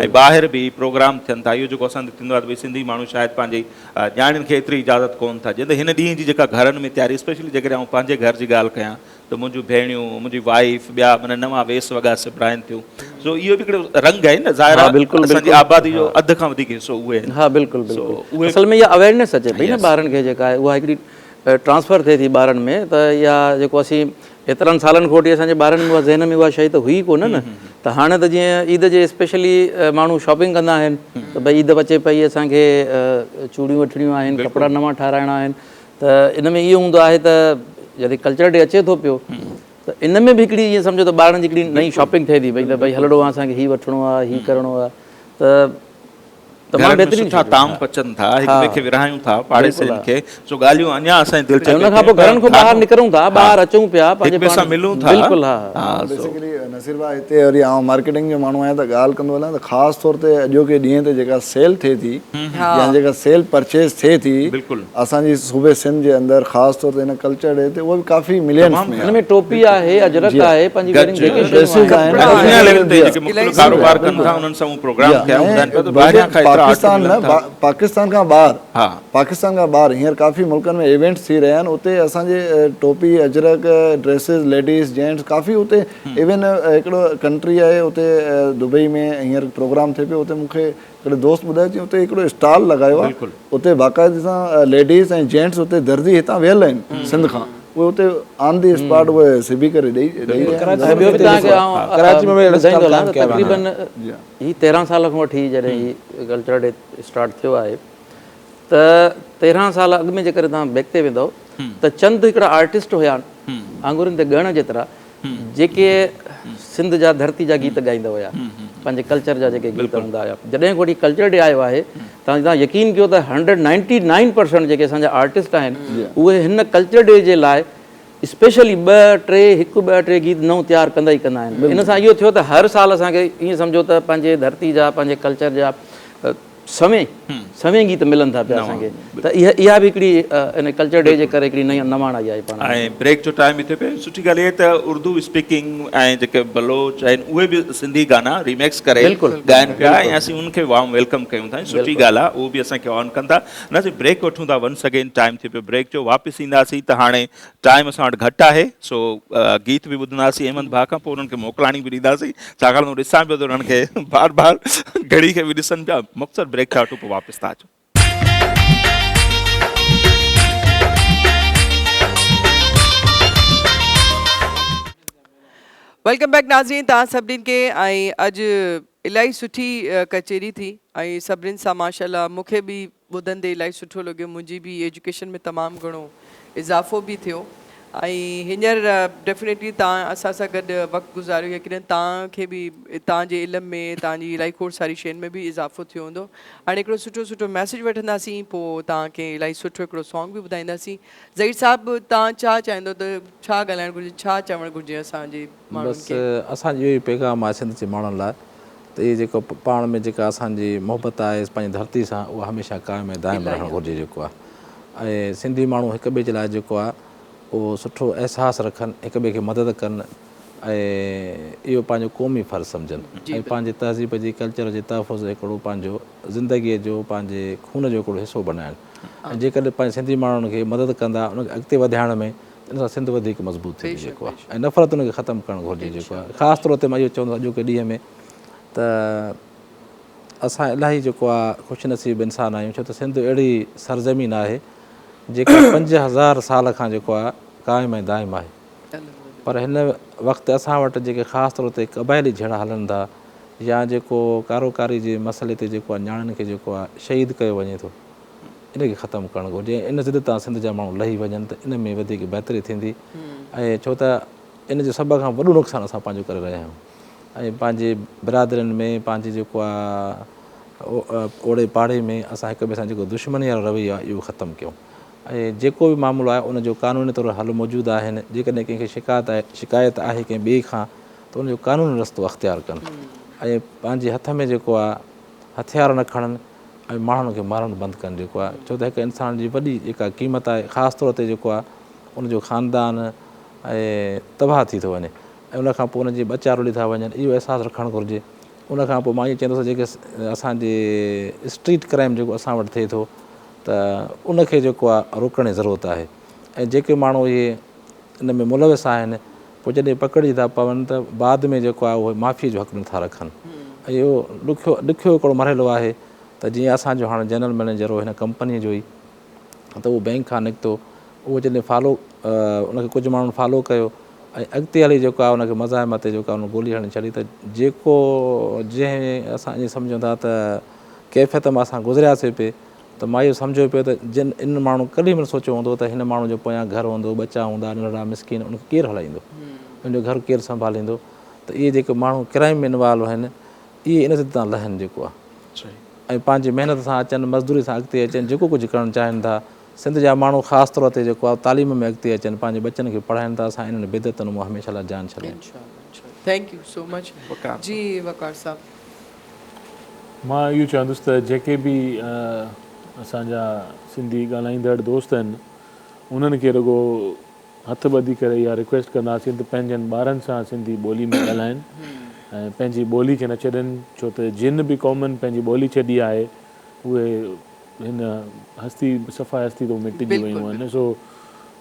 ऐं ॿाहिरि बि प्रोग्राम थियनि था, इहो जेको असांजो थींदो आहे त भई सिंधी माण्हू शायदि पंहिंजी न्याणियुनि खे एतिरी इजाज़त कोन था ॾियनि, हिन ॾींहं जी जेका घरनि में तयारी, स्पेशली जेकॾहिं आउं पंहिंजे घर जी ॻाल्हि कयां त मुंहिंजूं भेणियूं, मुंहिंजी वाइफ, ॿिया माना नवां वेस वॻा सिबराइनि थियूं, सो इहो बि हिकिड़ो रंग आहे न, ज़ाहिर आहे असांजी आबादी जो अधु खां वधीक हिसो उहे आहिनि। हा बिल्कुलु बिल्कुलु, असल में इहा अवेयरनेस अचे पई न ॿारनि खे, जेका आहे उहा हिकिड़ी ट्रांसफर थिए थी ॿारनि में, त इहा जेको असीं एतिरनि सालनि खां वठी असांजे ॿारनि में उहा ज़हन में उहा शइ त हुई कोन न, त हाणे त जीअं ईद जे स्पेशली माण्हू शॉपिंग कंदा आहिनि, त भई ईद अचे पई, असांखे चूड़ियूं वठणियूं आहिनि, कपिड़ा नवां ठाराइणा आहिनि, त इन में इहो हूंदो आहे त जॾहिं कल्चर डे अचे थो पियो, त इन में बि हिकिड़ी ईअं सम्झो त ॿारनि जी हिकिड़ी नई शॉपिंग थिए थी, भई त भई हलणो आहे असांखे हीउ वठिणो आहे, हीउ करिणो आहे, त तमामु घर में बहितरीनु सुठा ताम पचनि था, हिक ॿिए खे विरहायूं था, पाड़ेसियुनि खे, सो ॻाल्हियूं अञा असांजे दिलि ऐं उन खां पोइ घरनि खां ॿाहिरि निकिरूं था, ॿाहिरि अचूं पिया, हिक ॿिए सां मिलूं था। बिल्कुलु हा। बेसिकली नसीर भाउ हिते वरी आउं मार्केटिंग जो माण्हू आहियां त ॻाल्हि कंदो हलां त ख़ासि तौर ते अॼोके ॾींहं ते जेका सेल थिए थी या जेका सेल परचेज थिए थी बिल्कुलु। असांजी सूबे सिंध जे अंदरि ख़ासि तौर ते हिन कल्चर डे ते उहा बि काफ़ी मिलियंस में हिन में टोपी आहे, अजरक आहे, पंहिंजी गज, वेडिंग जेके ड्रेसिस शयूं आहिनि, आहिनि। दुनिया लेवल ते जेके इलाही मुख़्तलिफ़ कारोबार कनि था उन्हनि सां प्रोग्राम कया ॿुधाइनि पिया त ॿाहिरियां खां एतिरा पाकिस्तान आर्टिकल न पाकिस्तान खां ॿाहिरि हा पाकिस्तान खां ॿाहिरि हींअर काफ़ी मुल्कनि में इवेंट्स थी रहिया आहिनि, उते असांजे टोपी अजरक ड्रेसिस लेडीज़ जेंट्स काफ़ी उते इवन हिकिड़ो कंट्री आहे उते दुबई में हींअर प्रोग्राम थिए पियो, उते मूंखे हिकिड़े दोस्त ॿुधायो चई उते हिकिड़ो स्टॉल लॻायो आहे, उते बाक़ाइदे सां लेडीज़ ऐं जेंट्स उते दर्जी हितां वियल आहिनि सिंध खां, उहे उते ऑन दी स्पॉट उहे सिबी करे ॾेई ॿियो बि तव्हांखे कराची में ॿुधाईंदो हलां त तक़रीबन ही 13 साल खां वठी जॾहिं ही कल्चर डे स्टार्ट थियो आहे त 13 साल अॻु में जेकर तव्हां बैक ते वेंदव त चंद हिकिड़ा आर्टिस्ट हुया आंगुरनि ते ॻण जेतिरा जेके सिंध जा धरती जा गीत ॻाईंदा हुया, पंहिंजे कल्चर जा जेके गीत हूंदा हुआ। जॾहिं खां वठी कल्चर डे आयो आहे तव्हां यकीन कयो त 199% जेके असांजा आर्टिस्ट आहिनि उहे हिन कल्चर डे जे लाइ स्पेशली 2-3 गीत नओं तयारु कंदा ई कंदा आहिनि। इन सां इहो थियो त हर साल असांखे ईअं सम्झो त पंहिंजे धरती जा, पंहिंजे कल्चर जा सवें गीत मिलनि था पिया असांखे, त इहा बि हिकिड़ी इन कल्चर डे जे करे हिकिड़ी नई नवाण आई आहे पाण। ऐं ब्रेक जो टाइम हिते पियो, सुठी ॻाल्हि इहे त उर्दू स्पीकिंग ऐं जेके बलोच आहिनि उहे बि सिंधी गाना रिमेक्स करे ॻाइनि पिया ऐं असीं उनखे वार्म वेलकम कयूं था, सुठी ॻाल्हि आहे, उहो बि असांखे ऑन कनि था। न असीं ब्रेक वठूं था, वंस अगेन टाइम थिए पियो ब्रेक जो, वापसि ईंदासीं त हाणे टाइम असां वटि घटि आहे, सो गीत बि ॿुधंदासीं अहमद भाउ खां, पोइ उन्हनि खे मोकिलाणी बि ॾींदासीं, छाकाणि त ॾिसां पियो त उन्हनि खे बार बार घड़ी खे बि ॾिसनि पिया। मक़सदु ब्रेक था वठूं, पोइ वापसि था अचूं। वेलकम बैक नाज़रीन, तव्हां सभिनीनि खे। ऐं अॼु इलाही सुठी कचेरी थी ऐं सभिनीनि सां माशाल्लाह मूंखे बि ॿुधंदे इलाही सुठो लॻियो, मुंहिंजी बि एजुकेशन में तमामु घणो इज़ाफ़ो बि थियो ऐं हींअर डेफिनेटली तव्हां असां सां गॾु वक़्तु गुज़ारियो, यकीननि तव्हांखे बि तव्हांजे इल्म में, तव्हांजी इलाही खोड़ सारी शयुनि में बि इज़ाफ़ो थियो हूंदो। हाणे हिकिड़ो सुठो सुठो मैसेज वठंदासीं, पोइ तव्हांखे इलाही सुठो हिकिड़ो सॉन्ग बि ॿुधाईंदासीं। ज़हीर साहिबु, तव्हां छा चाहींदो त छा ॻाल्हाइणु घुरिजे, छा चवणु घुरिजे असांजे माण्हुनि खे? बसि असांजो इहो ई पैगाम आहे सिंध जे माण्हुनि लाइ त इहे जेको पाण में जेका असांजी मोहबत आहे पंहिंजी धरती सां, उहा हमेशह क़ाइमु ऐं दाइमु रहणु घुरिजे जेको आहे। ऐं सिंधी माण्हू हिक ॿिए जे लाइ जेको आहे उहो सुठो अहसासु रखनि, हिक ॿिए खे मदद कनि ऐं इहो पंहिंजो क़ौमी फ़र्ज़ु सम्झनि ऐं पंहिंजे तहज़ीब जी, कल्चर जे तहफ़ुज़ हिकिड़ो पंहिंजो ज़िंदगीअ जो, पंहिंजे खून जो हिकिड़ो हिसो बणाइनि। ऐं जेकॾहिं पंहिंजे सिंधी माण्हुनि खे मदद कंदा, उनखे अॻिते वधाइण में, इन सां सिंध वधीक मज़बूत थींदी जेको आहे, ऐं नफ़रत उनखे ख़तमु करणु घुरिजे जेको आहे। ख़ासि तौर ते मां इहो चवंदो अॼोके ॾींहं में त असां इलाही जेको आहे ख़ुशनसीब इंसान आहियूं, छो त सिंध अहिड़ी सरज़मीन आहे जेका 5000 साल खां जेको आहे क़ाइमु ऐं दाइमु आहे। पर हिन वक़्तु असां वटि जेके ख़ासि तौर ते क़बाइली जहिड़ा हलनि था या जेको कारोकारी जे मसइले ते जेको आहे नियाणियुनि खे जेको आहे शहीद कयो वञे थो, इनखे ख़तमु करणु घुरिजे। इन ज़िद तां सिंध जा माण्हू लही वञनि त इन में वधीक बहितरी थींदी। ऐं छो त इन जो सभ खां वॾो नुक़सानु असां पंहिंजो करे रहिया आहियूं ऐं पंहिंजे बिरादरियुनि में, पंहिंजे जेको आहे ओड़े पाड़े में असां हिक ॿिए सां जेको दुश्मनी वारो रवैयो आहे इहो ख़तमु कयूं। ऐं जेको बि मामिलो आहे उनजो क़ानूनी तौरु हल मौजूदु आहिनि। जेकॾहिं कंहिंखे शिकायत आहे कंहिं ॿिए खां त उनजो क़ानूनी रस्तो अख़्तियार कनि ऐं पंहिंजे हथ में जेको आहे हथियार न खणनि ऐं माण्हुनि खे मारणु बंदि कनि जेको आहे। छो त हिकु इंसान जी वॾी जेका क़ीमत आहे, ख़ासि तौर ते जेको आहे उनजो ख़ानदान ऐं तबाह थी थो वञे ऐं उनखां पोइ उनजी ॿचा रुली था वञनि, इहो अहसासु रखणु घुरिजे। उनखां पोइ मां इअं चवंदुसि जेके असांजे स्ट्रीट क्राइम जेको असां वटि थिए थो त उनखे जेको आहे रोकण जी ज़रूरत आहे। ऐं जेके माण्हू इहे इन में मुलविस आहिनि, पोइ जॾहिं पकड़ी था पवनि त बाद में जेको आहे उहे माफ़ी जो हक़ नथा रखनि। ऐं इहो ॾुखियो हिकिड़ो मरहलो आहे त जीअं असांजो हाणे जनरल मैनेजर हो हिन कंपनीअ जो ई, त उहो बैंक खां निकितो, उहो जॾहिं उनखे कुझु माण्हुनि फॉलो कयो ऐं अॻिते हली जेको आहे उनखे मज़ाहिम ते जेको आहे उन गोली हणी छॾी, त जेको जंहिं असां ईअं सम्झूं था त कैफ़ियत मां असां गुज़रियासीं पिए, त मां इहो सम्झो पियो त जिन इन माण्हू कॾहिं बि सोचियो हूंदो त हिन माण्हू जो पोयां घरु हूंदो, ॿचा हूंदा, नंढड़ा मिसकिन, उनखे केरु हलाईंदो, उनजो घरु केरु संभालींदो। त इहे जेके माण्हू क्राइम में इनवॉल्व आहिनि, इहे इन ज़िद तां लहनि जेको आहे। ऐं पंहिंजी महिनत सां अचनि, मज़दूरी सां अॻिते अचनि, जेको कुझु करणु चाहिनि था। सिंध जा माण्हू ख़ासि तौर ते जेको आहे तालीम में अॻिते अचनि, पंहिंजे बचनि खे पढ़ाइनि था। असां इन्हनि बिदतनि मां हमेशह लाइ जान छॾियूं। थैंक यू सो मच जी वकार साहब। मां इहो चवंदुसि त जेके बि असांजा सिंधी ॻाल्हाईंदड़ दोस्त आहिनि उन्हनि खे रुॻो हथ ॿधी करे इहा रिक्वेस्ट कंदासीं त पंहिंजनि ॿारनि सां सिंधी ॿोली में ॻाल्हाइनि ऐं पंहिंजी ॿोली खे न छॾनि, छो त जिन बि क़ौमनि पंहिंजी ॿोली छॾी आहे उहे हिन हस्ती सफ़ा हस्ती तो मिटिजी वियूं आहिनि। सो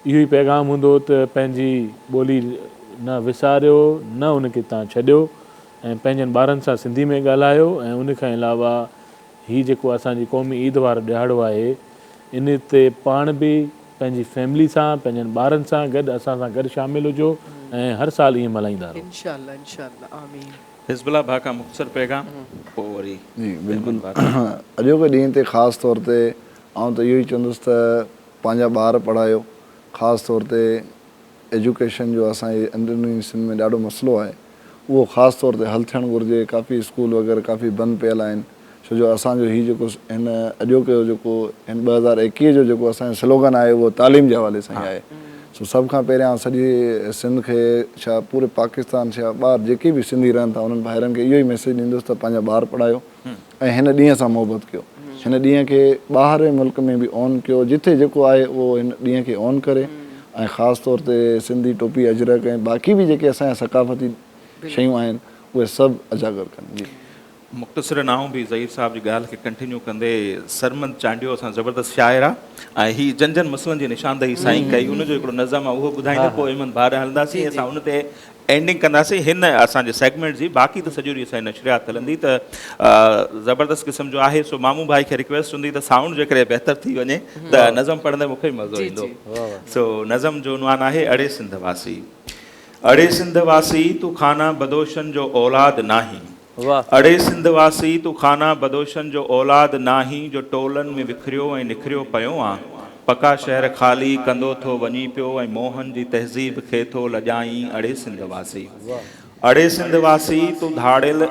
इहो ई पैगाम हूंदो त पंहिंजी ॿोली न विसारियो, न उनखे तव्हां छॾियो ऐं पंहिंजनि ॿारनि सां सिंधी में ॻाल्हायो। ऐं उनखां अलावा हीउ जेको असांजी क़ौमी ईद वारो ॾिहाड़ो आहे इन ते पाण बि पंहिंजी फैमिली सां, पंहिंजनि ॿारनि सां गॾु असां सां गॾु शामिलु हुजो ऐं हर साल ईअं मल्हाईंदा रहो। इंशाल्लाह इंशाल्लाह आमीन। हिज़बुल्लाह भा खां मुख़्तसर पैगाम पोइ वरी जी बिल्कुलु। अॼोके ॾींहं ते ख़ासि तौर ते आउं त इहो ई चवंदुसि त पंहिंजा ॿार पढ़ायो। ख़ासि तौर ते एजुकेशन जो असांजे अंदरूनी सिंध में ॾाढो मसइलो आहे, उहो ख़ासि तौर ते हल थियणु घुरिजे। काफ़ी स्कूल वग़ैरह काफ़ी बंदि पियल आहिनि, छो जो असांजो हीउ जेको हिन अॼोके जेको हिन 2021 जो जेको असांजो स्लोगन आहे उहो तालीम जे हवाले सां ई आहे। सो सभ खां पहिरियां सॼे सिंध खे छा पूरे पाकिस्तान छा ॿार जेके बि सिंधी रहनि था उन्हनि भाइरनि खे इहो ई मैसेज ॾींदुसि त पंहिंजा ॿार पढ़ायो ऐं हिन ॾींहं सां मोहबत कयो। हिन ॾींहं खे ॿाहिरि मुल्क में बि ऑन कयो, जिथे जेको आहे उहो हिन ॾींहं खे ऑन करे ऐं ख़ासि तौर ते सिंधी टोपी अजरक ऐं बाक़ी बि जेके असांजा सकाफ़ती शयूं आहिनि उहे सभु उजागर कनि। जी मुख़्तसिर नाऊं बि ज़हीर साहब जी ॻाल्हि खे कंटिन्यू कंदे सरमंद चांडियो असां ज़बरदस्त शाइर आहे ऐं हीअ जन जन मसइलनि जी निशानदेही साईं कई, उनजो हिकिड़ो नज़म आहे उहो ॿुधाईंदो, पोइ इमन भार हलंदासीं असां उन ते एंडिंग कंदासीं हिन असांजे सेगमेंट जी। बाक़ी त सॼो ॾींहुं असांजी नशरियात हलंदी त ज़बरदस्त क़िस्म जो आहे। सो मामू भाई खे रिक्वेस्ट हूंदी त साउंड जेकॾहिं बहितर थी वञे त नज़म पढ़ंदे मूंखे मज़ो ईंदो। सो नज़म जो उनवान आहे अड़े सिंध वासी। अड़े सिंध वासी तूं खाना बदोशन जो औलाद नाही, अड़े सिंध वासी तूं खाना बदोशन जो औलाद नाही, जो टोलनि में विखरियो ऐं निखरियो पियो आहे। पका शहर ख़ाली कंदो थो वञी पियो ऐं मोहन जी तहज़ीब खे थो लॼाई। अड़े सिंध वासी, अड़े सिंध वासी तूं धाड़ियल,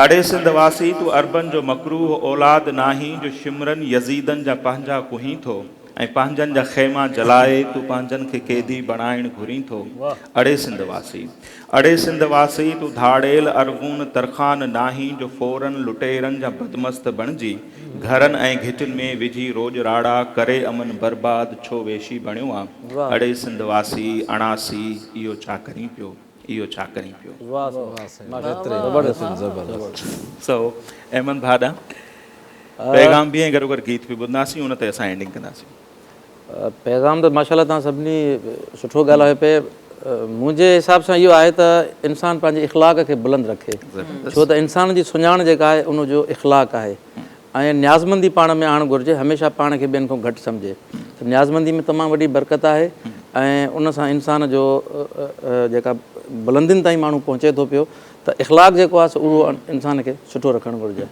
अड़े सिंध वासी तूं अरबन जो मकरूह औलाद नाही, जो शिमरन यज़ीदन जा पंहिंजा कुही थो ऐं पंहिंजनि जा ख़ैमा जलाए तूं पंहिंजनि खे क़ैदी बणाइण घुरी थो। अड़े सिंध वासी, अड़े सिंध वासी तूं धाड़ेल अरगून तरखान नाही, जो फ़ौरन लुटेरनि जा बदमस्त बणिजी घरनि ऐं घिटियुनि में विझी रोज़ राड़ा करे अमन बर्बाद छो वेशी बणियो आहे। अड़े सिंध वासी अणासी इहो छा करी पियो, इहो छा करी पियो। सो अहमद भाॾा पैगाम बि ऐं गॾो गॾु गीत बि ॿुधंदासीं, उन ते असां एंडिंग कंदासीं। पैगाम त माशाल्लाह तव्हां सभिनी सुठो ॻाल्हायो पिए। मुंहिंजे हिसाब सां इहो आहे त इंसानु पंहिंजे इख़लाक़ खे बुलंद रखे, छो त इंसान जी सुञाण जेका आहे उनजो इख़लाक़ आहे। ऐं न्याज़मंदी पाण में आणणु घुरिजे, हमेशह पाण खे ॿियनि खां घटि सम्झे। त न्याज़मंदी में तमामु वॾी बरकत आहे ऐं उन सां इंसान जो जेका बुलंदियुनि ताईं माण्हू पहुचे थो पियो। त इख़लाक़ जेको आहे उहो इंसान खे सुठो रखणु घुरिजे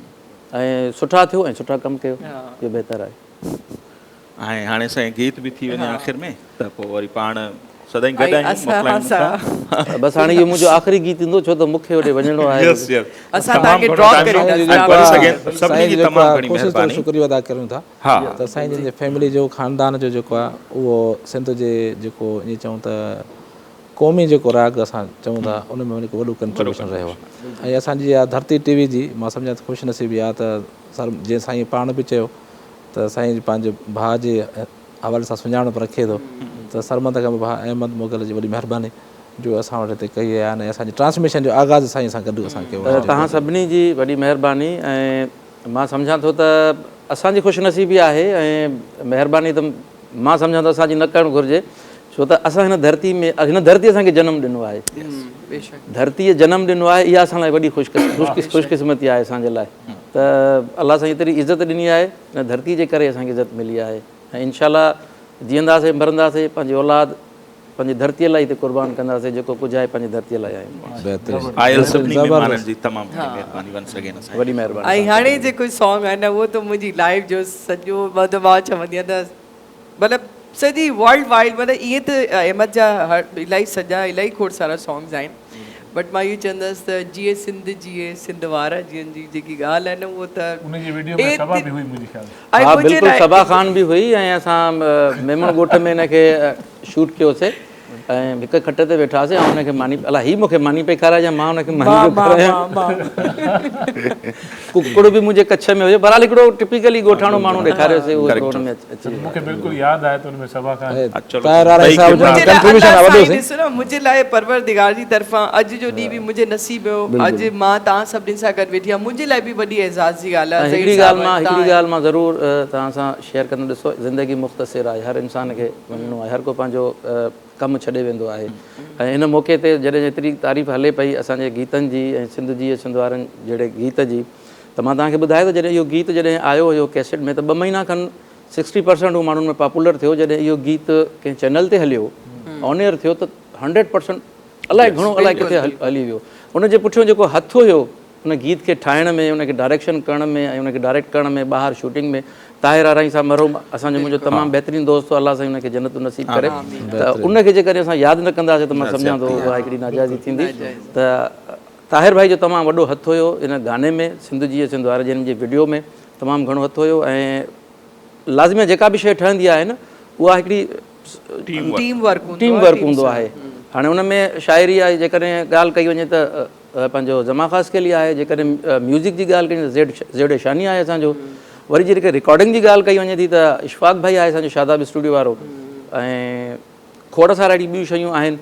ऐं सुठा थियो ऐं सुठा कमु कयो, इहो बहितरु आहे। ऐं हाणे साईं गीत बि थी वञे आख़िर में त पोइ वरी पाण सदाईं गॾु आहियूं। बसि हाणे इहो मुंहिंजो आख़िरी गीत ईंदो, छो त मूंखे होॾे वञिणो आहे। शुक्रिया अदा कयूं था त साईं जन जे फैमिली जो ख़ानदान जो जेको आहे उहो सिंध जे जेको ईअं चऊं त क़ौमी जेको राग असां चऊं था उन में वञी वॾो कंट्रीब्यूशन रहियो आहे। ऐं असांजी इहा धरती टीवी जी मां सम्झां त ख़ुशनसीबी आहे त सर जीअं साईं पाण बि चयो त साईं पंहिंजे भाउ जे हवाले सां सुञाणप रखे थो, त सरमंद खां भाउ अहमद मुग़ल जी वॾी महिरबानी जो असां वटि हिते कई आहे ऐं असांजी ट्रांसमिशन जो आगाज़ साईं सां गॾु असां कयो। तव्हां सभिनी जी वॾी महिरबानी ऐं मां सम्झां थो त असांजी ख़ुशनसीबी आहे ऐं महिरबानी त मां सम्झां थो असांजी न करणु घुरिजे, छो त असां हिन धरती में हिन धरती असांखे जनमु ॾिनो आहे। धरतीअ जनमु ॾिनो आहे, इहा असां लाइ वॾी ख़ुशकिस्मती आहे असांजे लाइ। त अलाह सां एतिरी इज़त ॾिनी आहे, हिन धरती जे करे असांखे इज़त मिली आहे ऐं इनशाला जीअंदासीं मरंदासीं पंहिंजी औलाद पंहिंजी धरतीअ लाइ हिते क़ुर्बान कंदासीं। जेको कुझु आहे पंहिंजी धरतीअ लाइ आहे। वॾी महिरबानी। ऐं हाणे जेको सॉन्ग आहे न उहो त मुंहिंजी लाइफ जो सॼो मां चवंदी आहियां त मतिलबु सॼी वर्ल्ड वाइड, मतिलबु ईअं त अहमद जा इलाही सॼा इलाही खोड़ सारा सॉन्ग्स आहिनि, बट मां इहो चवंदसि त जीअं सिंध जीअं सिंध वारा जीअं जी जेकी ॻाल्हि आहे न उहो त उनजी वीडियो में सभा बि हुई मुंहिंजे ख्याल में। ऐं हा मुंहिंजे बिल्कुलु लाइ- सभा ख़ान बि हुई ऐं असां मेमण ॻोठ में हिनखे शूट कयोसीं ऐं हिकु खट ते वेठासीं ऐं हुनखे मानी अलाए ही मूंखे मानी पई खाराए या मां हुनखे मानी पियो खारायां। कुकड़ बि मुंहिंजे कच्छ में हुयो, बहरहाल हिकिड़ो टिपिकली ॻोठाणो माण्हू ॾेखारियोसीं उहो हिकिड़ो हुन में अची वियो। मूंखे बिल्कुलु यादि आहे त हुन में सभा खान ताहिर वारा हिसाब मुंहिंजे लाइ कंट्रीब्यूशन अल्लाह वॾो साईं ॾिसो न, मुंहिंजे लाइ परवरदिगार जी तरफ़ां अॼु जो ॾींहुं बि मुंहिंजे नसीब हुयो, अॼु मां तव्हां सभिनीनि सां गॾु वेठी आहियां, मुंहिंजे लाइ बि वॾी एज़ाज़ जी ॻाल्हि आहे। हिकिड़ी ॻाल्हि मां ज़रूरु तव्हां सां शेयर कंदुमि। ॾिसो ज़िंदगी मुख़्तसिर आहे, हर इंसान खे वञिणो आहे, हर को पंहिंजो कमु छॾे वेंदो आहे ऐं हिन मौक़े ते जॾहिं एतिरी तारीफ़ हले पई असांजे गीतनि जी ऐं सिंध जी ऐं सिंध वारनि जहिड़े गीत जी, त मां तव्हांखे ॿुधायो त जॾहिं इहो गीत जॾहिं आयो हुयो कैसेट में त 2 महीना खनि 60% हू माण्हुनि में पॉपुलर थियो। जॾहिं इहो गीत कंहिं चैनल ते हलियो ऑन एयर थियो त 100% अलाए घणो अलाए किथे हली वियो। उनजे पुठियों जेको हथु हुयो उन गीत खे ठाहिण में, उनखे डायरेक्शन करण में ऐं उनखे डायरेक्ट करण में, ॿाहिरि शूटिंग में ताहिर आराई सां मरहूम असांजो मुंहिंजो तमामु बहितरीनु दोस्त हो, अलाह साईं उनखे जन्नत नसीब करे। त उनखे जेकॾहिं असां यादि न कंदासीं त मां सम्झां थो उहा हिकिड़ी नाजाइज़ी थींदी। त ताहिर भाई जो तमामु वॾो हथु हुयो इन गाने में, सिंध जी सिंध वारे जिन जे वीडियो में तमामु घणो हथु हुयो। ऐं लाज़मी जेका बि शइ ठहंदी आहे न उहा हिकिड़ी टीम वर्क हूंदो आहे। हाणे उन में शाइरी आहे, जेकॾहिं ॻाल्हि कई वञे त पंहिंजो जमा ख़ास के लिए आहे, जेकॾहिं म्यूज़िक जी ॻाल्हि कई त ज़ेड शानी आहे असांजो, वरी जेके रिकॉर्डिंग जी ॻाल्हि कई वञे थी त इशफ़ाक़ भाई आहे असांजो शादाब स्टूडियो वारो, ऐं खोड़ सारा अहिड़ी ॿियूं शयूं आहिनि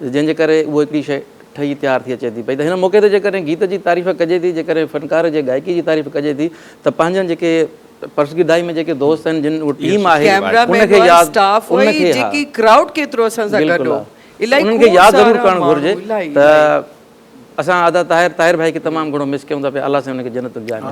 जंहिंजे करे उहो हिकिड़ी शइ ठही तयारु थी अचे थी पई। त हिन मौक़े ते जेकॾहिं गीत जी तारीफ़ कजे थी, जेकॾहिं फ़नकार जे गायकी जी तारीफ़ कजे थी त पंहिंजनि जेके पर्सगिदाई में जेके दोस्त आहिनि जिन उहो टीम आहे उनखे यादि स्टाफ हुई जेकी क्राउड केतिरो असां सां गॾु हो, उन्हनि खे यादि ज़रूरु करणु घुरिजे। त असां आदा ताहिर भाई खे तमामु घणो मिस कयूं था पिया, अलाह सां हुनखे जन्नत ॾियारे।